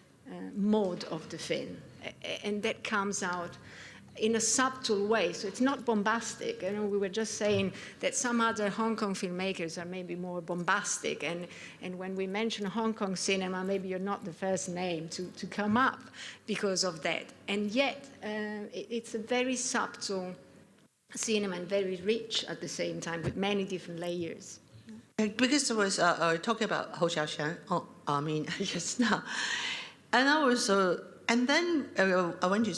mode of the film. And that comes out in a subtle way, so it's not bombastic. You know, we were just saying that some other Hong Kong filmmakers are maybe more bombastic, and when we mention Hong Kong cinema, maybe you're not the first name to come up because of that. And yet, it's a very subtle cinema and very rich at the same time, with many different layers. Because I was talking about Ho Xiaoshan, just now, and I was, and then I went to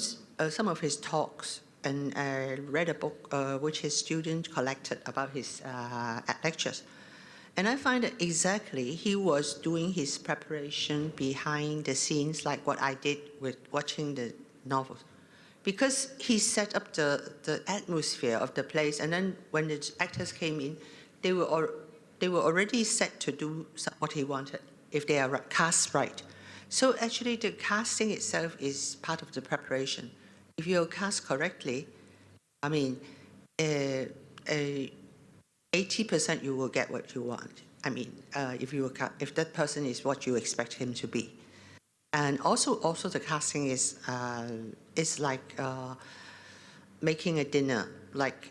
some of his talks, and I read a book which his student collected about his lectures. And I find that exactly he was doing his preparation behind the scenes, like what I did with watching the novels. Because he set up the atmosphere of the place, and then when the actors came in, they were already set to do what he wanted, if they are cast right. So actually the casting itself is part of the preparation. If you're cast correctly, 80% you will get what you want. If that person is what you expect him to be. And also the casting is like making a dinner, like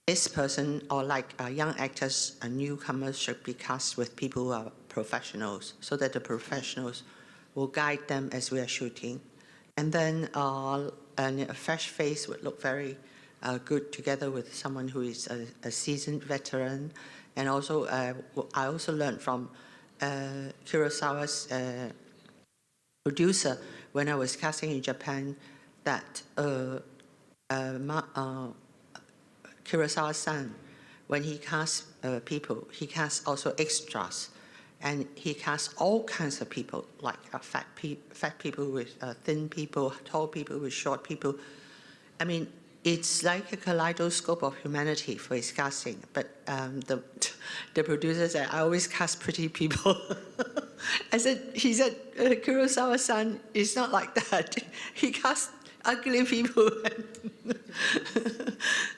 this person, or like young actors and newcomers should be cast with people who are professionals, so that the professionals will guide them as we are shooting. And then a fresh face would look very good together with someone who is a seasoned veteran. And also, I also learned from Kurosawa's producer when I was casting in Japan that Kurosawa-san, when he casts people, he casts also extras. And he casts all kinds of people, like fat people with thin people, tall people with short people. It's like a kaleidoscope of humanity for his casting. But the producer said, I always cast pretty people. He said, Kurosawa-san is not like that. He casts ugly people.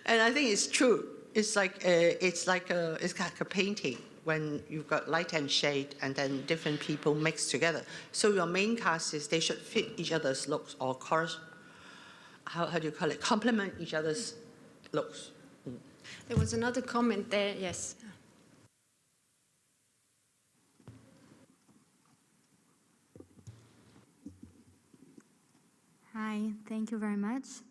And I think it's true. It's like a painting, when you've got light and shade and then different people mixed together. So your main cast is they should fit each other's looks, or how do you call it? Complement each other's looks. There was another comment there, yes. Hi, thank you very much.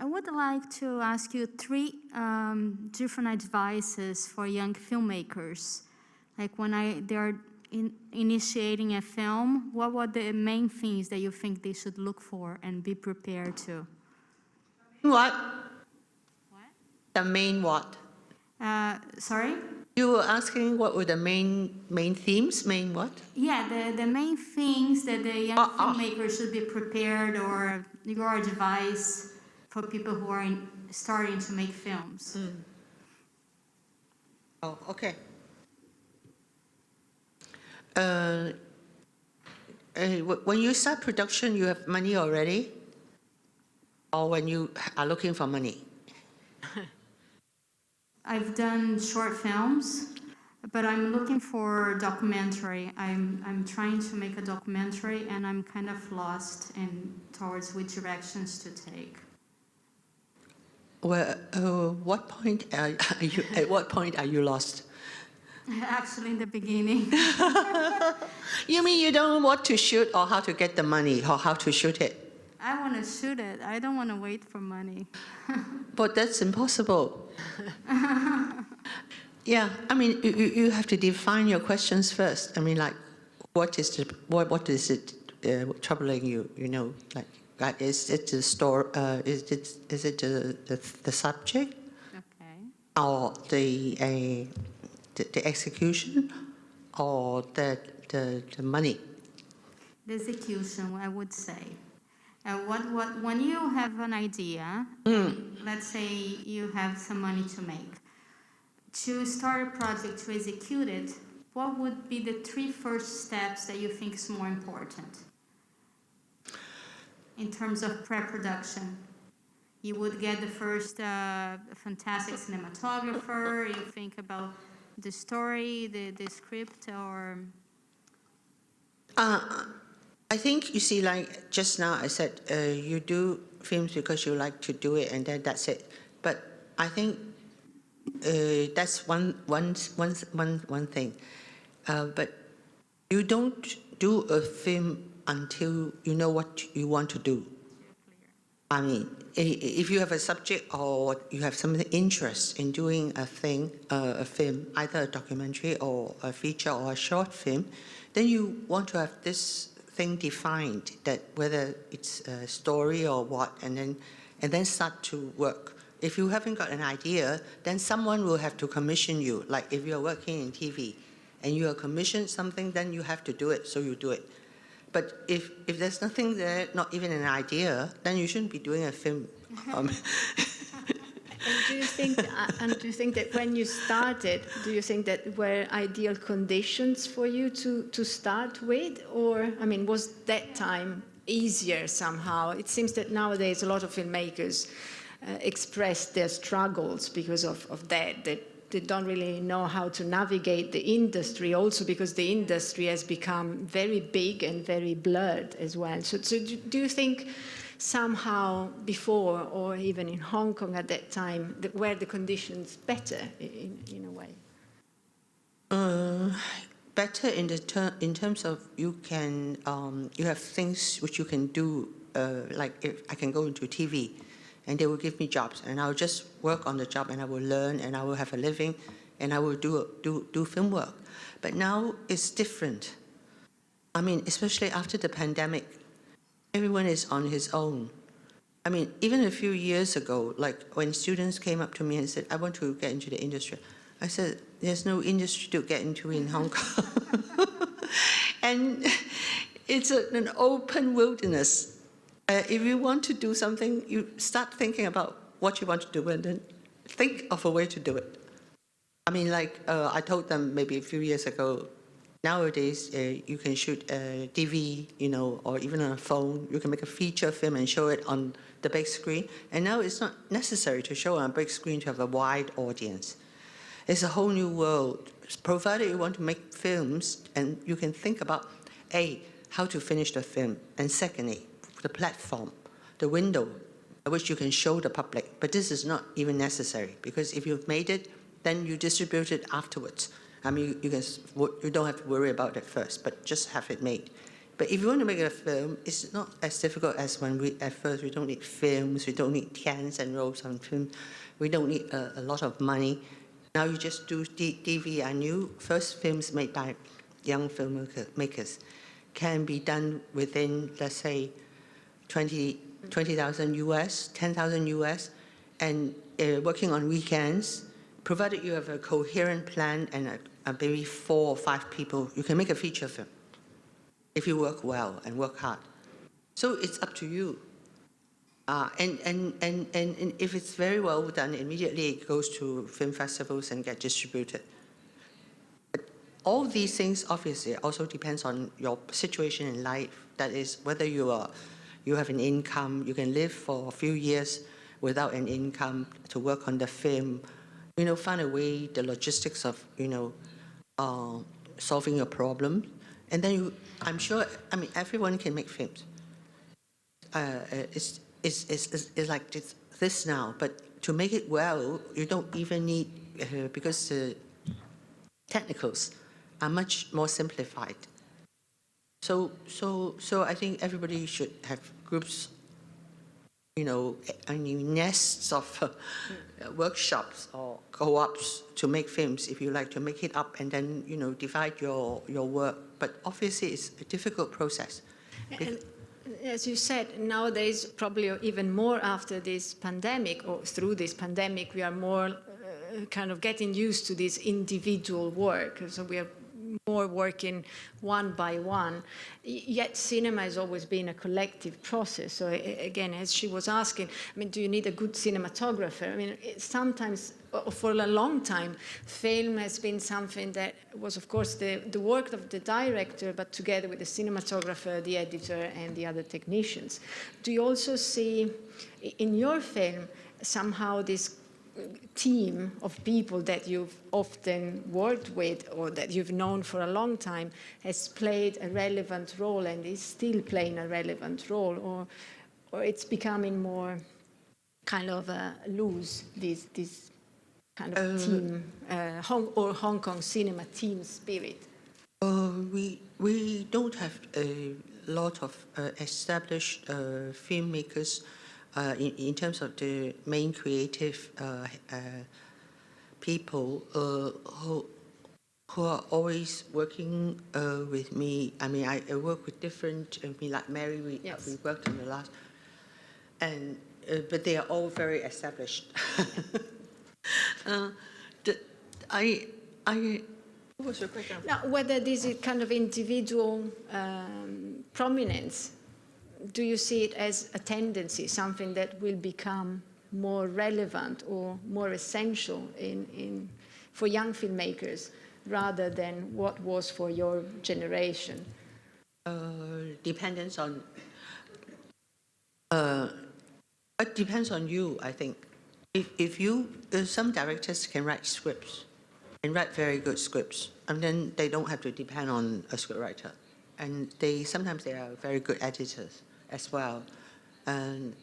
I would like to ask you three different advices for young filmmakers. Like when they are initiating a film, what were the main things that you think they should look for and be prepared to? What? The main what? Sorry? You were asking what were the main themes, main what? Yeah, the main things that the young filmmakers should be prepared, or your advice for people who are starting to make films. Oh, okay. When you start production, you have money already? Or when you are looking for money? I've done short films, but I'm looking for a documentary. I'm trying to make a documentary, and I'm kind of lost towards which directions to take. Well, what point at what point are you lost? Actually, in the beginning. You mean you don't know what to shoot, or how to get the money, or how to shoot it? I want to shoot it. I don't want to wait for money. But that's impossible. Yeah, you have to define your questions first. Like, what is it troubling you? Like, is it the story? Is it the subject? Okay. Or the execution, or the money? The execution, I would say. When you have an idea, let's say you have some money to make, to start a project, to execute it, what would be the 3 first steps that you think is more important in terms of pre-production? You would get the first fantastic cinematographer, you think about the story, the script, or? I think, you see, like just now I said, you do films because you like to do it, and then that's it. But I think that's one thing. But you don't do a film until you know what you want to do. I mean, if you have a subject or you have some interest in doing a film, either a documentary or a feature or a short film, then you want to have this thing defined, that whether it's a story or what, and then start to work. If you haven't got an idea, then someone will have to commission you. Like if you're working in TV and you are commissioned something, then you have to do it, so you do it. But if there's nothing there, not even an idea, then you shouldn't be doing a film. And do you think that when you started, do you think that were ideal conditions for you to start with? Or, I mean, was that time easier somehow? It seems that nowadays a lot of filmmakers express their struggles because of that they don't really know how to navigate the industry, also because the industry has become very big and very blurred as well. So do you think somehow before, or even in Hong Kong at that time, were the conditions better in a way? Better in terms of you can, you have things which you can do, like if I can go into TV, and they will give me jobs, and I'll just work on the job, and I will learn, and I will have a living, and I will do film work. But now it's different. I mean, especially after the pandemic, everyone is on his own. I mean, even a few years ago, like when students came up to me and said, I want to get into the industry, I said, there's no industry to get into in Hong Kong. And it's an open wilderness. If you want to do something, you start thinking about what you want to do and then think of a way to do it. I mean, like I told them maybe a few years ago, nowadays you can shoot a DV, you know, or even on a phone. You can make a feature film and show it on the big screen. And now it's not necessary to show on a big screen to have a wide audience. It's a whole new world. Provided you want to make films, and you can think about, A, how to finish the film, and secondly, the platform, the window by which you can show the public. But this is not even necessary, because if you've made it, then you distribute it afterwards. I mean, you don't have to worry about it first, but just have it made. But if you want to make a film, it's not as difficult as when at first we don't need films, we don't need tens and rolls on film, we don't need a lot of money. Now you just do DV. I knew first films made by young filmmakers can be done within, let's say, 20,000 US, 10,000 US, and working on weekends, provided you have a coherent plan and maybe 4 or 5 people, you can make a feature film if you work well and work hard. So it's up to you. And if it's very well done, immediately it goes to film festivals and get distributed. But all these things obviously also depends on your situation in life. That is, whether you have an income, you can live for a few years without an income to work on the film, you know, find a way, the logistics of, you know, solving a problem. And then I'm sure, I mean, everyone can make films. It's like this now, but to make it well, you don't even need, because the technicals are much more simplified. So I think everybody should have groups, you know, I mean, nests of workshops or co-ops to make films if you like to make it up, and then, you know, divide your work. But obviously it's a difficult process. And as you said, nowadays, probably even more after this pandemic, or through this pandemic, we are more kind of getting used to this individual work. So we are more working one by one. Yet cinema has always been a collective process. So again, as she was asking, I mean, do you need a good cinematographer? I mean, sometimes, for a long time, film has been something that was, of course, the work of the director, but together with the cinematographer, the editor, and the other technicians. Do you also see in your film somehow this team of people that you've often worked with or that you've known for a long time has played a relevant role and is still playing a relevant role, or it's becoming more kind of loose, this kind of team, Hong Kong cinema team spirit? We don't have a lot of established filmmakers in terms of the main creative people who are always working with me. I mean, I work with different, like Mary, we worked on the last, and but they are all very established. What was your question? Now, whether this is kind of individual prominence, do you see it as a tendency, something that will become more relevant or more essential for young filmmakers rather than what was for your generation? Depends on. It depends on you, I think. If you, some directors can write scripts and write very good scripts, and then they don't have to depend on a scriptwriter. And sometimes they are very good editors as well. And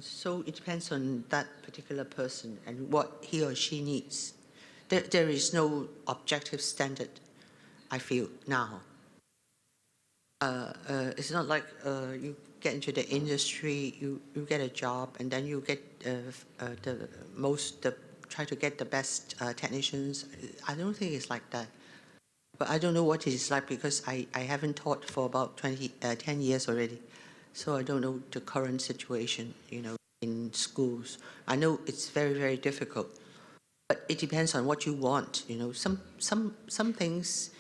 so it depends on that particular person and what he or she needs. There is no objective standard, I feel, now. It's not like you get into the industry, you get a job, and then you get try to get the best technicians. I don't think it's like that. But I don't know what it is like because I haven't taught for about 10 years already. So I don't know the current situation, in schools. I know it's very, very difficult. But it depends on what you want, Some things,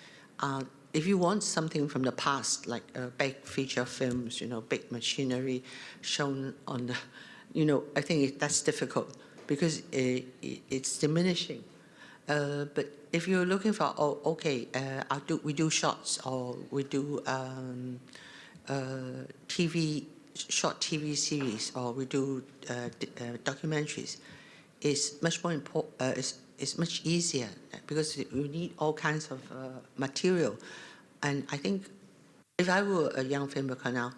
if you want something from the past, like big feature films, big machinery shown on the, I think that's difficult because it's diminishing. But if you're looking for, we do shots or we do short TV series or we do documentaries, it's much more important. It's much easier because you need all kinds of material. And I think if I were a young filmmaker now,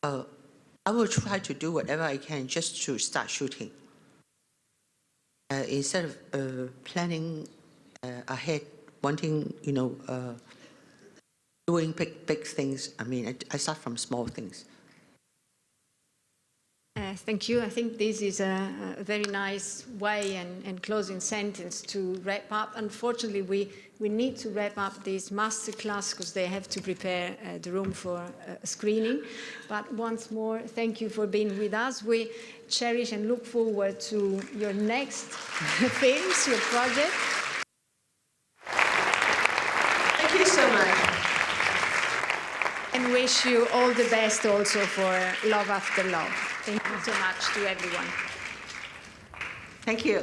I will try to do whatever I can just to start shooting. Instead of planning ahead, wanting, doing big things. I mean, I start from small things. Thank you. I think this is a very nice way and closing sentence to wrap up. Unfortunately, we need to wrap up this masterclass because they have to prepare the room for a screening. But once more, thank you for being with us. We cherish and look forward to your next films, your project. Thank you so much. And wish you all the best also for Love After Love. Thank you so much to everyone. Thank you.